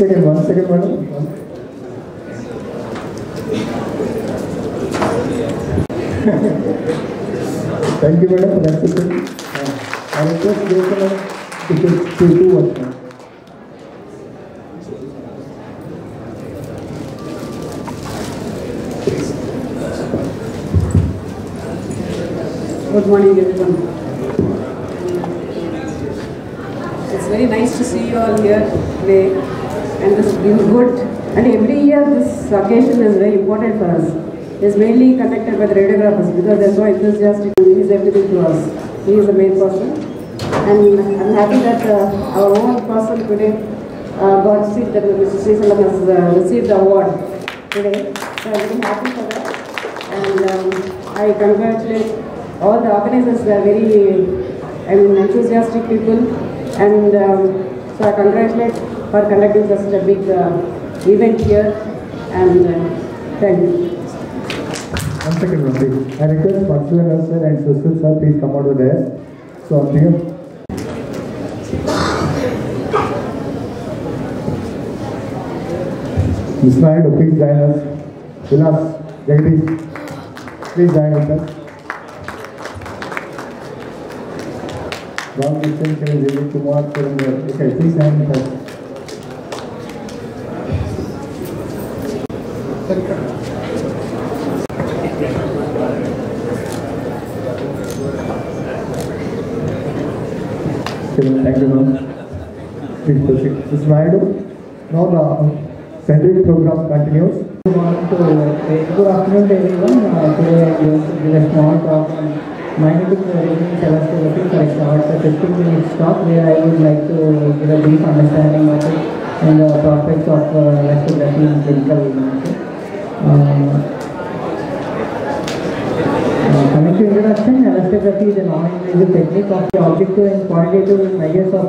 One second, madam. Thank you, madam, for that question. I request Jason to do what, ma'am. Good morning, everyone. It's very nice to see you all here today, and this has been good. And every year, this occasion is very important for us. It's mainly conducted by the radiographers because they're so enthusiastic. He is everything to us. He is the main person, and I'm happy that our own person today got to see that Mr. Srisalam has received the award today. So I'm very happy for that, and I congratulate all the organizers. They are very, enthusiastic people, and so I congratulate for conducting such a big event here, and thank you. One second, one please. I request Patsuvan sir and Sushil sir, please come out of there. So, up here. Ms. Naidu, please join us. Vilas, Jagdish, please join with us. Ram Krishnan, David Kumar, okay, please join with us. Thank you, ma'am. Please proceed. Ms. Naidu, now the centric program continues. Good afternoon to everyone. Today I will give a small talk on magnetic resonance elasticity for a short 15-minute talk where I would like to give a brief understanding of it and the prospects of elasticity in clinical medicine. Coming to introduction, elastography is a non-invasive technique of the objective and quantitative measures of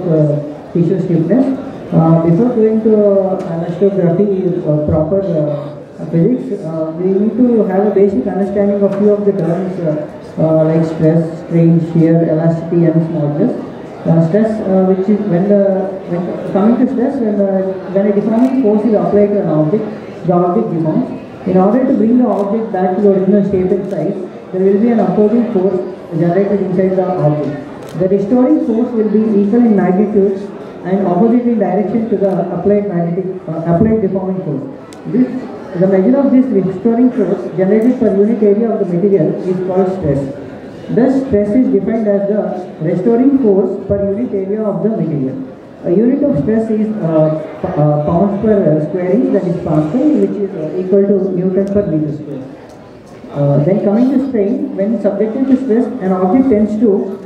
tissue stiffness. Before going to elastography, proper physics, we need to have a basic understanding of few of the terms like stress, strain, shear, elasticity, and smallness. Stress, which is when coming to stress, when a deforming force is applied to an object, the object deforms. In order to bring the object back to the original shape and size, there will be an opposing force generated inside the object. The restoring force will be equal in magnitude and opposite in direction to the applied deforming force. The measure of this restoring force generated per unit area of the material is called stress. Thus, stress is defined as the restoring force per unit area of the material. A unit of stress is pounds per square inch, that is Pascal, which is equal to Newton per meter square. Then coming to strain, when subjected to stress, an object tends to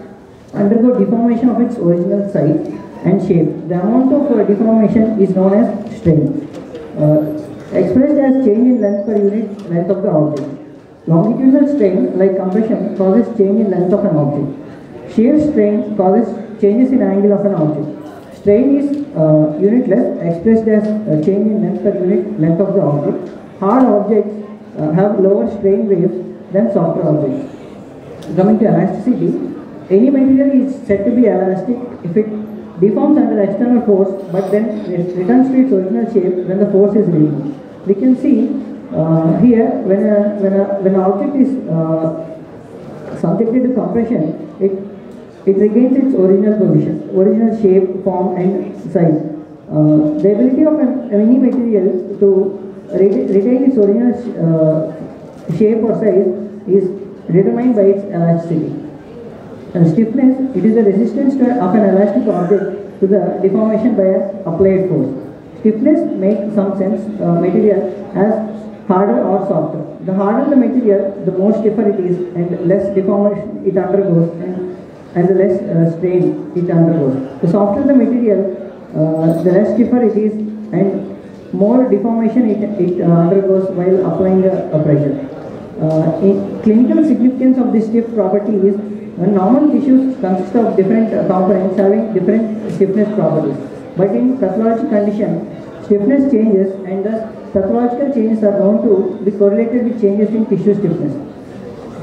undergo deformation of its original size and shape. The amount of deformation is known as strain. Expressed as change in length per unit length of the object. Longitudinal strain, like compression, causes change in length of an object. Shear strain causes changes in angle of an object. Strain is unitless, expressed as change in length per unit length of the object. Hard objects have lower strain waves than softer objects. Coming to elasticity, any material is said to be elastic if it deforms under external force but then returns to its original shape when the force is removed. We can see here when an object is subjected to compression, it regains its original position, original shape, form and size. The ability of any material to retain its original shape or size is determined by its elasticity. Stiffness, it is the resistance of an elastic object to the deformation by an applied force. Stiffness makes some sense material as harder or softer. The harder the material, the more stiffer it is and less deformation it undergoes and the less strain it undergoes. The softer the material, the less stiffer it is and more deformation it undergoes while applying a pressure. In clinical significance of this stiff property is when normal tissues consist of different components having different stiffness properties. But in pathologic condition, stiffness changes and thus pathological changes are known to be correlated with changes in tissue stiffness.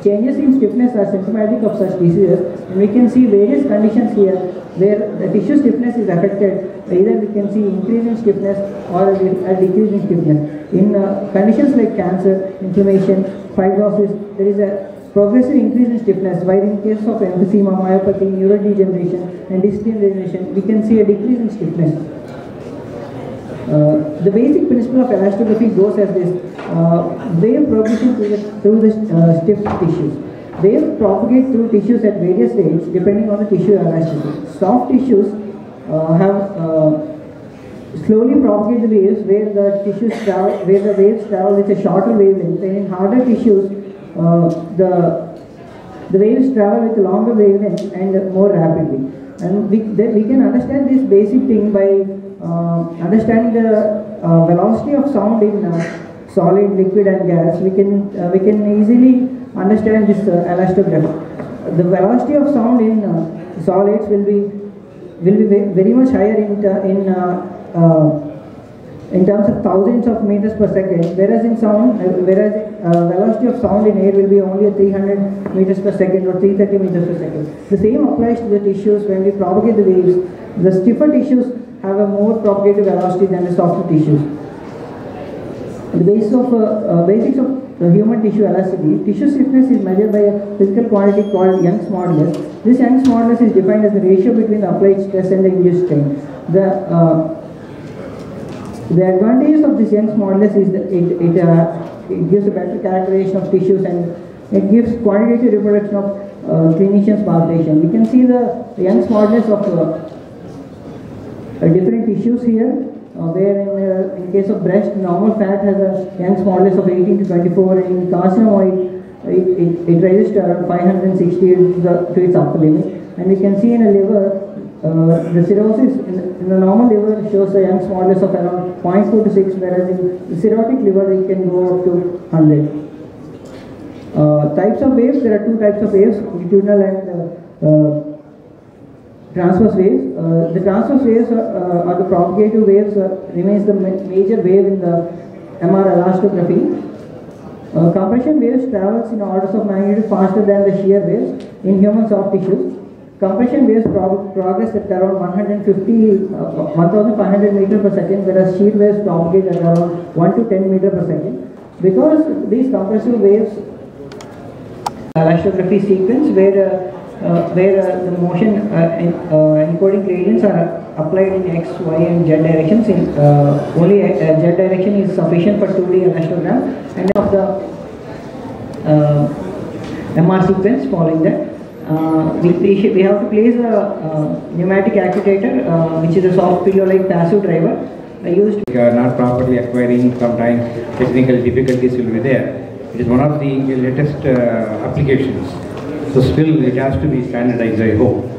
Changes in stiffness are symptomatic of such diseases, and we can see various conditions here where the tissue stiffness is affected. Either we can see increase in stiffness or a decrease in stiffness. In conditions like cancer, inflammation, fibrosis, there is a progressive increase in stiffness, while in case of emphysema, myopathy, neurodegeneration and disc degeneration, we can see a decrease in stiffness. The basic principle of elastography goes as this: wave propagation through the stiff tissues. Waves propagate through tissues at various rates depending on the tissue elasticity. Soft tissues have slowly propagated waves where the waves travel with a shorter wavelength, and in harder tissues the waves travel with a longer wavelength and more rapidly. And we can understand this basic thing by understanding the velocity of sound in solid, liquid and gas. We can easily understand this elastography. The velocity of sound in solids will be very much higher in terms of thousands of meters per second, whereas velocity of sound in air will be only at 300 meters per second or 330 meters per second. The same applies to the tissues. When we propagate the waves, the stiffer tissues have a more propagative velocity than the softer tissues. The basics of human tissue elasticity. Tissue stiffness is measured by a physical quantity called Young's modulus. This Young's modulus is defined as the ratio between the applied stress and the induced strain. The advantages of this Young's modulus is that it gives a better characterization of tissues and it gives quantitative reproduction of clinician's palpation. We can see the Young's modulus of different tissues here, where in case of breast, normal fat has a Young's modulus of 18 to 24, and in carcinoid it rises to around 560 to its upper limit. And we can see in a liver, the cirrhosis in the normal liver shows a Young's modulus of around 0.4 to 6, whereas in the cirrhotic liver it can go up to 100. Types of waves, there are two types of waves, longitudinal and transverse waves. The transverse waves or the propagative waves remains the major wave in the MR elastography. Compression waves travels in orders of magnitude faster than the shear waves in human soft tissues. Compression waves progress at around 1,500 meters per second, whereas shear waves propagate at around 1 to 10 meters per second. Because these compressive waves elastography sequence where the motion encoding gradients are applied in X, Y and Z directions. Only Z direction is sufficient for 2D elastogram, and of the MR sequence following that. We have to place a pneumatic actuator, which is a soft pillow-like passive driver used. We are not properly acquiring, sometimes technical difficulties will be there. It is one of the latest applications. So still it has to be standardized, I hope.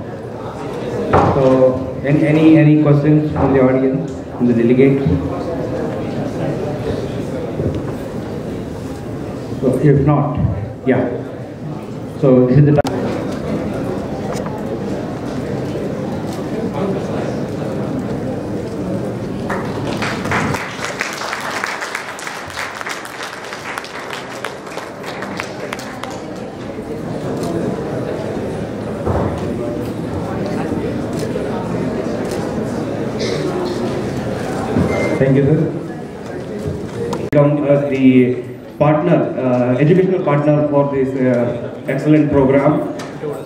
So any questions from the audience, from the delegates? So if not, yeah. So this is the time. Thank you, sir. Become the partner, educational partner for this excellent program.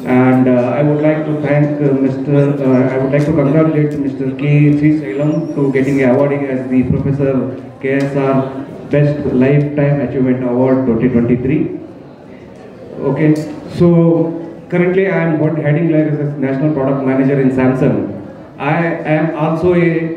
And I would like to thank I would like to congratulate Mr. K. Srisalam to getting awarding as the Professor KSR Best Lifetime Achievement Award 2023. Okay, so currently I am heading like as a National Product Manager in Samsung. I am also a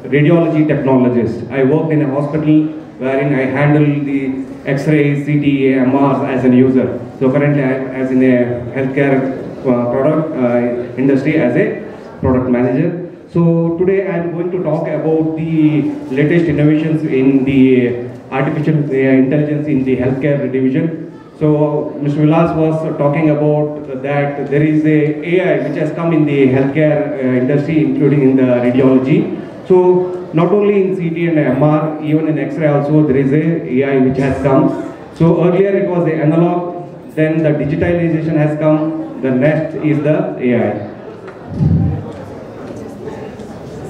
radiology technologist. I worked in a hospital wherein I handle the X-rays, CT, MRs as an user. So currently I am as in a healthcare product industry as a product manager. So today I am going to talk about the latest innovations in the artificial intelligence in the healthcare division. So Mr. Vilas was talking about that there is a AI which has come in the healthcare industry, including in the radiology. So not only in CT and MR, even in X-ray also there is a AI which has come. So earlier it was the analog, then the digitalization has come, the next is the AI.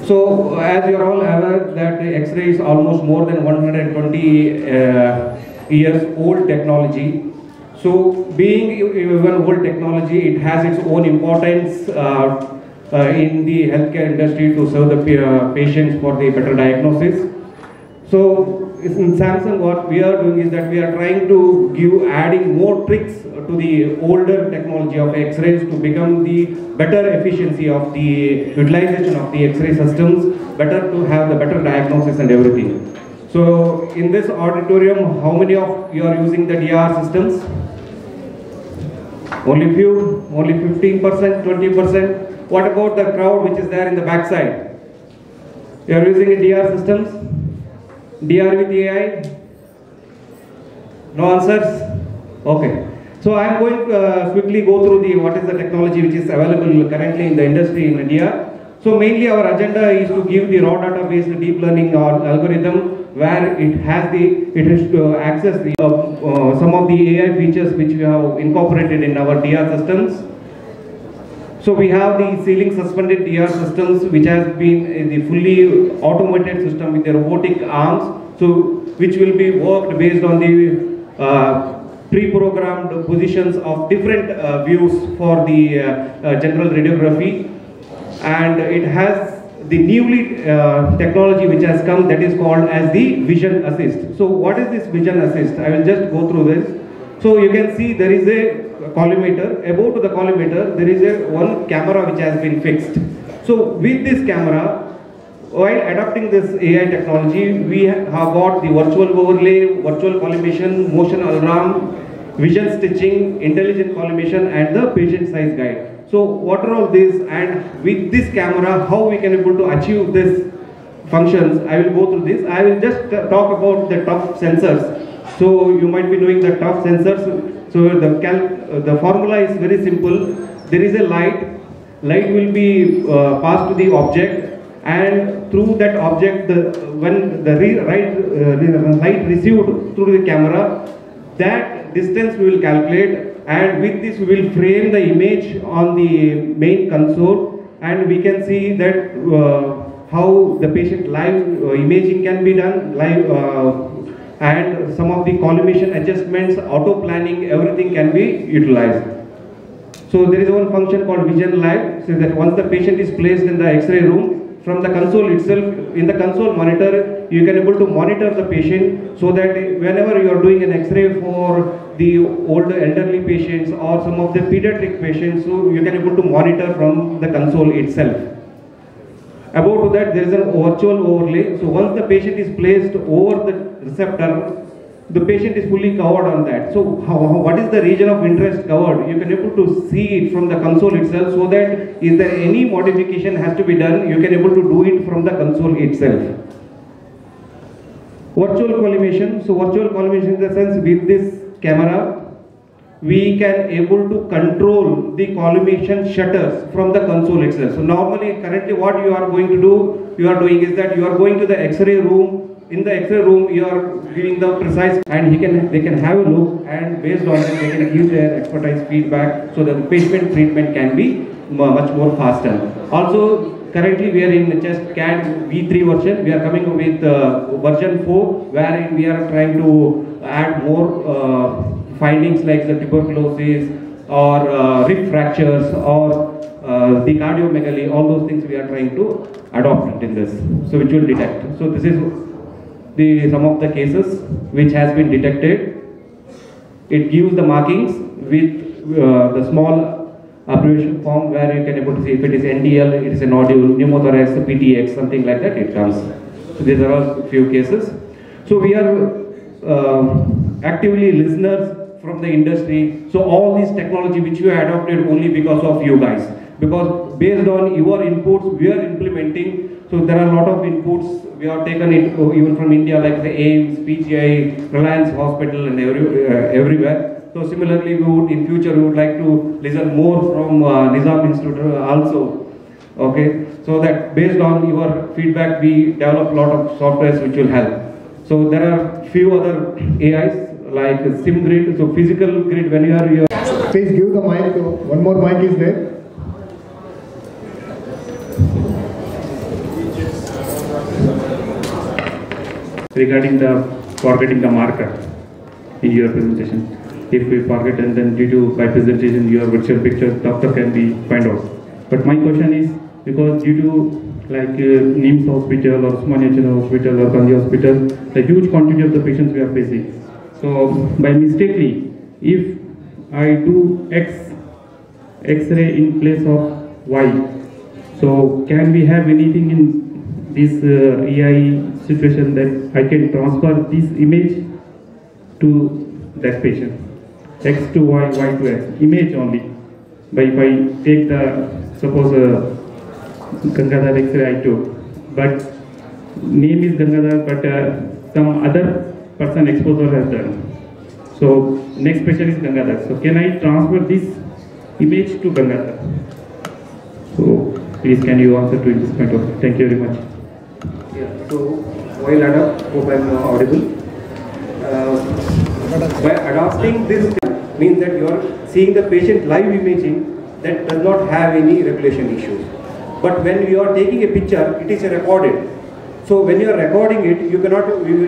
So as you are all aware that the X-ray is almost more than 120 years old technology. So being even old technology, it has its own importance in the healthcare industry to serve the patients for the better diagnosis. So in Samsung, what we are doing is that we are trying to adding more tricks to the older technology of X-rays to become the better efficiency of the utilization of the X-ray systems, better to have the better diagnosis and everything. So in this auditorium, how many of you are using the DR systems? Only few, only 15%, 20%. What about the crowd which is there in the backside? You are using DR systems? DR with AI? No answers? Okay. So I am going to quickly go through what is the technology which is available currently in the industry in India. So mainly our agenda is to give the raw data based deep learning or algorithm where it has to access the some of the AI features which we have incorporated in our DR systems. So we have the ceiling suspended DR systems which has been the fully automated system with the robotic arms, so which will be worked based on the pre-programmed positions of different views for the general radiography, and it has the newly technology which has come, that is called as the vision assist. So what is this vision assist? I will just go through this. So you can see there is a collimator. Above to the collimator there is one camera which has been fixed. So with this camera, while adopting this AI technology, we have got the virtual overlay, virtual collimation, motion alarm, vision stitching, intelligent collimation, and the patient size guide. So what are all these, and with this camera how we can able to achieve this functions? I will go through this. I will just talk about the TUF sensors. So you might be knowing the TUF sensors. So the formula is very simple. There is a light will be passed to the object, and through that object when the light received through the camera, that distance we will calculate, and with this we will frame the image on the main console, and we can see that how the patient live imaging can be done live, and some of the collimation adjustments, auto planning, everything can be utilized. So there is one function called Vision Live, so that once the patient is placed in the X-ray room, from the console itself, in the console monitor, you can able to monitor the patient, so that whenever you are doing an X-ray for the older elderly patients or some of the pediatric patients, so you can able to monitor from the console itself. Above to that, there is a virtual overlay. So once the patient is placed over the receptor, the patient is fully covered on that. So what is the region of interest covered? You can able to see it from the console itself, so that is there any modification has to be done, you can able to do it from the console itself. Virtual collimation. So virtual collimation in the sense, with this camera we can able to control the collimation shutters from the console itself. So normally, currently what you are going to do, you are doing is that you are going to the X-ray room. In the X-ray room, you are giving the precise, and they can have a look, and based on that they can give their expertise feedback, so that the patient treatment can be much more faster. Also, currently we are in just CAD V3 version. We are coming with version 4, wherein we are trying to add more findings like the tuberculosis, or rib fractures or the cardiomegaly, all those things we are trying to adopt in this, so which will detect. So this is some of the cases which has been detected. It gives the markings with the small abbreviation form where you can able to see if it is NDL, it is a nodule, pneumothorax, PTX, something like that it comes. So these are all few cases. So we are actively listeners from the industry. So all this technology which we adopted only because of you guys. Because based on your inputs, we are implementing. So there are a lot of inputs we have taken it even from India, like the AIMS, PGI, Reliance Hospital, and everywhere. So similarly, we would in future we would like to listen more from Nizam Institute also. Okay, so that based on your feedback, we develop a lot of softwares which will help. So there are few other AIs like SimGrid. So physical grid, when you are here. Please give the mic. One more mic is there. Regarding the forgetting the marker in your presentation, if we forget and then due to by presentation your virtual picture, doctor can be find out. But my question is, because due to like NIMS hospital or Usmania hospital or Gandhi hospital, the huge quantity of the patients we are facing. So by mistakenly, if I do X-ray in place of Y, so can we have anything in this EI situation that I can transfer this image to that patient, X to Y, Y to X, image only. By if I take the suppose Gangadhar X-ray I took, but name is Gangadhar, but some other person exposure has done. So next patient is Gangadhar. So can I transfer this image to Gangadhar? So please can you answer to this point of? Thank you very much. Yeah. So while hope I'm audible. By adopting this means that you are seeing the patient live imaging that does not have any regulation issues. But when you are taking a picture, it is recorded. So when you are recording it, you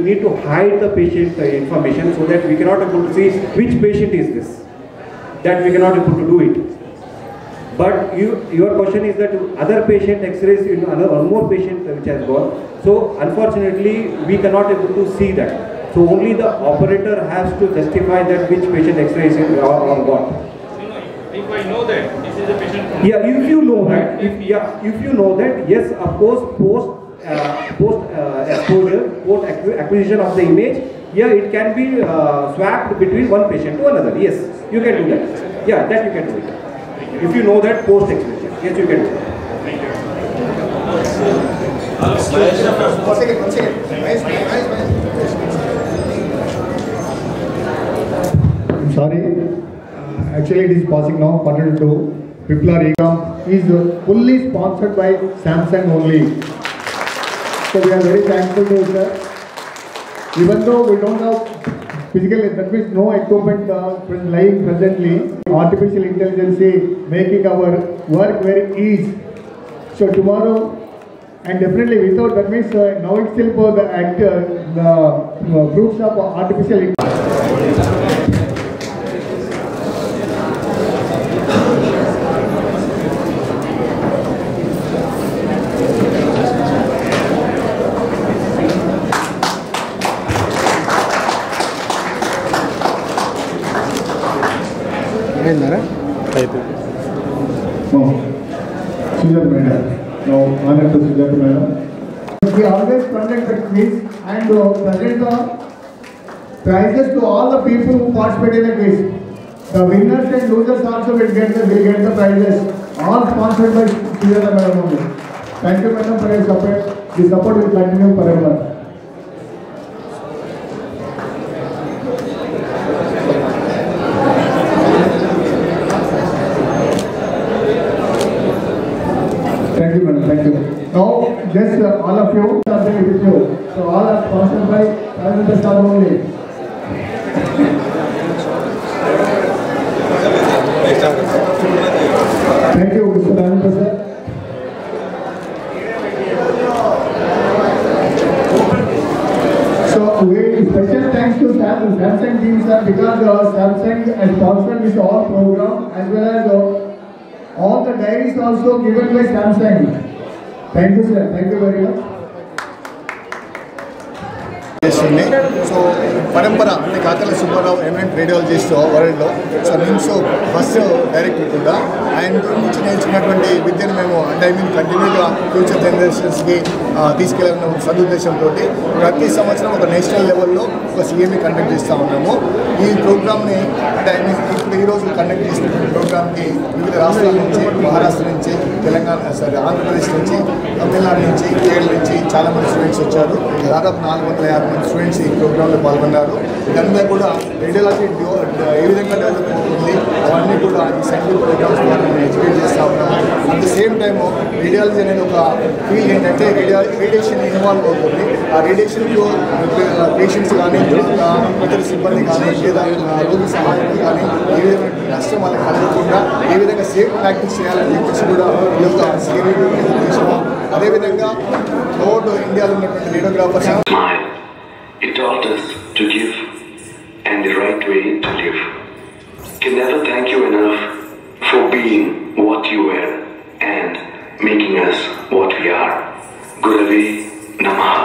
need to hide the patient information so that we cannot able to see which patient is this. That we cannot able to do it. But your question is that other patient X-rays, one more patient which has gone. So unfortunately, we cannot able to see that. So only the operator has to justify that which patient X-rays are what. If I know that this is a patient from if you know that, if you know that, yes, of course, post exposure, post acquisition of the image, yeah, it can be swapped between one patient to another. Yes, you can do that. Yeah, that you can do it. If you know that post exposure, yes, you can do it. One second. I'm sorry. Actually, it is passing now. Quarter to people are exam is fully sponsored by Samsung only. So we are very thankful to sir. Even though we don't have physical, that means no equipment lying presently, artificial intelligence making our work very easy. So tomorrow, and definitely without that means now itself for the actor, the groups of artificial intelligence. Sujat Madam. Now, honor to Sujat Madam. We always conduct the quiz and present the prizes to all the people who participate in the quiz. The winners and losers also will get the prizes. All sponsored by Sujat Madam only. Thank you, Madam, for your support. The support will continue forever. Thank you, madam. Thank you. Now, just all of you are there with you. So, all are sponsored by Private Star only. Thank you, Mr. Anand sir. So, we special thanks thanks to Samsung team, sir, because Samsung has sponsored this all program as well as all the diaries also given by Samsung. Thank you, sir. Thank you very much. So పరంపర అంటే కాకల Subbarao eminent radiologist వరల్డ్లో so NIMS first director కూడా ఆయన నుంచి నేర్చుకున్నటువంటి విద్యను మేము అంటే కంటిన్యూగా ఫ్యూచర్ జనరేషన్స్కి తీసుకెళ్ళిన సదుద్దేశంతో ప్రతి సంవత్సరం ఒక నేషనల్ లెవెల్లో ఒక సిఎంఈ కండక్ట్ చేస్తూ ఉన్నాము. ఈ ప్రోగ్రామ్ని అంటే ఇప్పుడు ఈరోజు కండక్ట్ చేసిన ప్రోగ్రామ్కి వివిధ రాష్ట్రాల నుంచి, మహారాష్ట్ర నుంచి, తెలంగాణ ఆంధ్రప్రదేశ్ నుంచి, తమిళనాడు నుంచి, కేరళ నుంచి చాలామంది స్టూడెంట్స్ వచ్చారు. దాదాపు 450 మంది స్టూడెంట్స్ ఈ ప్రోగ్రాంలో పాల్గొన్నారు. ఇదంతా కూడా రేడియాలజీ ఏ విధంగా డెవలప్ అవుతుంది అవన్నీ కూడా ఈ సైంటిఫిక్ ప్రోగ్రామ్స్ ద్వారా మేము ఎడ్యుకేట్ చేస్తూ ఉన్నాము. At the same time radiology అనేది ఒక ఫీల్డ్ ఏంటంటే రేడియేషన్ ఇన్వాల్వ్ అవుతుంది. ఆ రేడియేషన్లో పేషెంట్స్ కానీ ఇతర సిబ్బంది కానీ లేదా రోగి సహాయకులు కానీ ఏ విధమైన నష్టం వాళ్ళకి కలగకుండా ఏ విధంగా సేఫ్ ప్రాక్టీస్ చేయాలని చెప్పేసి కూడా ఈ యొక్క సిఎంఈ ఉద్దేశము. అదేవిధంగా థ్రూఅవుట్ ఇండియాలో ఉన్నటువంటి రేడియోగ్రాఫర్స్ It taught us to give and the right way to live. Can never thank you enough for being what you were and making us what we are. Gurave Namaha.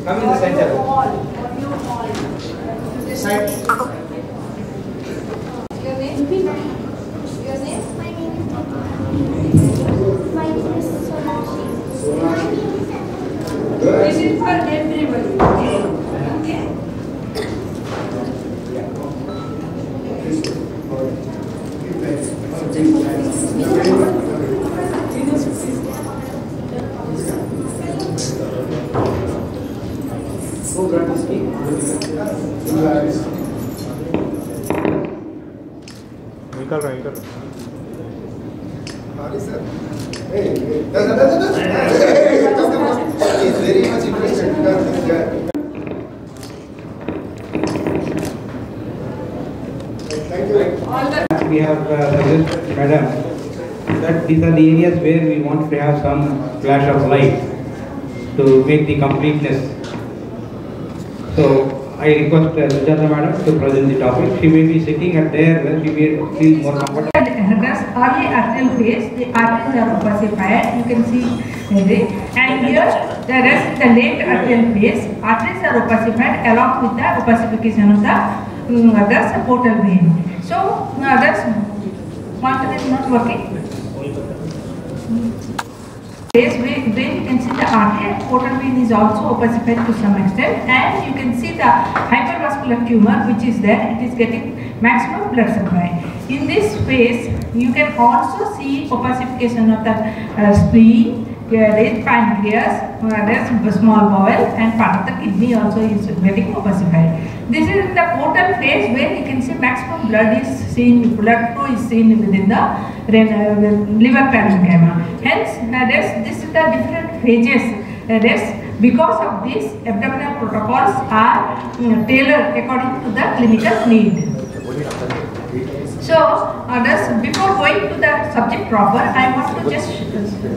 Come in the center. This side. Your name? Your name? My name is Sonashi. This is for everybody. Okay? Who brought this key? निकल रहा He is very much madam, that these are the areas where we want to have some flash of light to make the completeness. So I request Sujata madam to present the topic. She may be sitting at there where she may feel more comfortable. Early arterial phase, the arteries are opacified, you can see here, and here the rest, the late arterial phase, arteries are opacified along with the opacification of the portal vein. So this pointer is not working. Where you can see the artery and portal vein is also opacified to some extent, and you can see the hypervascular tumor which is there, it is getting maximum blood supply. In this phase, you can also see opacification of the spleen, there is pancreas, there is small bowel, and part of the kidney also is getting opacified. This is the portal phase where you can see maximum blood is seen, blood flow is seen within the liver parenchyma. Hence, this is the different phases. Because of this, abdominal protocols are tailored according to the clinical need. So, before going to the subject proper, I want to just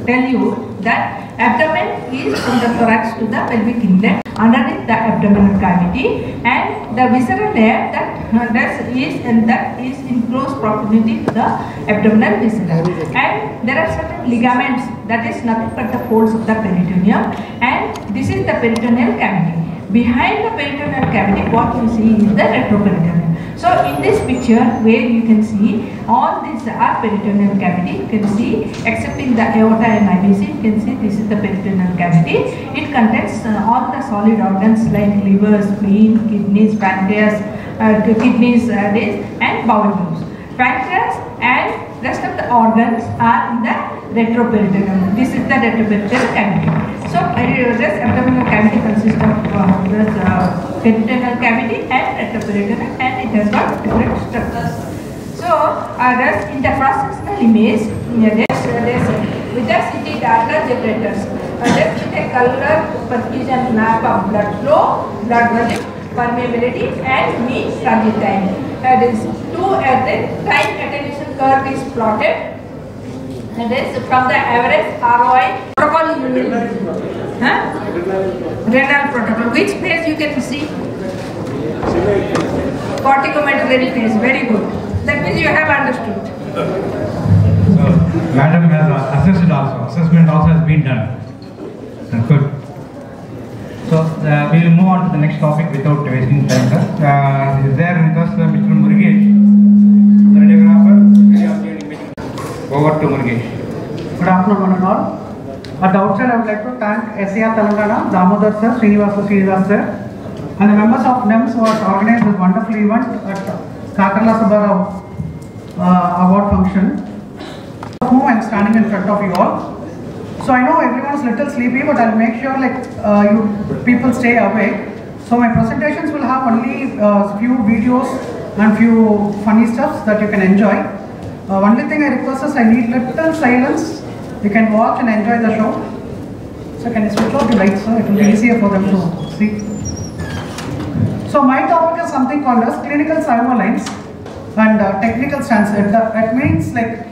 tell you that abdomen is from the thorax to the pelvic inlet, underneath the abdominal cavity, and the visceral layer that is in close proximity to the abdominal viscera. And there are certain ligaments, that is nothing but the folds of the peritoneum, and this is the peritoneal cavity. Behind the peritoneal cavity, what you see is the retroperitoneum. So in this picture, where you can see all these are peritoneal cavity, you can see except in the aorta and IBC, you can see this is the peritoneal cavity. It contains all the solid organs like liver, spleen, kidneys, pancreas, and bowel tubes. Pancreas and rest of the organs are in the retroperitoneum. This is the retroperitoneal cavity. So this abdominal cavity consists of this peritoneal cavity and retroperitoneum, and it has got different structures. So in the cross-sectional image, with the CT data generators, this is a color perfusion map of blood flow, blood volume, permeability, and mean transit time. That is time attenuation curve is plotted. And this from the average ROI protocol you will renal protocol. Which phase you can see? Corticomedullary phase. Very good. That means you have understood. Madam has assessed also. Assessment also has been done. Good. So we will move on to the next topic without wasting time. Is there with us Mr. Murugesh, the radiographer? Over to Murugesh. Good afternoon, one and all. At the outset, I would like to thank KSR Telangana, Damodar sir, Srinivas sir, and the members of NEMS who have organized this wonderful event at Kakarla Subbarao award function, of whom I am standing in front of you all. So I know everyone is a little sleepy, but I'll make sure you people stay awake. So my presentations will have only few videos and few funny stuff that you can enjoy. Only thing I request is I need little silence. You can watch and enjoy the show. So can you switch off the lights, so it will be easier for them to see. So my topic is something called as clinical surveillance and technical stance. That means like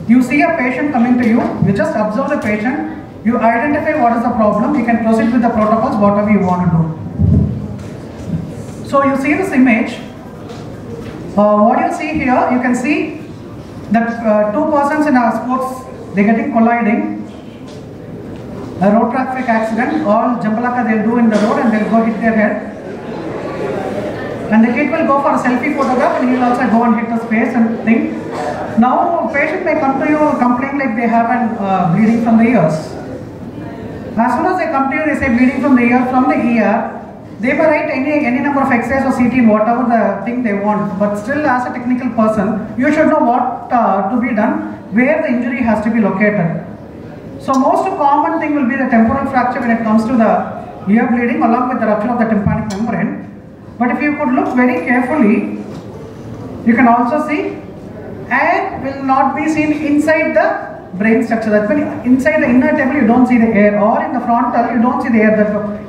you see a patient coming to you, you just observe the patient, you identify what is the problem, you can proceed with the protocols, whatever you want to do. So you see this image. What you see here, you can see that two persons in our sports, they're getting colliding. A road traffic accident, all jambalaka they'll do in the road and they'll go hit their head. And the kid will go for a selfie photograph and he will also go and hit his face and thing. Now, a patient may come to you complain like they have an bleeding from the ears. As soon as they come to you, they say bleeding from the ear, from the ear. They may write any number of X-rays or CT, whatever the thing they want. But still, as a technical person, you should know what to be done, where the injury has to be located. So most common thing will be the temporal fracture when it comes to the ear bleeding along with the rupture of the tympanic membrane. But if you could look very carefully, you can also see air will not be seen inside the brain structure. That means inside the inner table you don't see the air, or in the frontal you don't see the air.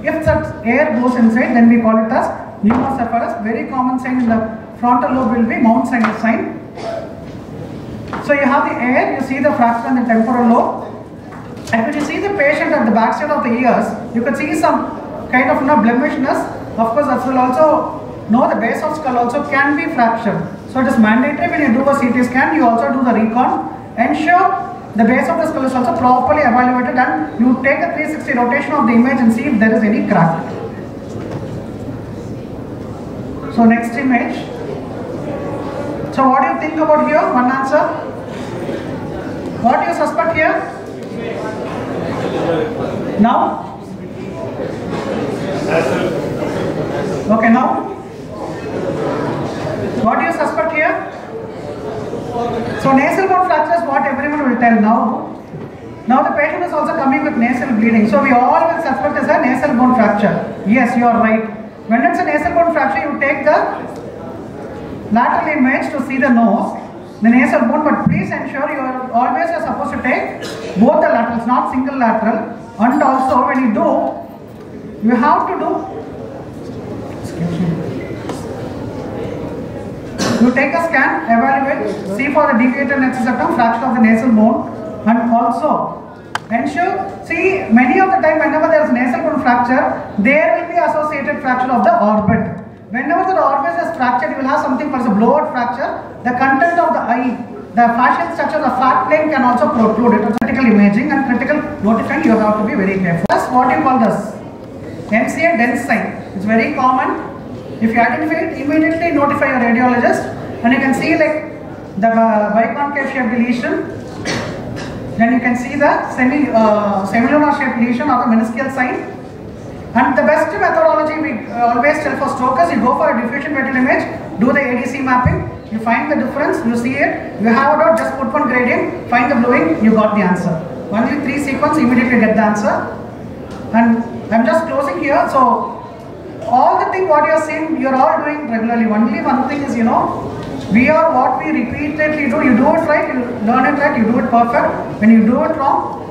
If that air goes inside, then we call it as pneumocephalus. Very common sign in the frontal lobe will be Mount Sinai sign. So you have the air, you see the fracture and the temporal lobe. And when you see the patient at the backside of the ears, you could see some kind of blemishness. Of course, that will also know the base of skull also can be fractured. So it is mandatory when you do a CT scan, you also do the recon. Ensure the base of the skull is also properly evaluated and you take a 360 rotation of the image and see if there is any crack. So next image. So what do you think about here? One answer. What do you suspect here? Now? Okay, now? What do you suspect here? So nasal bone fracture is what everyone will tell now. Now the patient is also coming with nasal bleeding. So we all will suspect as a nasal bone fracture. Yes, you are right. When it's a nasal bone fracture, you take the lateral image to see the nose, the nasal bone, but please ensure you are always supposed to take both the laterals, not single lateral. And also when you do, you have to do, you take a scan, evaluate, see for the deviated neck septum, fracture of the nasal bone, and also ensure, see many of the time whenever there is nasal bone fracture, there will be associated fracture of the orbit. Whenever the orbit is fractured, you will have something called a blowout fracture. The content of the eye, the facial structure, the fat plane can also protrude. It is critical imaging and critical notifying. You have to be very careful. That's what you call this MCA dense sign. It's very common. If you identify it, immediately notify your radiologist, and you can see like the biconcave shaped lesion. Then you can see the semilunar shaped lesion or the meniscal sign. And the best methodology we always tell for strokers, you go for a diffusion metal image, do the ADC mapping, you find the difference, you see it, you have a dot, just put one gradient, find the bluing, you got the answer. Only 3 sequence, immediately get the answer. And I'm just closing here. So all the thing what you are seeing, you are all doing regularly. Only one thing is, we are what we repeatedly do. You do it right, you learn it right, you do it perfect. When you do it wrong,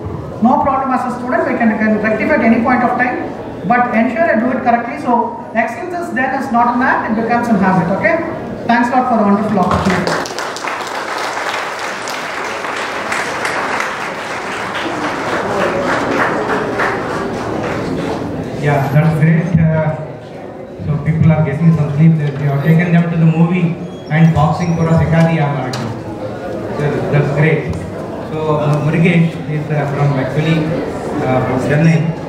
no problem as a student, we can rectify at any point of time. But ensure you do it correctly. So excellence is then is not an act, it becomes a habit. Okay? Thanks a lot for the wonderful opportunity. Yeah, that's great. So people are getting some sleep. They have taken them to the movie and boxing for a Sikadi Amaraki. So that's great. So Murugesh is from actually Chennai.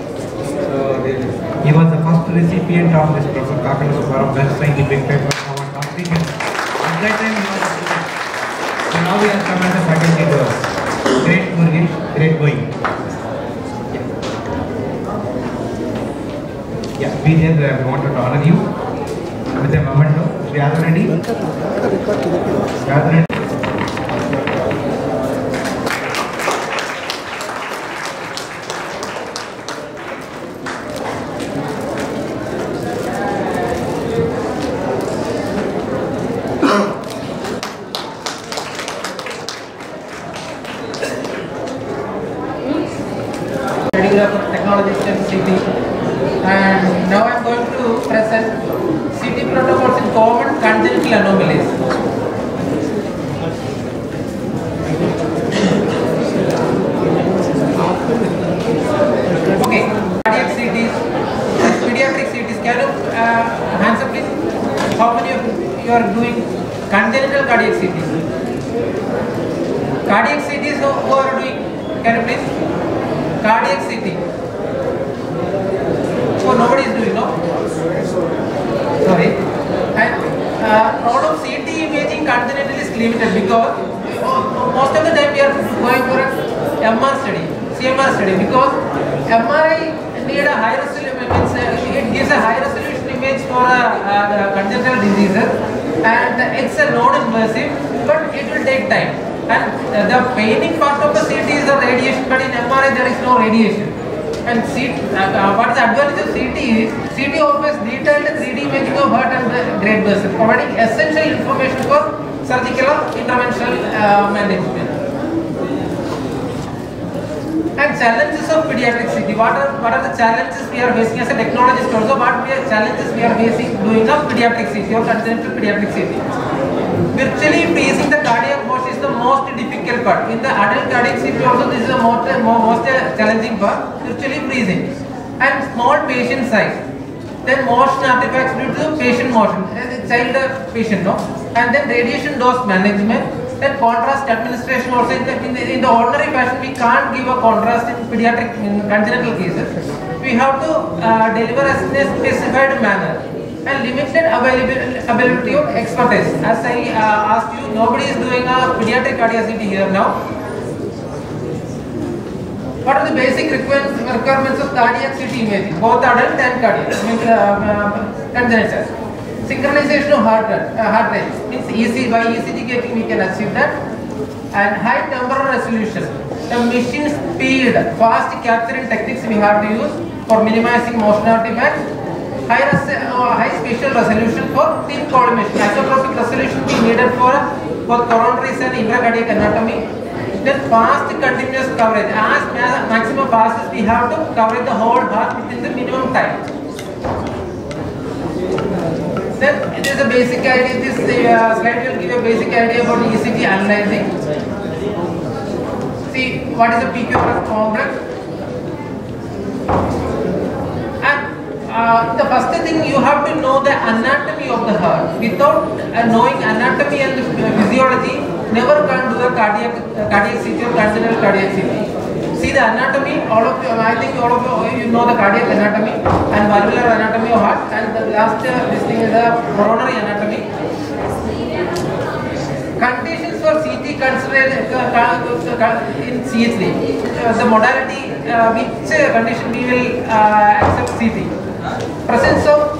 So he was the first recipient of this Prof. Kakala Best Scientific Paper Award topic. At that time he was a student. So now he has come as a faculty to us. Great Murugesh, great going. Yeah, we wanted to honor you with a memento. We are ready. We are ready. Radiographers, technologists in CT. And now I am going to present CT protocols in common congenital anomalies. Okay, cardiac CTs, pediatric CTs. Can you hands up please? How many of you are doing congenital cardiac CTs? Cardiac CTs who are doing? Can you please? Cardiac CT. So nobody is doing, no? Sorry. And role of CT imaging congenital is limited because most of the time we are going for an MR study, CMR study, because MRI need a high resolution, it gives a high resolution image for congenital diseases, and it's a non-invasive, but it will take time. And the paining part of the CT is the radiation, but in MRI there is no radiation. And what is the advantage of CT is, CT offers detailed 3D imaging of heart and great vessel, providing essential information for surgical or interventional management. And challenges of pediatric CT. What are the challenges we are facing as a technologist also? What challenges we are facing doing of pediatric CT or congenital pediatric CT? Virtually freezing the cardiac motion is the most difficult part. In the adult cardiac CT also this is the most challenging part, virtually freezing. And small patient size. Then motion artifacts due to patient motion, child patient, no? And then radiation dose management. Then contrast administration also in the ordinary fashion we can't give a contrast in pediatric congenital cases. We have to deliver as in a specified manner and limited availability of expertise. As I asked you, nobody is doing a pediatric cardiacity here now. What are the basic requirements of cardiac CT imaging, both adult and cardiac, congenital? Synchronization of heart rate means by ECG gating we can achieve that, and high temporal resolution. The machine speed, fast capturing techniques we have to use for minimizing motion artifacts. High spatial resolution for thin collimation. Isotropic resolution we needed for both coronaries and intracardiac anatomy. Then fast continuous coverage. As maximum passes we have to cover the whole heart within the minimum time. Then it is a basic idea. This slide will give a basic idea about ECG analyzing. See what is a PQRS complex. And the first thing you have to know the anatomy of the heart. Without knowing anatomy and physiology, never can do the cardiac CT or congenital cardiac CT. See the anatomy, all of you, I think all of you know the cardiac anatomy and valvular anatomy of heart, and the last this thing is the coronary anatomy. Conditions for CT considered in CHD. The modality, which condition we will accept CT. Presence of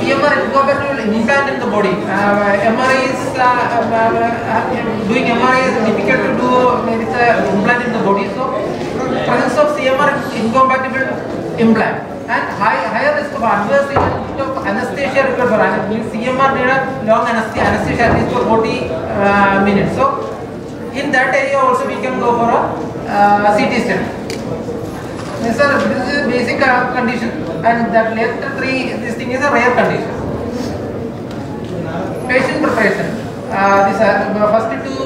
CMR incompatible implant in the body. MRI is doing MRI is difficult to do with implant in the body. So presence of CMR incompatible implant and higher risk of adverse event of anesthesia required for CMR need a long anesthesia at least for 40 minutes. So in that area also we can go for a CT stent. Yes, sir, this is a basic condition, and that later three, this thing is a rare condition. Patient preparation. These first two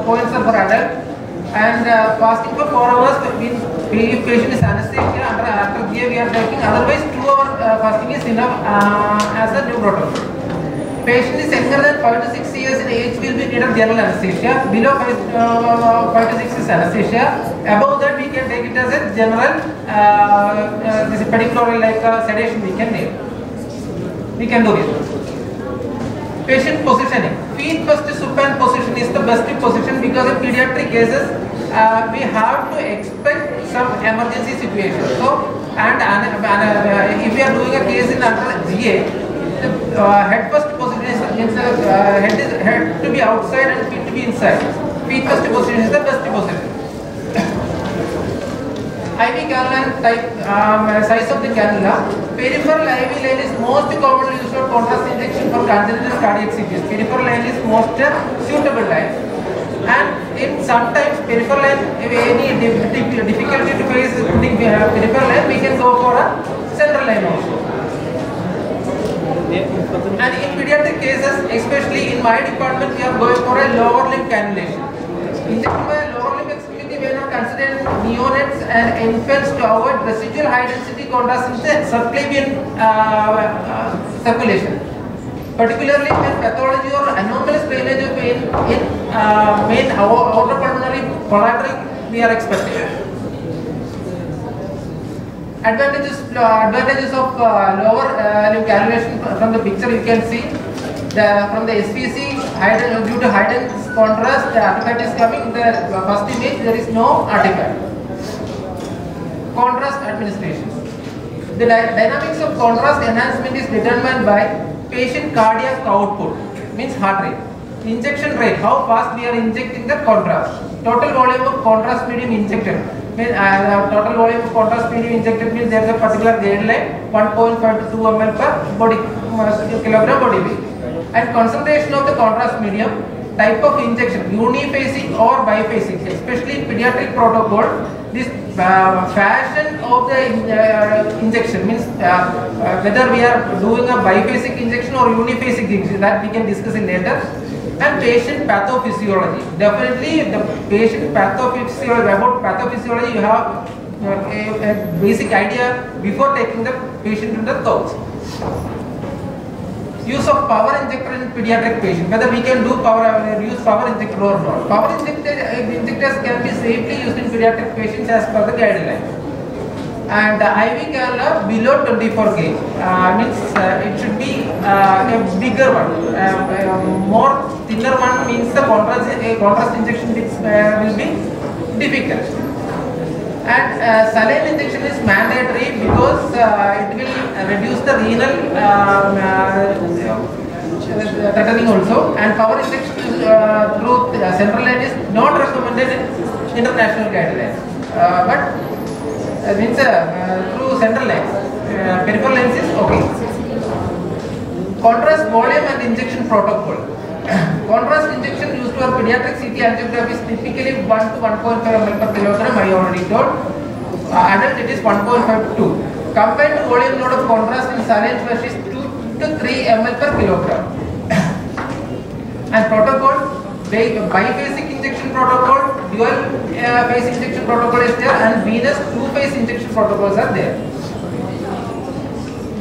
points are for adult, and fasting for 4 hours means if patient is anesthesia after GA we are taking. Otherwise, 2 hour fasting is enough as a new protocol. Patient is younger than 5 to 6 years in age will be needed general anesthesia. Below 5 to 6 is anesthesia. Above that we can take it as a general this is particularly like sedation we can need. We can do it. Patient positioning. Feet first supine position is the best position because in pediatric cases we have to expect some emergency situation. So and if we are doing a case in under GA, the head first position means head to be outside and feet to be inside. Feet first position is the best position. IV cannula type size of the cannula. Peripheral IV line is most commonly used for contrast injection for congenital cardiac CTs. Peripheral line is most suitable line. And in sometimes peripheral line, if any difficulty to face putting peripheral line, we can go for a central line also. And in pediatric cases, especially in my department, we are going for a lower limb cannulation. Injection by a lower limb extremity we are considering neonates and infants to avoid residual high density contrast in the subclavian circulation. Particularly when pathology or anomalous drainage of pain in main outer pulmonary collateral we are expecting. Advantages of lower limb cannulation from the picture you can see. From the SPC, due to high dense contrast, the artifact is coming. In the first image, there is no artifact. Contrast administration. The dynamics of contrast enhancement is determined by patient cardiac output, means heart rate. Injection rate, how fast we are injecting the contrast. Total volume of contrast medium injected. Total volume of contrast medium injected means there is a particular guideline 1.5 to 2 ml per kilogram body weight. And concentration of the contrast medium, type of injection, uniphasic or biphasic, especially in pediatric protocol, this fashion of the injection means whether we are doing a biphasic injection or uniphasic injection, that we can discuss in later. And patient pathophysiology. Definitely the patient pathophysiology, about pathophysiology you have a basic idea before taking the patient to the couch. Use of power injector in pediatric patient, whether we can use power injector or not. Power injectors can be safely used in pediatric patients as per the guideline. And IV cannula below 24 gauge means it should be a bigger one. More thinner one means the contrast injection will be difficult. And saline injection is mandatory because it will reduce the renal threatening also. And power injection through central line is not recommended in international guidelines. But means through central lines, peripheral lines is okay. Contrast volume and injection protocol. Contrast injection used for pediatric CT angiography is typically 1 to 1.5 ml per kilogram. I already told. Adult it is 1.5 to 2. Combined volume load of contrast in saline flush is 2 to 3 ml per kilogram. And protocol, biphasic injection protocol, dual phase injection protocol is there, and venous 2-phase injection protocols are there.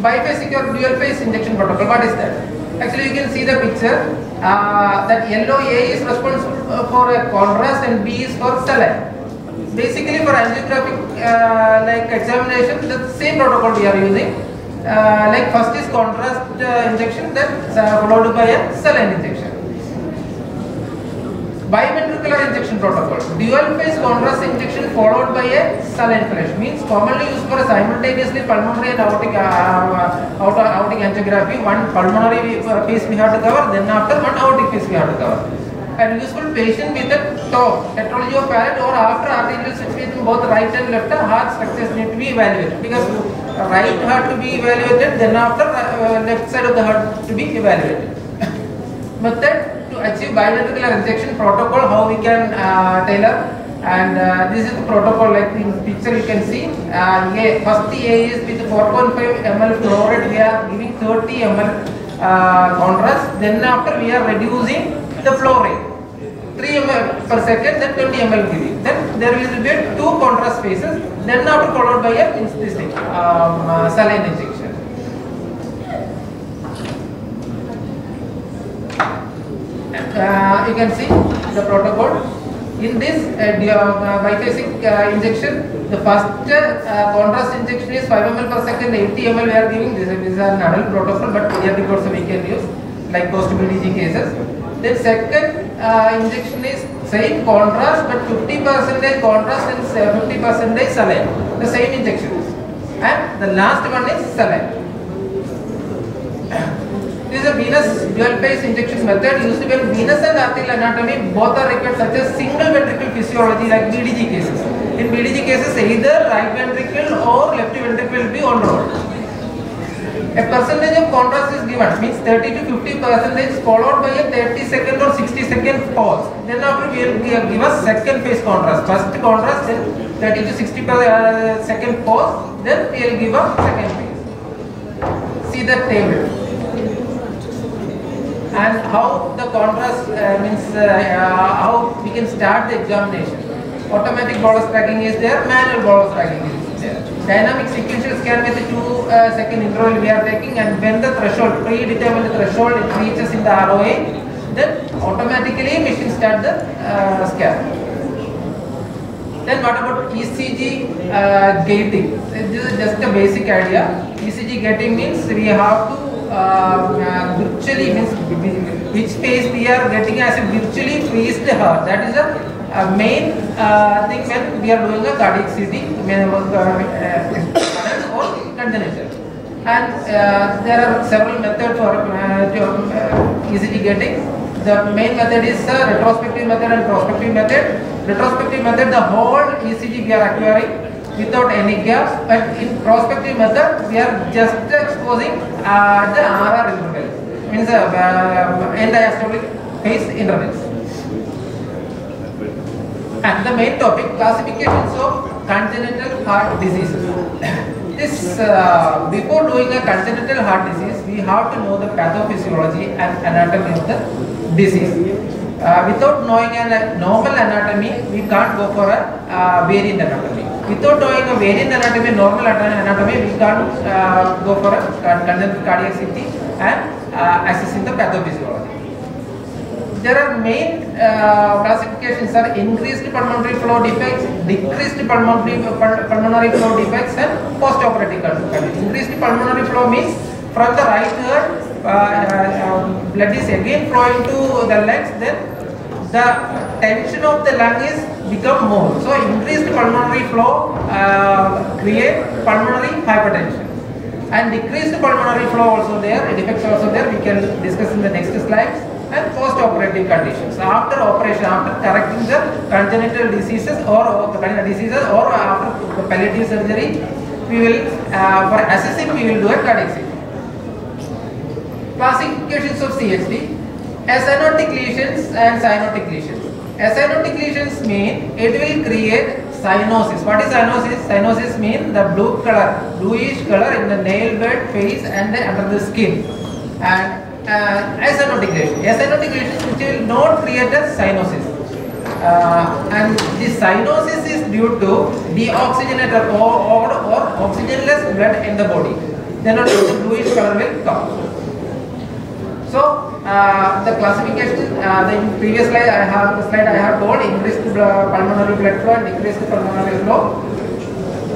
Biphasic or dual phase injection protocol, what is that? Actually you can see the picture, that yellow A is responsible for a contrast and B is for saline. Basically for angiographic like examination, the same protocol we are using. Like first is contrast injection, then followed by a saline injection. Biventricular injection protocol. Dual phase contrast injection followed by a saline flush means commonly used for a simultaneously pulmonary and aortic angiography. One pulmonary phase we have to cover, then after one aortic phase we have to cover. And useful patient with a TOP, tetralogy of palate, or after arterial situation both right and left heart structures need to be evaluated, because right heart to be evaluated, then after left side of the heart to be evaluated. Method to achieve biventricular injection protocol, how we can tailor, and this is the protocol like in picture you can see. First A is with 4.5 ml fluoride, we are giving 30 ml contrast, then after we are reducing the flow rate 3 ml per second, then 20 ml giving, then there will be 2 contrast phases, then after followed by a saline injection. You can see the protocol. In this biphasic injection, the first contrast injection is 5 ml per second, 80 ml we are giving. This is an adult protocol, but pediatric also we can use, like post-BDG cases. Then second injection is same contrast, but 50% contrast and 50% saline. The same injections. And the last one is saline. This is a venous dual phase injection method used when venous and arterial anatomy both are required, such as single ventricle physiology like BDG cases. In BDG cases, either right ventricle or left ventricle will be on roll. A percentage of contrast is given, means 30 to 50% followed by a 30-second or 60-second pause. Then after we will give a second phase contrast. First contrast, then 30 to 60-second pause, then we will give a second phase. See the table. And how the contrast means how we can start the examination. Automatic bolus tracking is there, manual bolus tracking is there. Dynamic sequential scan with the 2-second interval we are taking, and when the threshold, predetermined threshold, it reaches in the ROA, then automatically machine start the scan. Then what about ECG gating? This is just a basic idea. ECG gating means we have to virtually, means which phase we are getting as a virtually freezed heart. That is a main thing when we are doing a cardiac CT or congenital. And there are several methods for ECG gating. The main method is retrospective method and prospective method. Retrospective method, the whole ECG we are acquiring without any gaps, but in prospective method we are just exposing the RR interval, means end diastolic phase intervals. And the main topic, classifications of congenital heart diseases. This before doing a congenital heart disease, we have to know the pathophysiology and anatomy of the disease. Without knowing a normal anatomy, we can't go for a variant anatomy. Without knowing a variant anatomy, normal anatomy, we can't go for a congenital cardiac CT and assessing the pathophysiology. There are main classifications are increased pulmonary flow defects, decreased pulmonary flow defects, and post-operative conditions. Increased pulmonary flow means from the right heart, blood is again flowing to the lungs, then the tension of the lung is become more. So increased pulmonary flow create pulmonary hypertension, and decreased pulmonary flow also there, defects also there. We can discuss in the next slides. And post-operative conditions. After operation, after correcting the congenital diseases or after palliative surgery, we will for assessing we will do a cardiac CT. Classifications of CHD: acyanotic lesions and cyanotic lesions. Acyanotic lesions mean it will create cyanosis. What is cyanosis? Cyanosis means the bluish color in the nail bed, face, and under the skin. And acyanotic lesions which will not create a cyanosis, and this cyanosis is due to deoxygenated or oxygenless blood in the body. Then only the bluish color will come. So the classification, the previous slide I have told increased pulmonary blood flow and decreased pulmonary flow.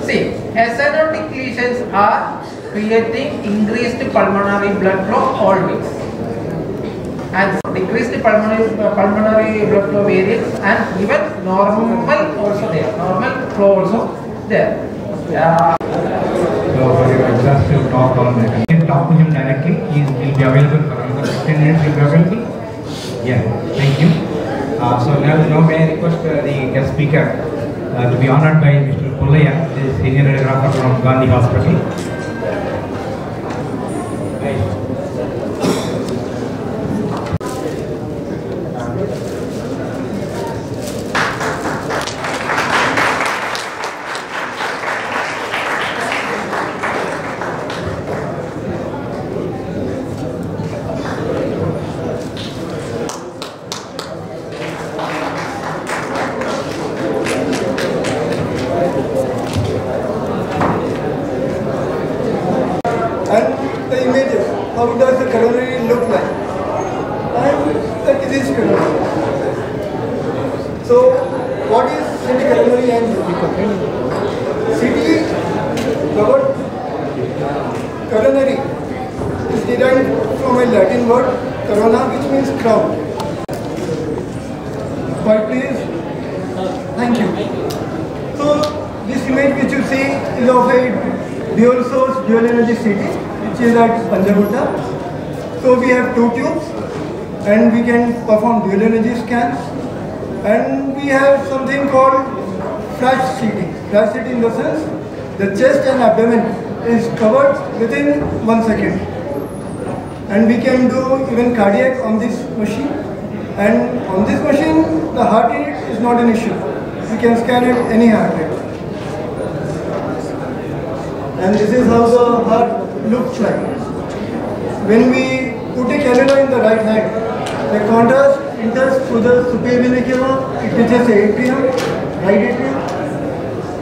See, acyanotic lesions are creating increased pulmonary blood flow always, and decreased pulmonary blood flow variants, and even normal also there, normal flow also there. So for your exhaustive talk on that, you can talk to him directly. He will be available for another 15 minutes. He will be available. Yeah, thank you. So now may I request the guest speaker to be honored by Mr. Pullaya, the senior radiographer from Gandhi Hospital. So we have two tubes and we can perform dual energy scans, and we have something called flash CT. Flash CT in the sense the chest and abdomen is covered within 1 second, and we can do even cardiac on this machine, and on this machine the heart rate is not an issue. We can scan it any heart rate, and this is how the heart looks like. When we put a cannula in the right hand, the contrast enters through the superior vena cava, it reaches the atrium, right atrium,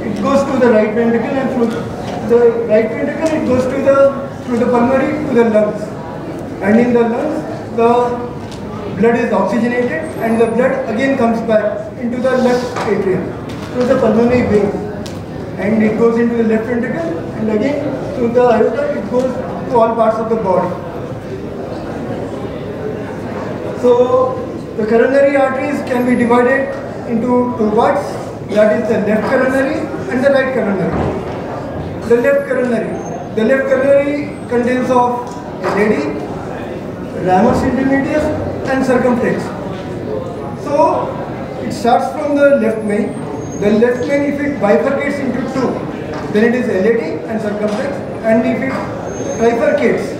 it goes to the right ventricle, and through the right ventricle it goes to through the pulmonary to the lungs. And in the lungs, the blood is oxygenated, and the blood again comes back into the left atrium through the pulmonary veins, and it goes into the left ventricle, and again through the aorta it goes to all parts of the body. So the coronary arteries can be divided into two parts, that is the left coronary and the right coronary. The left coronary contains of LAD, ramus intermedius and circumflex. So it starts from the left main. The left main, if it bifurcates into two, then it is LAD and circumflex, and if it trifurcates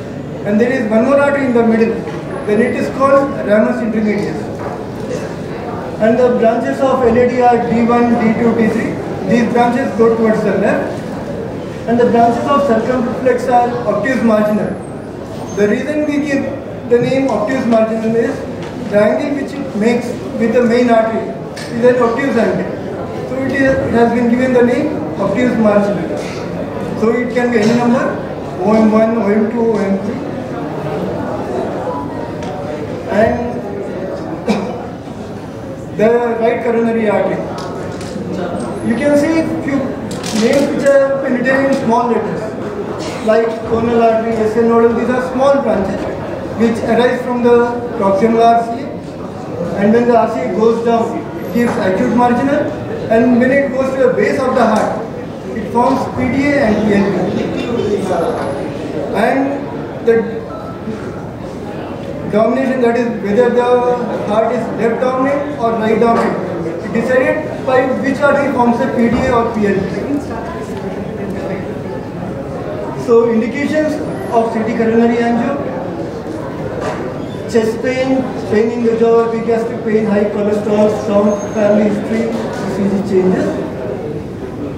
and there is one more artery in the middle, then it is called ramus intermedius. And the branches of LAD are D1, D2, D3. these branches go towards the left, and the branches of circumflex are obtuse marginal. The reason we give the name obtuse marginal is the angle which it makes with the main artery is an obtuse angle. So it has been given the name obtuse marginal. So it can be any number, OM1, OM2, OM3. And the right coronary artery. You can see few names which are written in small letters, like coronal artery, SN nodal. These are small branches which arise from the proximal RCA, and when the RCA goes down, it gives acute marginal, and when it goes to the base of the heart, it forms PDA and PNP. And the domination, that is whether the heart is left dominant or right dominant, it is decided by which artery forms a PDA or PNP. So indications of CT coronary angio: chest pain, pain in the jaw, epigastric pain, high cholesterol, strong family history, ECG changes.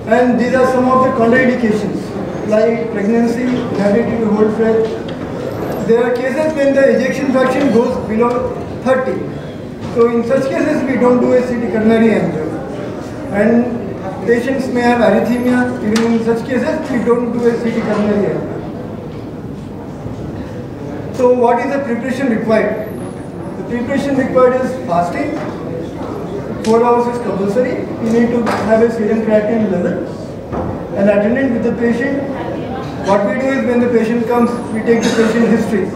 And these are some of the contraindications, like pregnancy, inability to hold breath. There are cases when the ejection fraction goes below 30. So in such cases, we don't do a CT coronary angio. And patients may have arrhythmia. Even in such cases, we don't do a CT coronary angio. So what is the preparation required? The preparation required is fasting. 4 hours is compulsory. You need to have a serum creatinine level. An attendant with the patient. What we do is, when the patient comes, we take the patient history.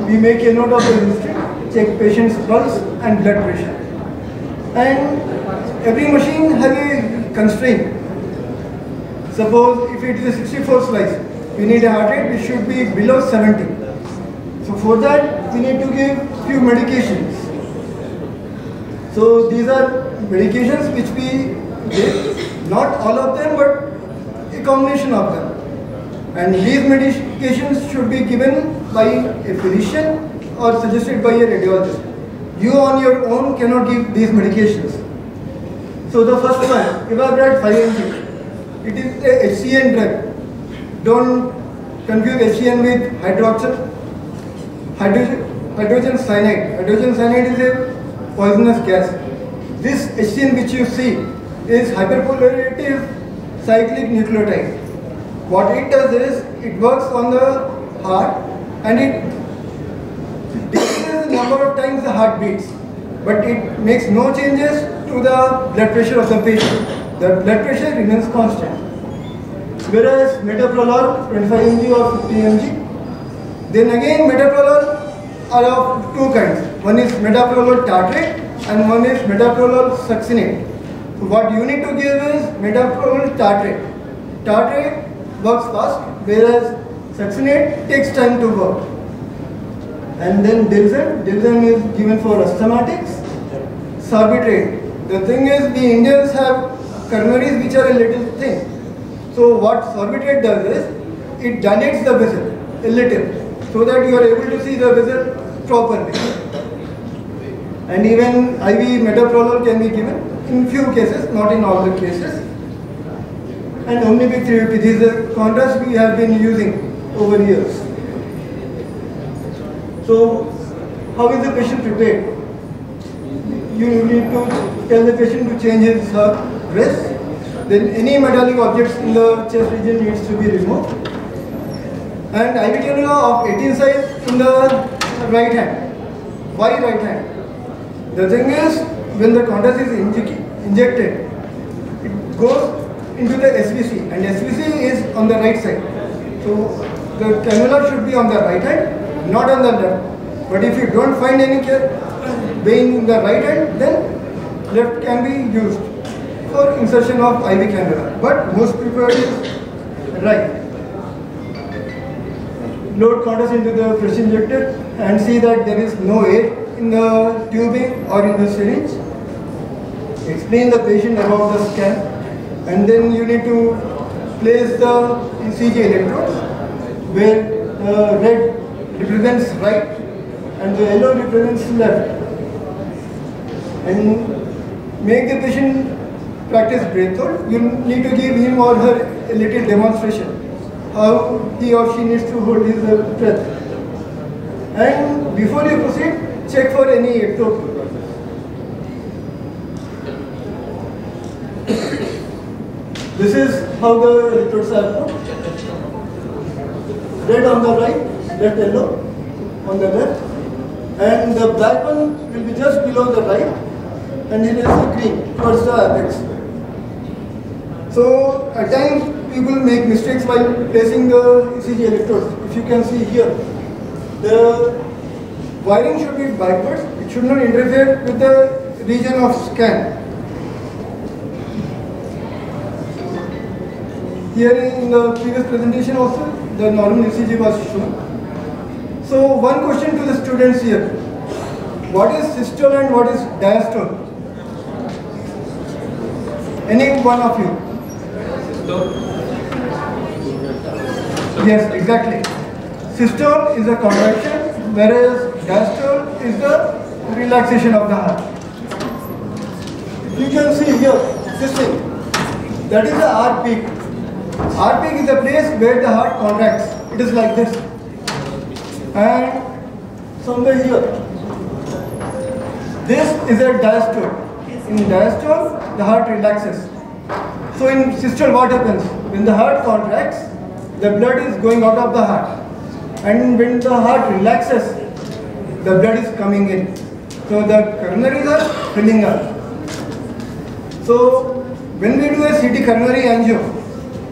We make a note of the history, check patient's pulse and blood pressure. And every machine has a constraint. Suppose if it is a 64 slice, we need a heart rate which should be below 70. So for that, we need to give few medications. So these are medications which we give, not all of them, but a combination of them. And these medications should be given by a physician or suggested by a radiologist. You on your own cannot give these medications. So the first one, Evabrad 5 mg. It is a HCN drug. Don't confuse HCN with hydrogen cyanide. Hydrogen cyanide is a poisonous gas. This HCN which you see is hyperpolarative cyclic nucleotide. What it does is, it works on the heart and it decreases the number of times the heart beats, but it makes no changes to the blood pressure of the patient. The blood pressure remains constant. Whereas metoprolol 25 mg or 50 mg, then again metoprolol are of two kinds. One is metoprolol tartrate and one is metoprolol succinate. So what you need to give is metoprolol tartrate. Tartrate works fast, whereas succinate takes time to work. And then Dilzan is given for asthmatics. Sorbitrate. The thing is, we Indians have coronaries which are a little thin. So what sorbitrate does is, it dilates the vessel a little, so that you are able to see the vessel properly. And even IV metoprolol can be given in few cases, not in all the cases. And Omnibic 350, this is the contrast we have been using over years. So, how is the patient prepared? You need to tell the patient to change his dress. Then any metallic objects in the chest region needs to be removed. And IV cannula of 18 size in the right hand. Why right hand? The thing is, when the contrast is injected, it goes into the SVC, and SVC is on the right side. So the cannula should be on the right hand, not on the left. But if you don't find any vein in the right hand, then left can be used for insertion of IV cannula. But most preferred is right. Load contrast into the fresh injector and see that there is no air in the tubing or in the syringe. Explain the patient about the scan. And then you need to place the ECG electrodes, where the red represents right and the yellow represents left. And make the patient practice breath-hold, you need to give him or her a little demonstration how he or she needs to hold his breath. And before you proceed, check for any ectopy. This is how the electrodes are put. Red on the right, left yellow on the left, and the black one will be just below the right, and it is a green towards the apex. So at times people make mistakes while placing the ECG electrodes. If you can see here, the wiring should be backwards. It should not interfere with the region of scan. Here in the previous presentation also, the normal ECG was shown. So one question to the students here. What is systole and what is diastole? Any one of you? Yes, exactly. Systole is a contraction, whereas diastole is the relaxation of the heart. You can see here, this thing, that is the heart peak. Heart peak is the place where the heart contracts. It is like this. And somewhere here, this is a diastole. In diastole, the heart relaxes. So in systole, what happens? When the heart contracts, the blood is going out of the heart. And when the heart relaxes, the blood is coming in. So the coronaries are filling up. So when we do a CT coronary angio,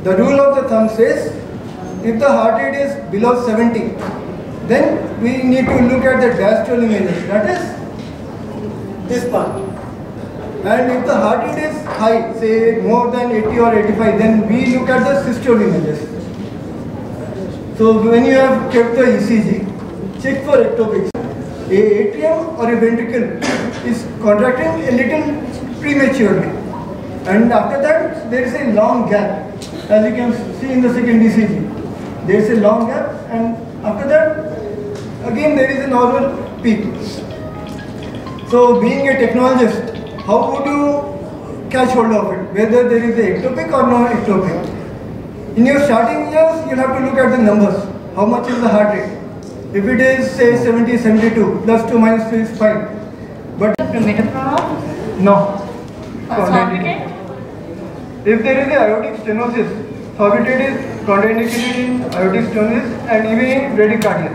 the rule of the thumb says, if the heart rate is below 70, then we need to look at the diastole images, that is this part. And if the heart rate is high, say more than 80 or 85, then we look at the systole images. So when you have kept the ECG, check for ectopics. A atrium or a ventricle is contracting a little prematurely. And after that, there is a long gap. As you can see in the second ECG, there is a long gap, and after that, again there is a normal peak. So being a technologist, how would you catch hold of it? Whether there is a ectopic or no ectopic? In your starting years, you'll have to look at the numbers. How much is the heart rate? If it is say 70, 72, plus 2 minus 2 is 5. But no. If there is a aortic stenosis, sorbitate is contraindicated in aortic stenosis and even in bradycardia.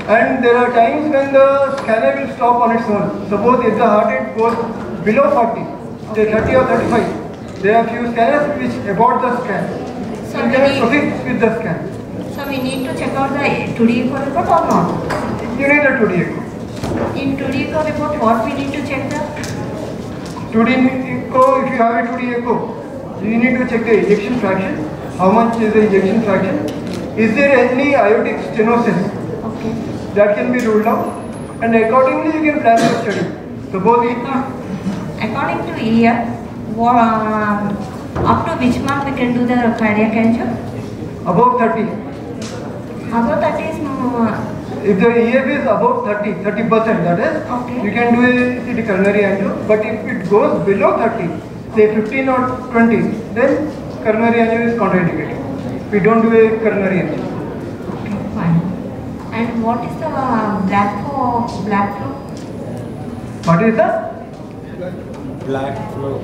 And there are times when the scanner will stop on its own. Suppose if the heart rate goes below 40, say 30 or 35, there are few scanners which abort the scan. So you can proceed with the scan. So we need to check out the 2D echo report or not? You need a 2D echo. In 2D echo report, what we need to check the? 2D echo, if you have a 2D echo, you need to check the ejection fraction. How much is the ejection fraction? Is there any aortic stenosis? Okay. That can be ruled out. And accordingly, you can plan your study. Suppose according to year, up to which mark we can do the cardiac angio? Above 30. Above 30 is if the EF is above 30%, that is, okay, you can do a CT coronary angio. But if it goes below 30, say 15 or 20, then coronary angio is contraindicated. We don't do a coronary angio. Okay, fine. And what is the black flow? What is the? Back flow.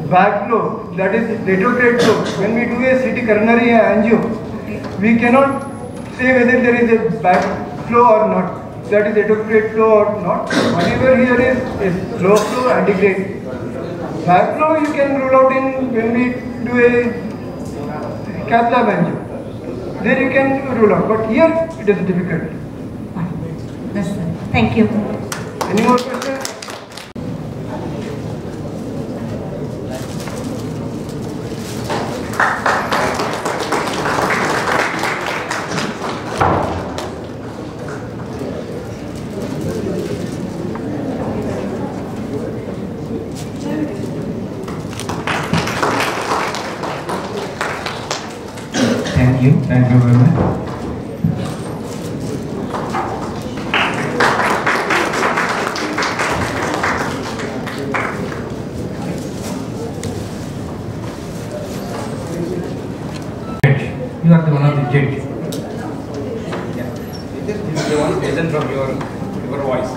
Back flow, that is retrograde flow. When we do a CT coronary angio, we cannot say whether there is a back flow or not. That is retrograde flow or not. Whatever here is slow flow, antigrade. Back flow you can rule out in when we do a cath lab angio. There you can rule out, but here it is difficult. Yes, sir. Thank you. Any more questions? Thank you very much. you are the one of the judge. Yeah. Just listen from your voice.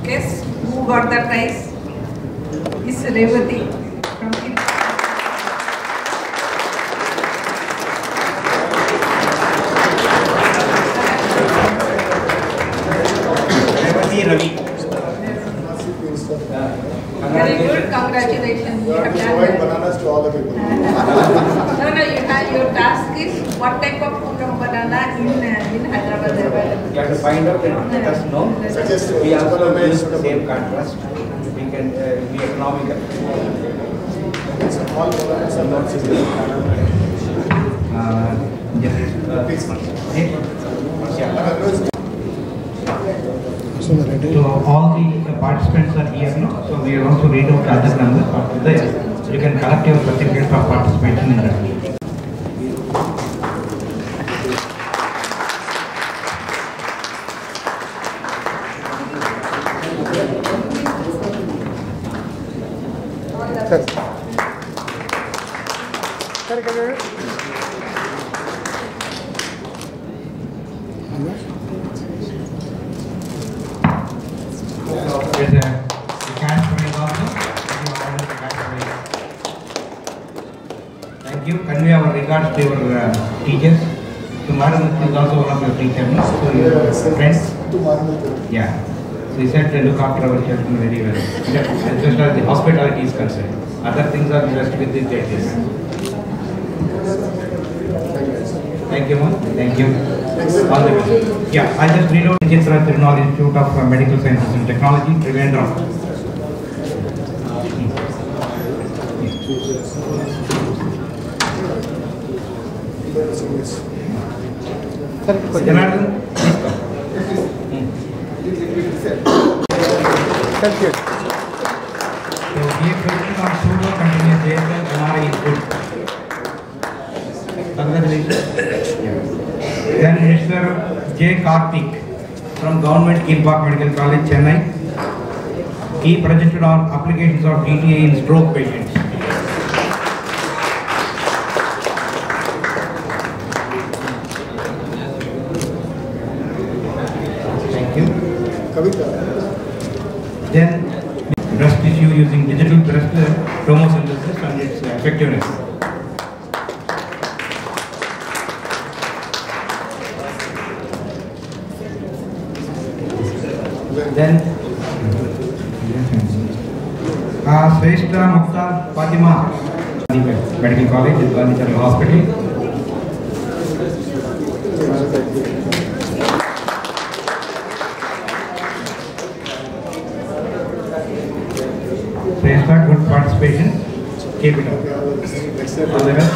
Guess who got the prize? It's Revati from Ravi. Very good, congratulations. You have done well. Bananas to all the people. No, your task is what type of Poonam banana in Hyderabad. You have to find out and let us know. We also use the same contrast. We can be economical. All bananas are not So all the participants are here now. So we will also read out the other numbers after this. You can collect your certificates of participation in that. Thank you. Convey our regards to your teachers. So Madam is also one of your teachers, no? So your friends. Yeah. So he said to look after our children very well. As just as the hospitality is concerned. Other things are just with the judges. Thank you, ma'am. Thank you. All the best. Yeah, I just read out Chitra Tirunal Institute of Medical Sciences and Technology, Trivandrum. Janardhan, please come. Thank you. So, we are focusing on pseudo continuous JSL MRI input. Congratulations. Then Mr. J. Karthik from Government Kilpauk Medical College, Chennai. He presented on applications of DTA in stroke patients. Then breast tissue using digital breast tomosynthesis and its effectiveness. Then Shrestha Mukhtar Fatima Medical College at Gandhi General Hospital. Good participation. Keep it up. All the best.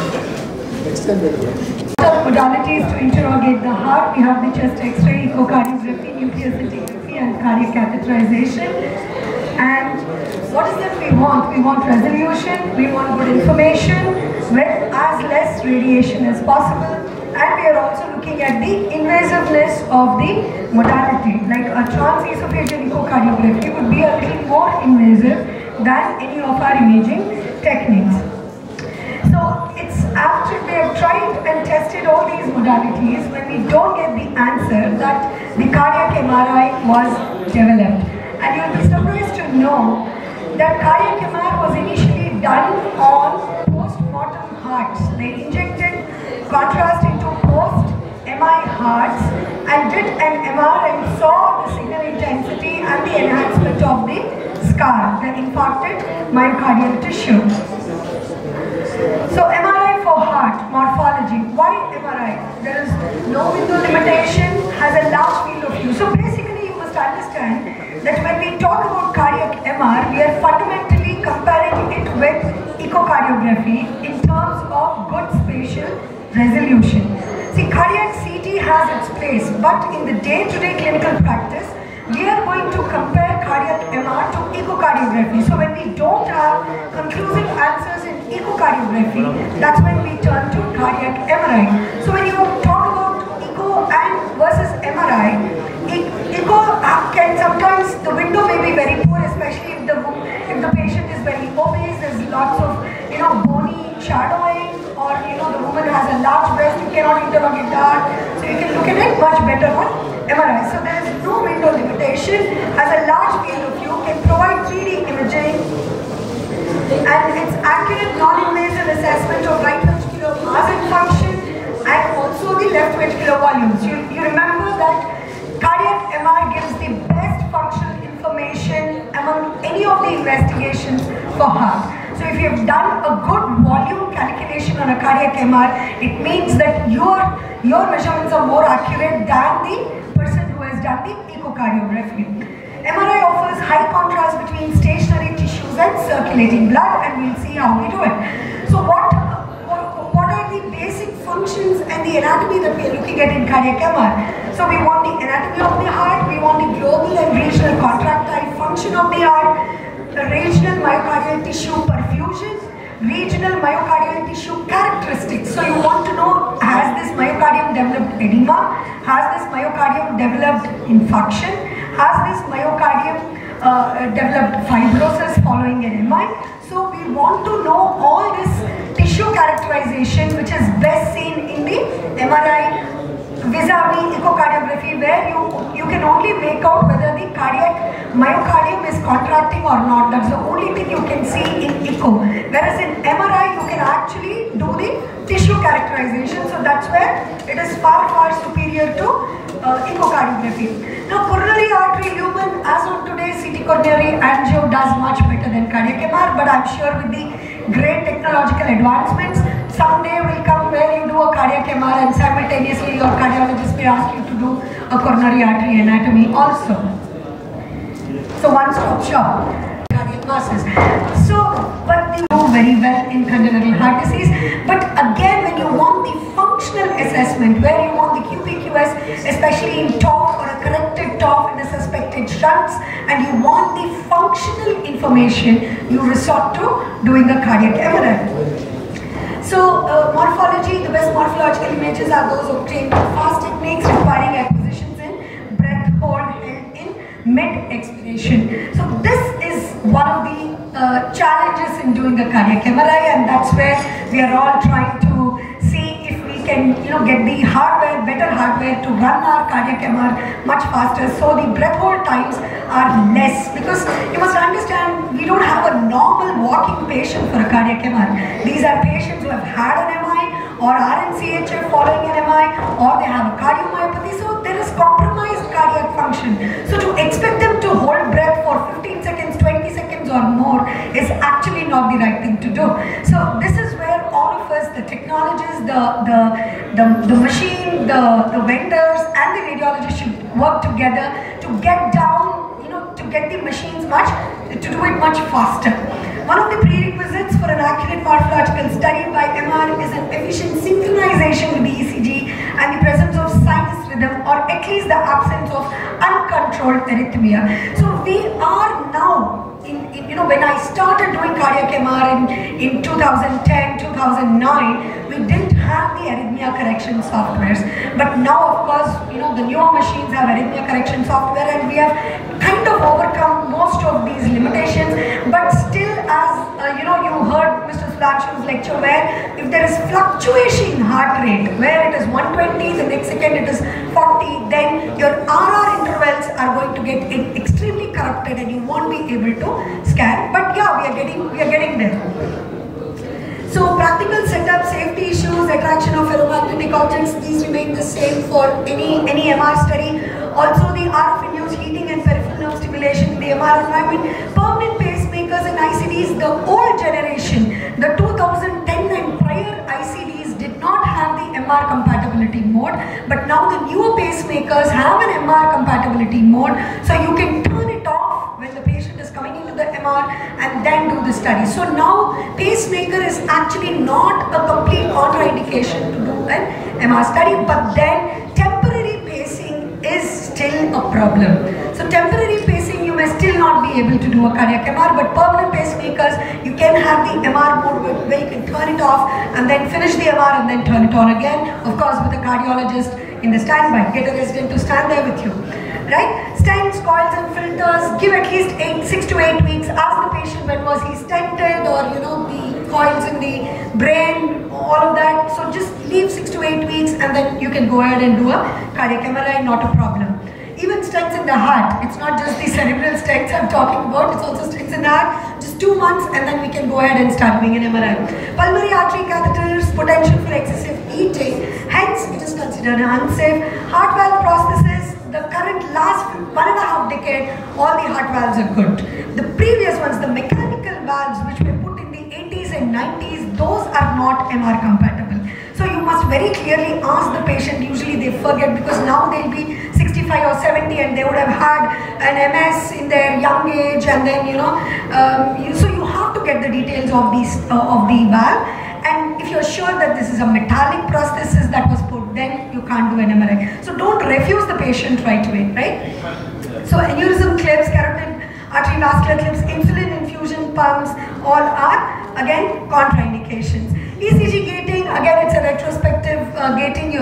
Modalities to interrogate the heart. We have the chest X-ray, echocardiography, nuclear scintigraphy, and cardiac catheterization. And what is it we want? We want resolution. We want good information with as less radiation as possible. And we are also looking at the invasiveness of the modality. Like a transesophageal echocardiography would be a little more invasive than any of our imaging techniques. So it's after we have tried and tested all these modalities, when we don't get the answer, that the cardiac MRI was developed. And you'll be surprised to know that cardiac MRI was initially done on post-mortem hearts. They injected contrast into post-MI hearts and did an MR and saw the signal intensity and the enhancement of the scar, the infarcted myocardial tissue. So MRI for heart, morphology. Why MRI? There is no window limitation, has a large field of view. So basically you must understand that when we talk about cardiac MR, we are fundamentally comparing it with echocardiography in terms of good spatial resolution. See, cardiac CT has its place, but in the day-to-day clinical practice, we are going to compare cardiac MR to echocardiography. So when we don't have conclusive answers in echocardiography, that's when we turn to cardiac MRI. So when you talk about echo and versus MRI, is lots of, bony shadowing, or, the woman has a large breast, you cannot interrogate that. So you can look at it much better on MRI. So there is no window limitation. Has a large field of view, can provide 3D imaging, and it's accurate non-invasive assessment of right ventricular mass and function, and also the left ventricular volumes. You remember that cardiac MR gives the best functional information among any of the investigations for heart. So if you have done a good volume calculation on a cardiac MR, it means that your measurements are more accurate than the person who has done the echocardiography. MRI offers high contrast between stationary tissues and circulating blood, and we'll see how we do it. So what are the basic functions and the anatomy that we are looking at in cardiac MR? So we want the anatomy of the heart, we want the global and regional contractile function of the heart, the regional myocardial tissue perfusion, regional myocardial tissue characteristics. So you want to know, has this myocardium developed edema? Has this myocardium developed infarction? Has this myocardium developed fibrosis following an MI? So we want to know all this tissue characterization, which is best seen in the MRI vis-a-vis echocardiography, where you can only make out whether the cardiac myocardium is contracting or not. That's the only thing you can see in echo. Whereas in MRI, you can actually do the tissue characterization. So that's where it is far, far superior to echocardiography. Now, coronary artery lumen, as on today, CT coronary angio does much better than cardiac MR, but I'm sure with the great technological advancements, someday will come where you do a cardiac MR and simultaneously your cardiologist may ask you to do a coronary artery anatomy also. So one-stop shop, cardiac masses. So, but they do very well in congenital heart disease. But again, when you want the functional assessment, where you want the QPQS, especially in TOF or a corrected TOF in the suspected shunts, and you want the functional information, you resort to doing a cardiac MRI. So morphology, the best morphological images are those obtained with fast techniques requiring acquisitions in breath hold held in mid-expiration. So this is one of the challenges in doing a cardiac MRI, and that's where we are all trying to see if we can get the hardware, better hardware to run our cardiac MR much faster. So the breath hold times are less, because you must understand, we don't have a normal walking patient for a cardiac MR. These are patients who have had an MI or are in CHF following an MI, or they have a cardiomyopathy, so there is compromised cardiac function. So to expect them to hold breath for 15 seconds, 20 seconds or more is actually not the right thing to do. So this is where all of us, the technologists, the machine, the vendors and the radiologists should work together to get down, to get the machines to do it much faster. One of the prerequisites for an accurate morphological study by MR is an efficient synchronization with the ECG and the presence of sinus rhythm, or at least the absence of uncontrolled arrhythmia. So we are now, when I started doing cardiac MR in 2010, 2009, we didn't have the arrhythmia correction softwares. But now, of course, the newer machines have arrhythmia correction software, and we have kind of overcome most of these limitations. But still, as you heard Mr. Sudhanshu's lecture, where if there is fluctuation in heart rate, where it is 120, the next second it is 40, then your RR intervals are going to get extremely corrupted and you won't be able to scan. But yeah, we are getting there. So practical setup, safety issues, attraction of ferromagnetic objects, these remain the same for any MR study. Also the RF-induced heating and peripheral nerve stimulation in the MR environment. Permanent pacemakers and ICDs, the old generation, the 2010 and prior ICDs did not have the MR compatibility mode, but now the newer pacemakers have an MR compatibility mode, so you can turn it off when the patient is coming into the MR and then do the study. So now pacemaker is actually not a complete contraindication to do an MR study, but then temporary pacing is still a problem. So temporary pacing, you may still not be able to do a cardiac MR, but permanent pacemakers, you can have the MR mode where you can turn it off and then finish the MR and then turn it on again. Of course, with a cardiologist in the standby, get a resident to stand there with you, right? Stents, coils and filters, give at least 6 to 8 weeks. Ask the patient when was he stented, or the coils in the brain, all of that. So just leave 6 to 8 weeks and then you can go ahead and do a cardiac MRI, not a problem. Even stents in the heart, it's not just the cerebral stents I'm talking about, it's also stents in the heart. Just 2 months and then we can go ahead and start doing an MRI. Pulmonary artery catheters, potential for excessive eating, hence it is considered unsafe. Heart valve prosthesis, the current last 1.5 decade, all the heart valves are good. The previous ones, the mechanical valves which were put in the 80s and 90s, those are not MR compatible. So you must very clearly ask the patient. Usually they forget because now they'll be 65 or 70 and they would have had an MS in their young age, and then so you have to get the details of the valve. And if you're sure that this is a metallic prosthesis that was put, then you can't do an MRI. So don't refuse the patient right away, right? So aneurysm clips, carotid artery vascular clips, insulin infusion pumps, all are again contraindications. ECG gating, again it's a retrospective gating.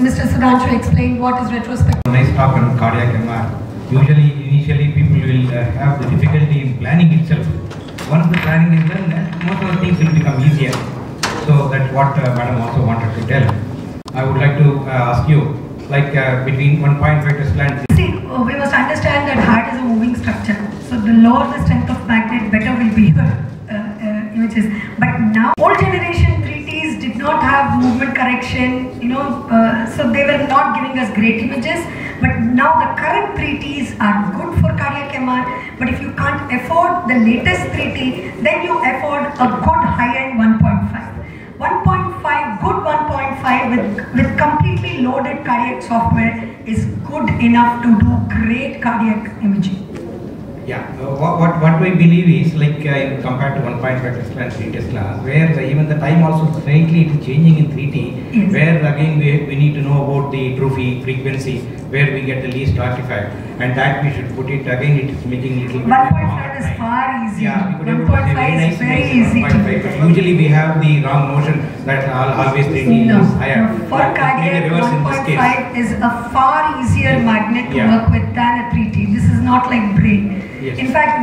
Mr. Sudhanshu explained what is retrospective. Nice talk on cardiac MR. Usually, initially people will have the difficulty in planning itself. Once the planning is done, most of the things will become easier. So that's what Madam also wanted to tell. I would like to ask you, like between 1.5 to slant. See, we must understand that heart is a moving structure. So the lower the strength of magnet, better will be your images. But now, old generation 3Ts did not have movement correction, so they were not giving us great images. But now the current 3Ts are good for cardiac MR. But if you can't afford the latest 3T, then you afford a good high-end 1.5. 1.5, good 1.5 with completely loaded cardiac software is good enough to do great cardiac imaging. Yeah, what we believe is like compared to 1.5 Tesla and 3 Tesla, where even the time also slightly it is changing in 3T, yes. Where again we need to know about the trophy frequency, where we get the least artifact, and that we should put it again, it is making little bit 1.5 is far easier. Yeah, 1.5 is very easy. 1.5, but usually we have the wrong notion that always 3T is higher. For cardiac, 1.5 is a far easier magnet to work with than a 3T. This is not like brain. Yes. In fact,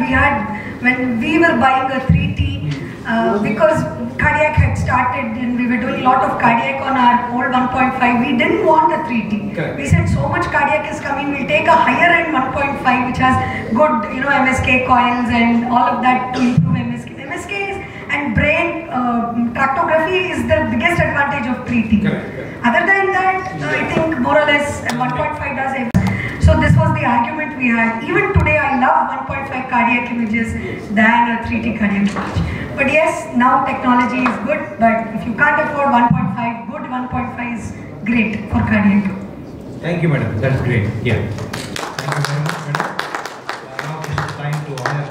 when we were buying a 3T, because cardiac had started and we were doing a lot of cardiac on our old 1.5, we didn't want a 3T. Correct. We said so much cardiac is coming, we'll take a higher end 1.5 which has good MSK coils and all of that to improve MSK. MSK and brain tractography is the biggest advantage of 3T. Correct. Other than that, I think more or less 1.5 does everything. So this was the argument we had. Even today I love 1.5 cardiac images than a 3T cardiac image. But yes, now technology is good, but if you can't afford 1.5, good 1.5 is great for cardiac. Thank you, madam. That's great. Yeah. Thank you very much, madam. Now it is time to honor.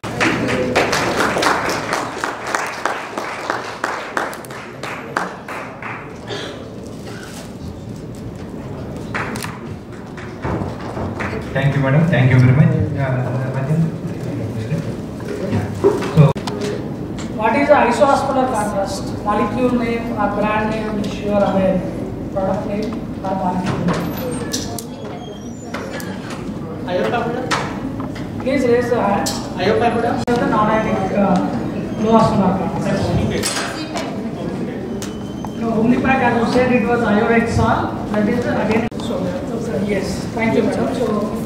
Thank you, madam. Thank you very much. So, what is the isoosmolar contrast? Molecule name or brand name which you are aware? Product name or molecule name? Please raise the hand. Iopamida is the non-ionic low osmolar contrast. No, Omnipac, as you said, it was IOXR. That is the again. So yes, thank you, madam. So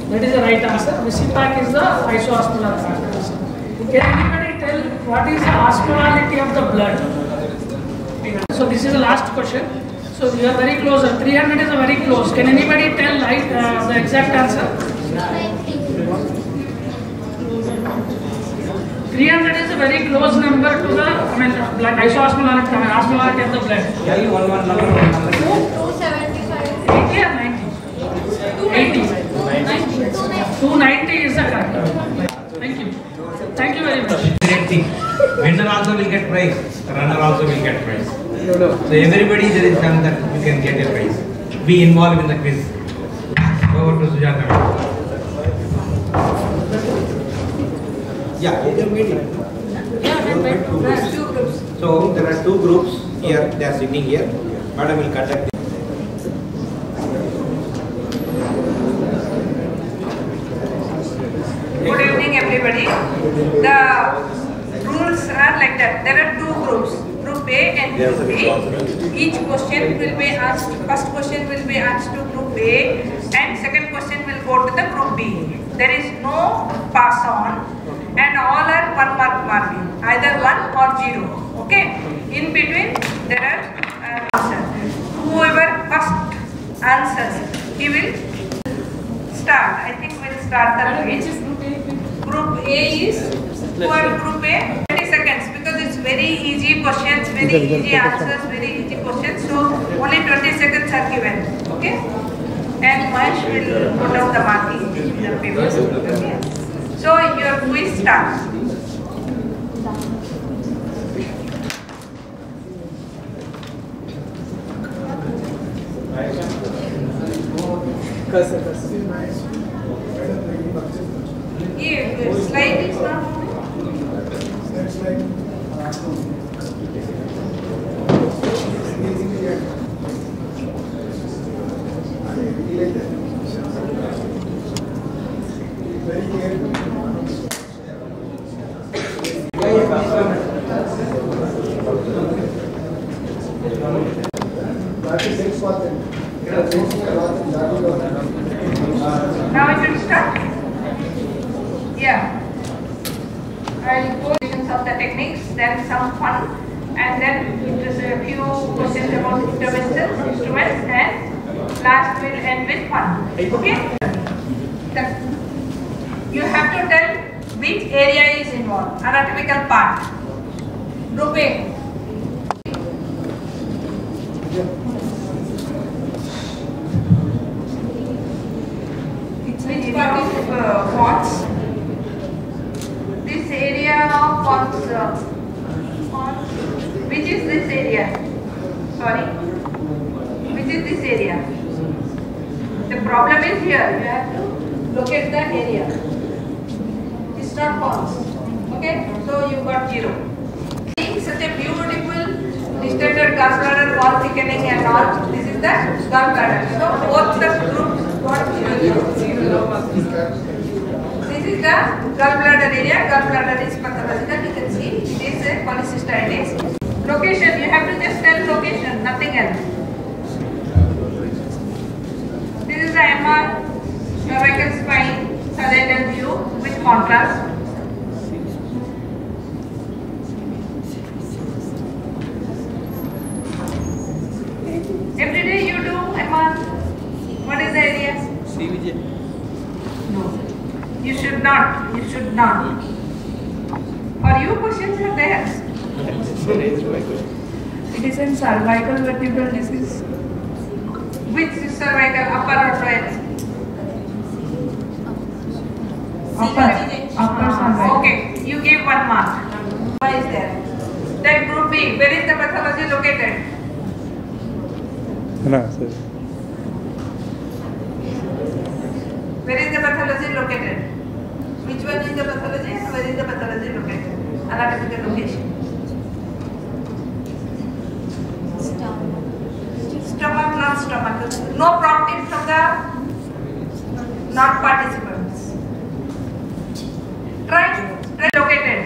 that is the right answer. Visipac is the isoosmolar contrast. Can anybody tell what is the osmolality of the blood? So this is the last question. So we are very close. 300 is very close. Can anybody tell the exact answer? 300 is a very close number to the blood isoosmolality, osmolality of the blood. 80 or 90? 80. 290 is the correct. Thank you. Thank you very much. Great thing. Winner also will get prize. Runner also will get prize. So everybody there is done that you can get a prize. Be involved in the quiz. Over to Sujata. Yeah, so there are two groups here. They are sitting here. Madam will conduct. everybody. The rules are like that. There are two groups, Group A and Group B. Each question will be asked, first question will be asked to Group A and second question will go to the Group B. There is no pass on and all are 1 mark marking, either 1 or 0. Okay? In between there are answers. Whoever first answers, he will start. I think we'll start the quiz. Group A is, whoever Group A, 20 seconds because it's very easy questions, very easy answers, very easy questions. So only 20 seconds are given. Okay? And Mahesh will put down the marking in the paper. Okay? So your quiz starts. Yeah, slide is not now it will start. Yeah. I'll go of the techniques, then some fun, and then it is a few questions about instruments, and last will end with fun. Okay? You have to tell which area is involved, anatomical part. Group A. Which part of fonts? This area of fonts, which is this area? Sorry, which is this area? The problem is here, you have to locate the area. It's not fonts. Okay, so you got 0. See, such a beautiful distended gallbladder wall thickening and all. This is the gallbladder. So both the groups got 0. This is the gallbladder area. Gallbladder is pathological. You can see it is a polycystitis. Location, you have to just tell location, nothing else. This is the MR, cervical spine, sagittal view with contrast. Every day you do MR. What is the area? No. You should not. You should not. For you, questions are there. It is in cervical vertebral disease. Which cervical? Upper or lower? Upper cervical. Okay. You give 1 mark. Why is there? Then group B. Where is the pathology located? No, sir. Where is the pathology located? Which one is the pathology and where is the pathology located? Anatomical location. Stomach, not stomach. No prompting from the not participants. Try located.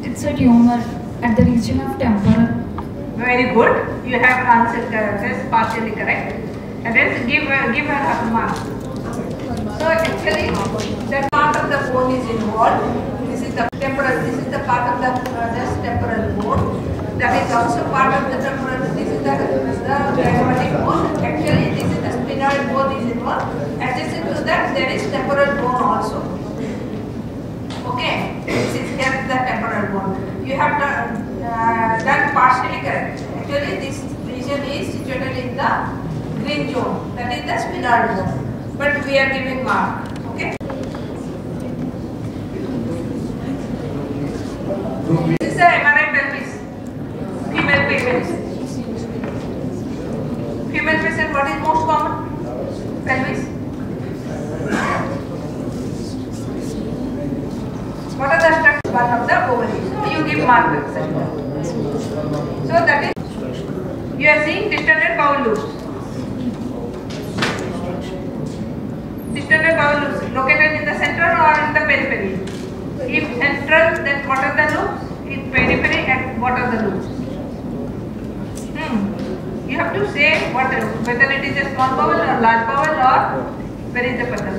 It's a tumor at the region of temporal. Very good. You have answered this partially correct. And then give her half mark. So actually, that part of the bone is involved. This is the temporal. This is the part of the temporal bone. That is also part of the temporal. This is the diaphragmatic bone. Actually, this is the sphenoid bone is involved. Adjacent to that, there is temporal bone also. Okay, this is here the temporal bone. You have done partially correct. Actually, this region is situated in the green zone. That is the sphenoid bone. But we are giving mark. Okay. This is the MRI pelvis. Female patient. Female patient, what is most common? Pelvis. What are the structures of the ovary? So you give mark. So that is, you are seeing distended bowel loops. located in the center or in the periphery? If central, then what are the loops? If periphery, and what are the loops? You have to say whether it is a small vowel or large vowel or where is the pattern.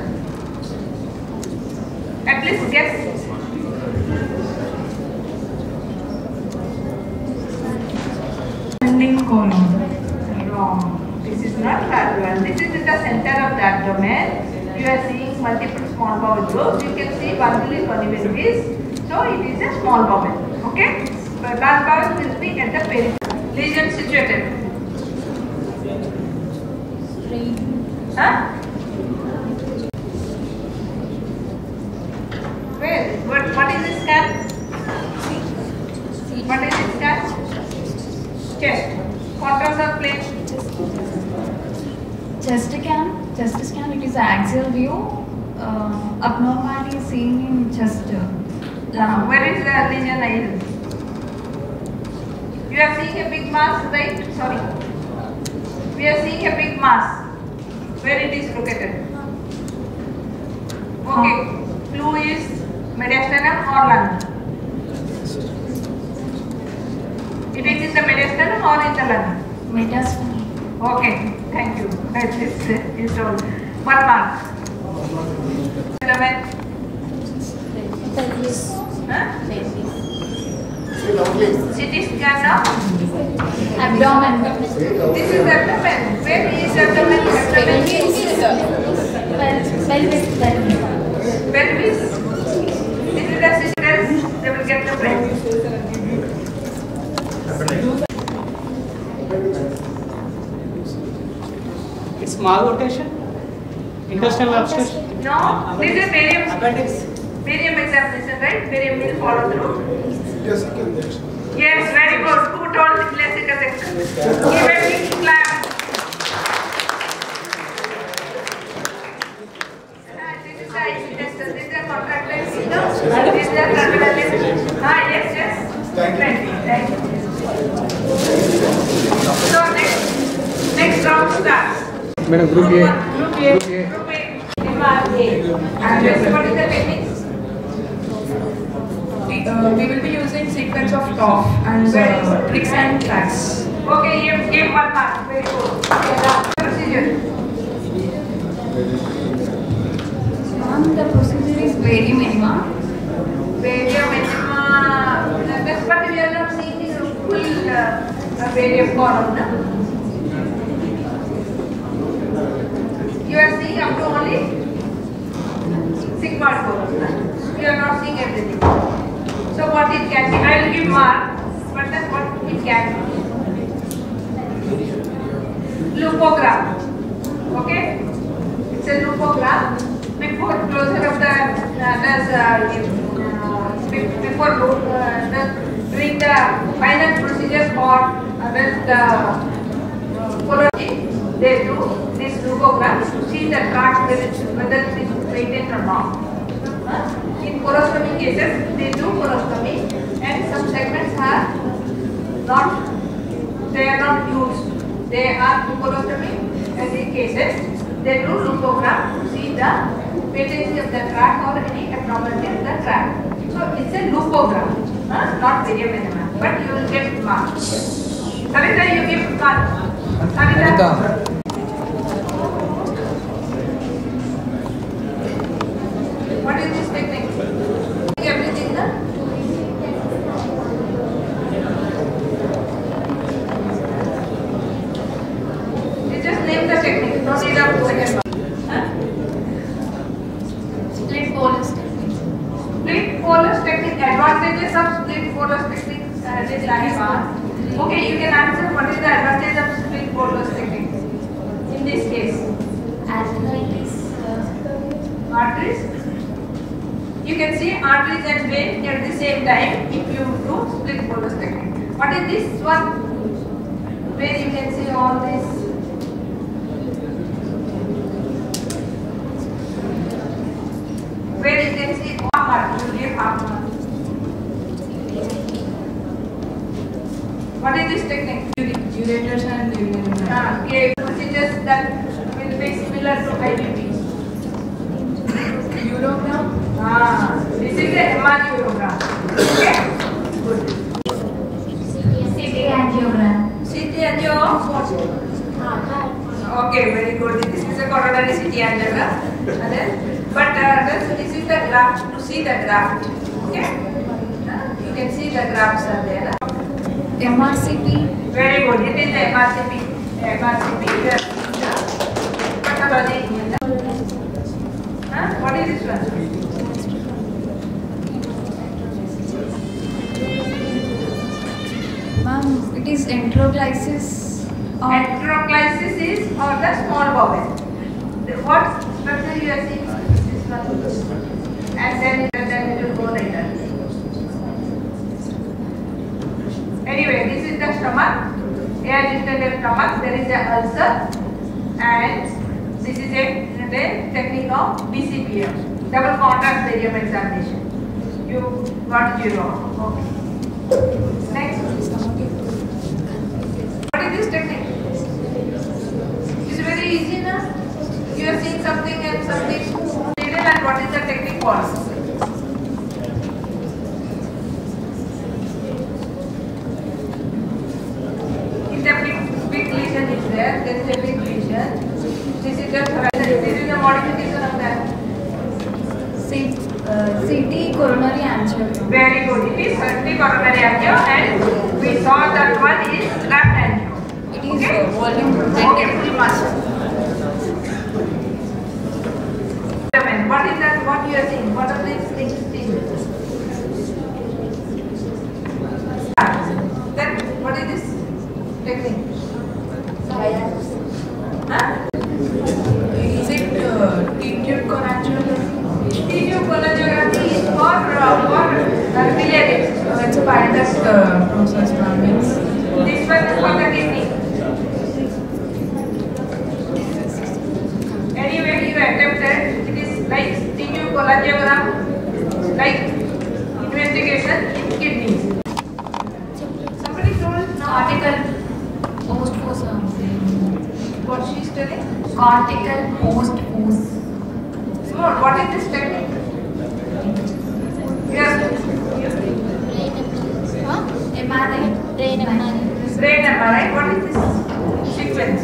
At least guess. Ascending colon. Wrong. This is not lateral. This is in the center of the abdomen. You are seeing multiple small vowel groups. You can see bundle is coniveris. So it is a small vowel. Okay? But large vowel will be at the periphery. Lesion situated. Huh? Where? What is this scan? What is this scan? Chest. Contours are plain. Chest scan, it is an axial view. Abnormality is seen in chest. Where is the lesion area? You are seeing a big mass, right? Sorry. We are seeing a big mass. Where it is located? Okay. Clue is mediastinum or lung? It is in the mediastinum or in the lung? Mediastinum. Okay. Thank you. This is all. 1 mark. Abdomen. CT scan of abdomen. This is abdomen. Where is abdomen? Abdomen is pelvis. Pelvis. This is the sisters. They will get the breast. It's malrotation? Intestinal obstruction? No, this is barium examination, right? Barium will follow through. Yes, very good. Who told the classical section? Give a big clap. This is the IC tester. This is the contractile system. This is the terminal. Yes. Thank you. So next round starts. Madam, group A. Group A. And what is the techniques? We will be using sequence of top and tricks and tracks. Okay, give 1 mark. Very good. Procedure. The procedure is very minima. Varium minima. That's what we are not seeing in full varium column. No? You are seeing up to only sigmoid column. No? You are not seeing everything. So what it can be? I will give mark, but then what it can be? Lupogram. Okay? It's a lupogram. Before closure of before doing the final procedure for the colony, they do this lupogram to see the tract whether it is patent or not. In colostomy cases, they do colostomy, and some segments are not used. They are colostomy, and in cases they do lupogram to see the patency of the tract or any abnormality of the tract. So it's a lupogram, not varium minima, but you will get marks. Sarita, you give mark. Sarita. What is this technique? Everything, no? You just name the technique. No need of second one. Split bolus technique. Split bolus technique. Advantages of split bolus technique. This line. Okay, you can answer what is the advantage of split bolus technique in this case. Arteries. You can see arteries and veins at the same time if you do split bolus technique. What is this one? Where you can see all this. Where you can see half mark, you give half mark. What is this technique? Ureters and urinary. Okay, procedures that will be similar to IBP. Hemangiogram. Okay? Good. CT angiogram. CT angiogram. Okay, very good. This is a coronary CT angiogram. And then, but this is the graph to see the graft. Okay? You can see the grafts are there. MRCP. Very good. It is the MRCP. MRCP. Pathology. What is this one? Ma'am, it is enteroclysis. Enteroclysis is or the small bowel. What structure you are seeing? This one. And then it will go like that. Anyway, this is the stomach. Here is the stomach. There is a ulcer, and this is a technique of BCPM, double contrast barium examination. You got 0. Okay. Next. What is this technique? It's very easy, na? You are seeing something and something. And what is the technique for? If the big lesion is there is a big lesion. This is the modification of that. CT coronary angiogram. Very good. It is CT coronary angio, and we saw that one is left angio. It is volume full muscle. What is that? What you are seeing? What are these things? Then what is this technique? Is it T-tube cholangiography? T-tube cholangiography is for biliary. It's a pilot process, means. This one is for the kidney. Anyway, you attempted. It is like T-tube cholangiogram, like investigation in kidneys. Somebody told Cortical post-pose. what she is telling. Cortical post-pose. Simone, what is this technique? Yes. MRI. Brain MRI. Brain MRI. What is this sequence?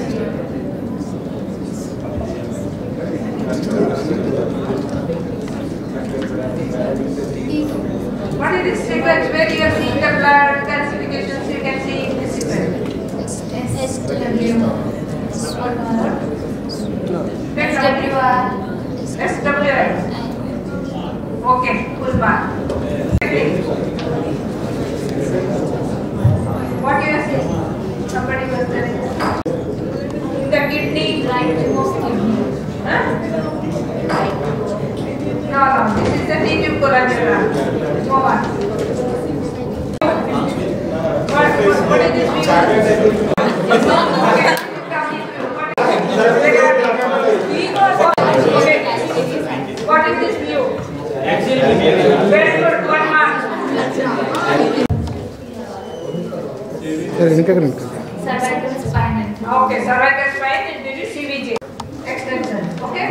What is this sequence where you are seeing the blood calcifications? You can see in this sequence. SWR. SWR. Okay, full bar. What you are saying? Somebody was telling. The kidney. Right most kidney. Huh? No, this is the T-tube cholangiogram. Go on. What is this view? Okay. What is this view? Very good, 1 mark. Cervical spine. Okay, cervical spine and this is CVJ. Extension. Okay?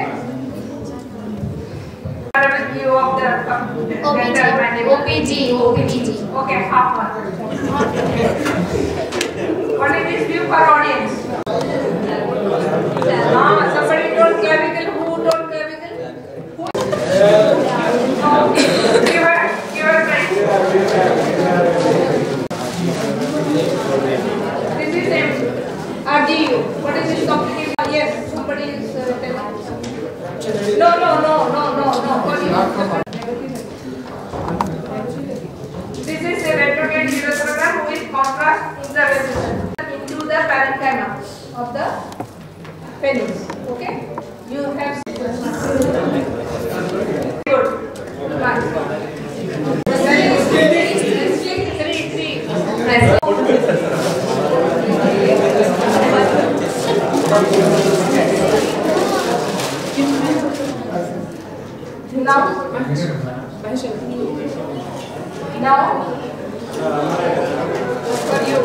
View of the OPG. Okay, half one. What is this view for audience? Somebody told clavicle. Who told clavicle? Who? Give her right. This is RGU. What is this complicated? Yes, somebody is telling. No. This is a retrograde urethrogram with contrast intervention into the parenchyma of the penis. Okay? You have good. Now, for you.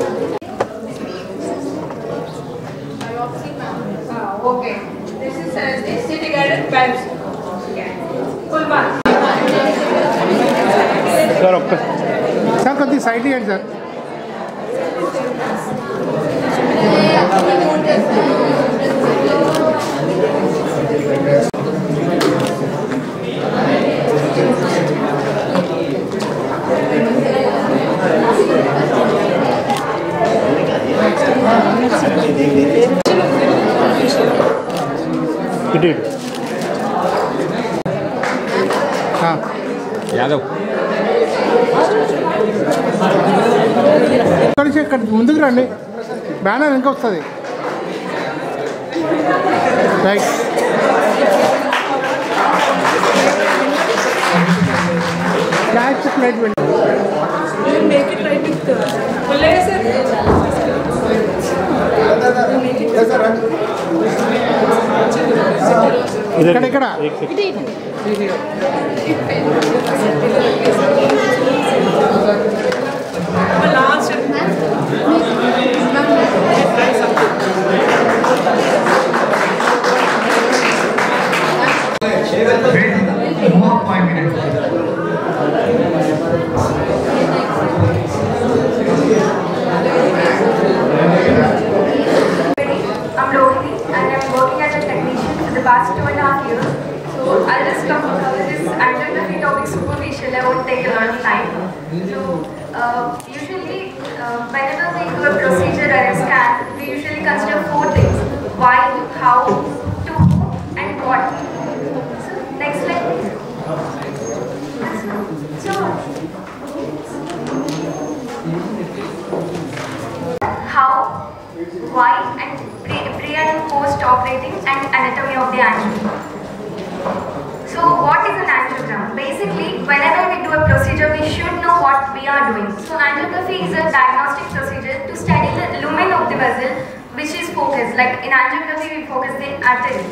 Okay. This is a city guided biopsy. కొద్ది side ఇవ్వండి sir. Yadav ఇక్కడ ముందుకు రండి, banner ఇంకా వస్తుంది. Right. Catch plate make it right with laser. ఇక్కడ More 5 minutes. I'm Rohini and I'm working as a technician for the past 2.5 years. So I'll just cover this angiography topic superficially. I won't take a lot of time. So usually whenever we do a procedure or a scan, we usually consider 4 things: why, how, to whom, and what. So next slide please. So how, why, and pre and post operating and anatomy of the angiogram. So what is an angiogram? Basically, whenever we do a procedure, we should know what we are doing. So angiography is a diagnostic procedure to study the lumen of the vessel which is focused. Like in angiography, we focus the artery.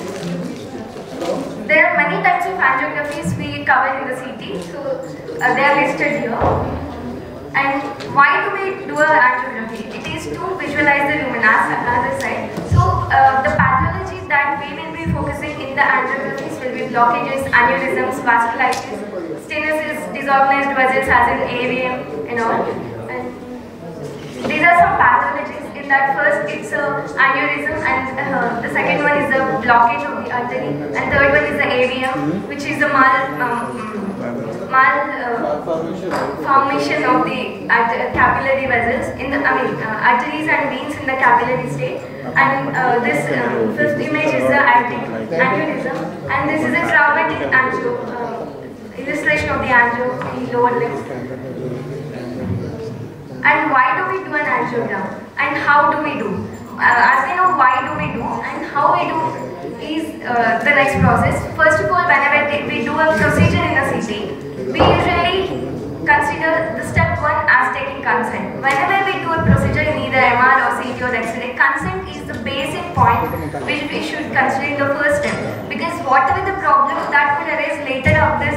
There are many types of angiographies we cover in the CT. So they are listed here. And why do we do an angiography? It is to visualize the lumen, as I said. So the pathology that we will be focusing in the angiographies will be blockages, aneurysms, vasculitis, stenosis, disorganized vessels as in AVM and all. And these are some pathologies. In that first it's aneurysm, and the second one is the blockage of the artery, and third one is the AVM, which is the malformation of the capillary vessels in the arteries and veins in the capillary state. And this fifth image is the aneurysm, and this is a traumatic angio illustration of the angio in lower limb. And why do we do an angiogram and how do we do? As we know why do we do and how we do is the next process. First of all, whenever we do a procedure in a CT, we usually consider the step 1 as taking consent. Whenever we do a procedure in either MR or CT or X-ray, consent is the basic point which we should consider in the first step, because whatever the problem that could arise later of the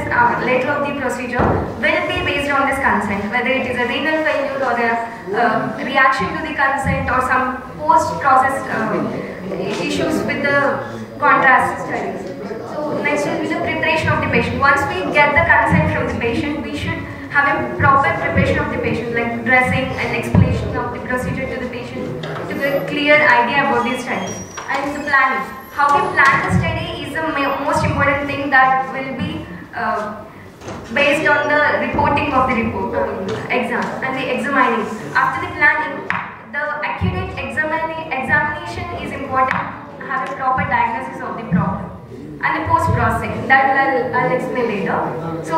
procedure will be based on this consent, whether it is a renal failure or a reaction to the consent or some post-process issues with the contrast studies. So next will be the preparation of the patient. Once we get the consent from the patient, we should have a proper preparation of the patient, like dressing and explanation of the procedure to the patient to get a clear idea about the study. And the planning. How we plan the study is the most important thing that will be based on the reporting of the exam and the examining. After the planning, the accurate examination is important to have a proper diagnosis of the problem. And the post-processing, that I'll explain later. So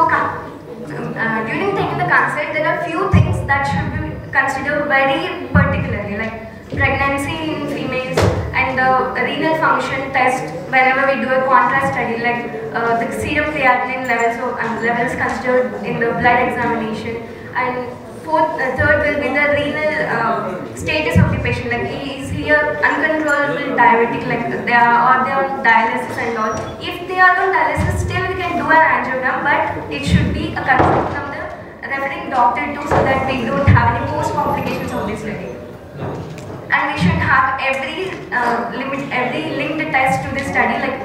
during taking the consent, there are few things that should be considered very particularly, like pregnancy in females and the renal function test whenever we do a contrast study, like the serum creatinine levels considered in the blood examination. And third will be the renal status of the patient, like is he uncontrollable diabetic, like they are on dialysis and all. If they are on dialysis, still we can do an angiogram, but it should be a consent from the referring doctor too, so that we don't have any post complications of this study. And we should have every linked test to the study, like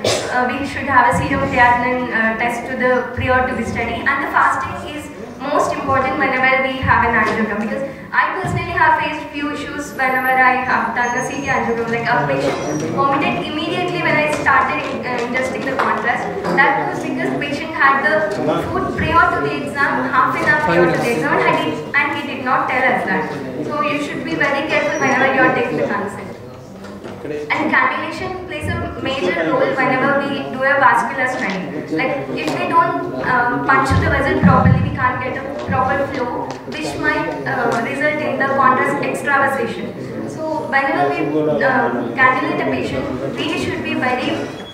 we should have a serum creatinine test to the prior to the study, and the fasting is most important whenever we have an angiogram, because I personally have faced few issues whenever I have done the CT angiogram. Like a patient vomited immediately when I started ingesting the contrast. That was because patient had the food prior to the exam, half an hour prior to the exam, and he did not tell us that. So you should be very careful whenever you are taking the consent. And cannulation plays a major role whenever we do a vascular study. Like if we don't puncture the vessel properly, we can't get a proper flow, which might result in the contrast extravasation. So whenever we cannulate a patient, we should be very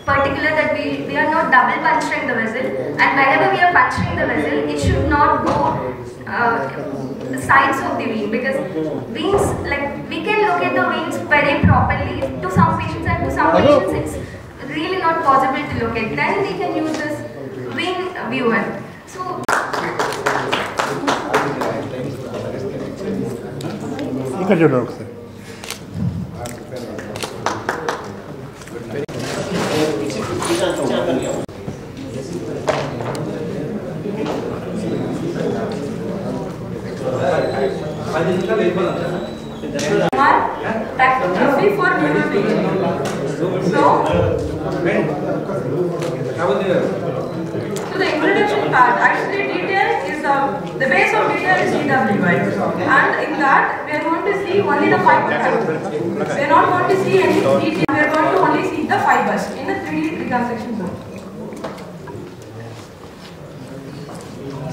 particular that we are not double puncturing the vessel, and whenever we are puncturing the vessel, it should not go the sides of the vein, because veins, like we can look at the veins very properly to some patients, and to some patients it's really not possible to look at. Then we can use this vein viewer. So Tachygraphy for neuroimaging. So the introduction part, actually detail is the base of detail is DWI, and in that we are going to see only the fiber category. We are not going to see any detail. We are going to only see the fibers in the 3D reconstruction zone.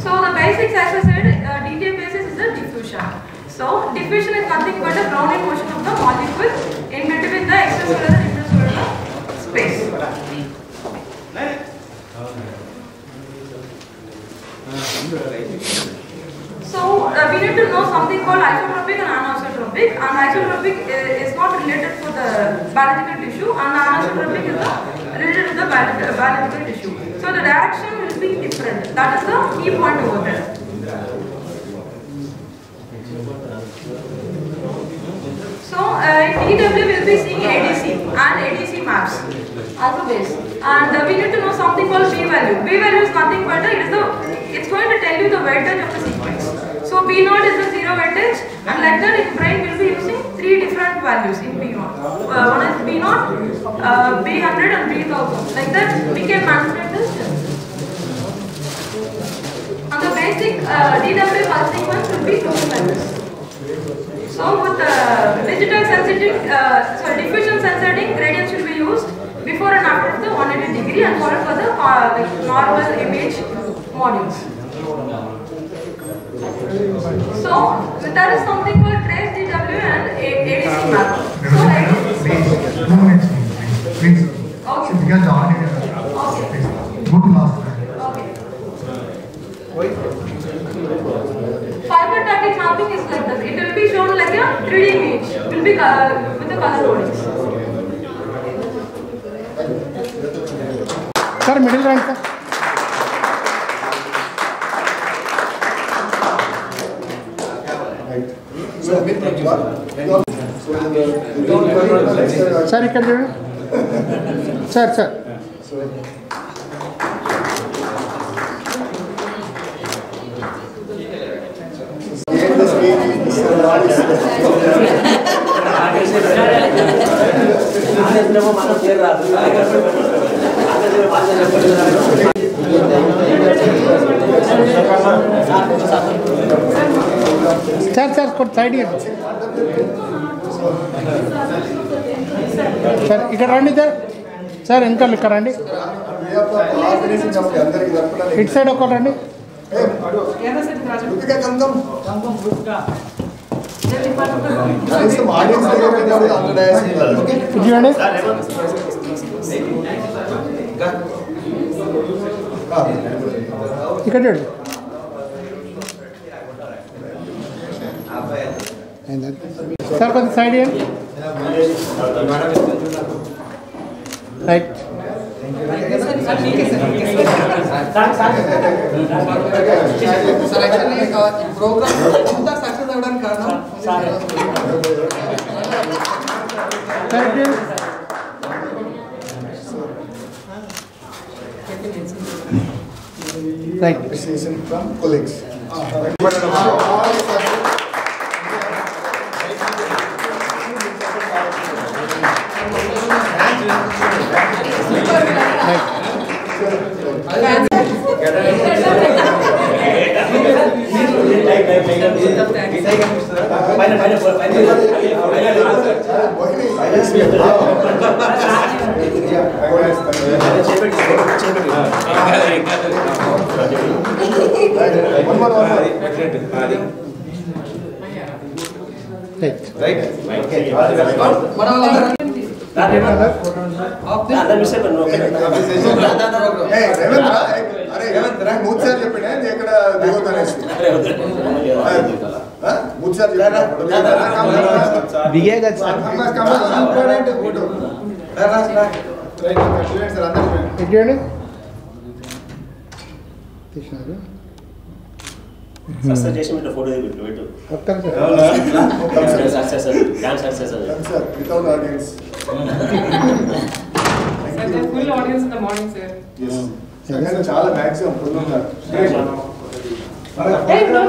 So the basics, as I said, detail basis is the diffusion. So diffusion is nothing but a browning motion of the molecule in between the extracellular and intracellular space. So we need to know something called isotropic and anisotropic. And isotropic is not related to the biological tissue, and anisotropic is related to the biological tissue. So the direction will be different. That is the key point over there. So in DW we will be seeing ADC and ADC maps as a base, and we need to know something called p-value. P-value is nothing but it's going to tell you the weightage of the sequence. So P0 is the zero weightage, and like that in brain we will be using three different values in P0. One is P0, P100 and P1000. Like that we can manipulate this. And the basic DW pulse sequence will be 2 values. So with digital sensitive, diffusion sensitive gradient should be used before and after the 180 degree, and followed for the normal image modules. So there is something called trace DW and ADC map. So 2 minutes, please. Okay. Because the audio. Okay. Go to last. Fiber tactic mapping is like this. It will be shown like a 3D image. It will be with the color codings. Sir, middle rank, sir. Sir, you can do it. Sir. Sir, could side here. Sir, ఇక్కడ రండి sir ఇంకా ఇక్కడ రండి ఇటు side ఒకటి రండి చూడండి ఇక్కడ చూడండి సార్ కొంచెం సైడ్ ఇవ్వండి రైట్ ప్రోగ్రామ్ ఇంత సక్సెస్ అవ్వడానికి కారణం Appreciation from colleagues. Without audience. Full audience in the morning, sir. Yes. చాలా maximum full ఉన్నారు. Hey, no.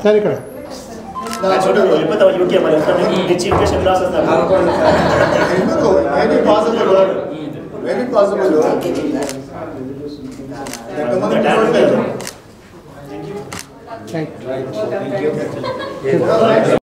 సార్ ఇక్కడ Very possible. Thank you.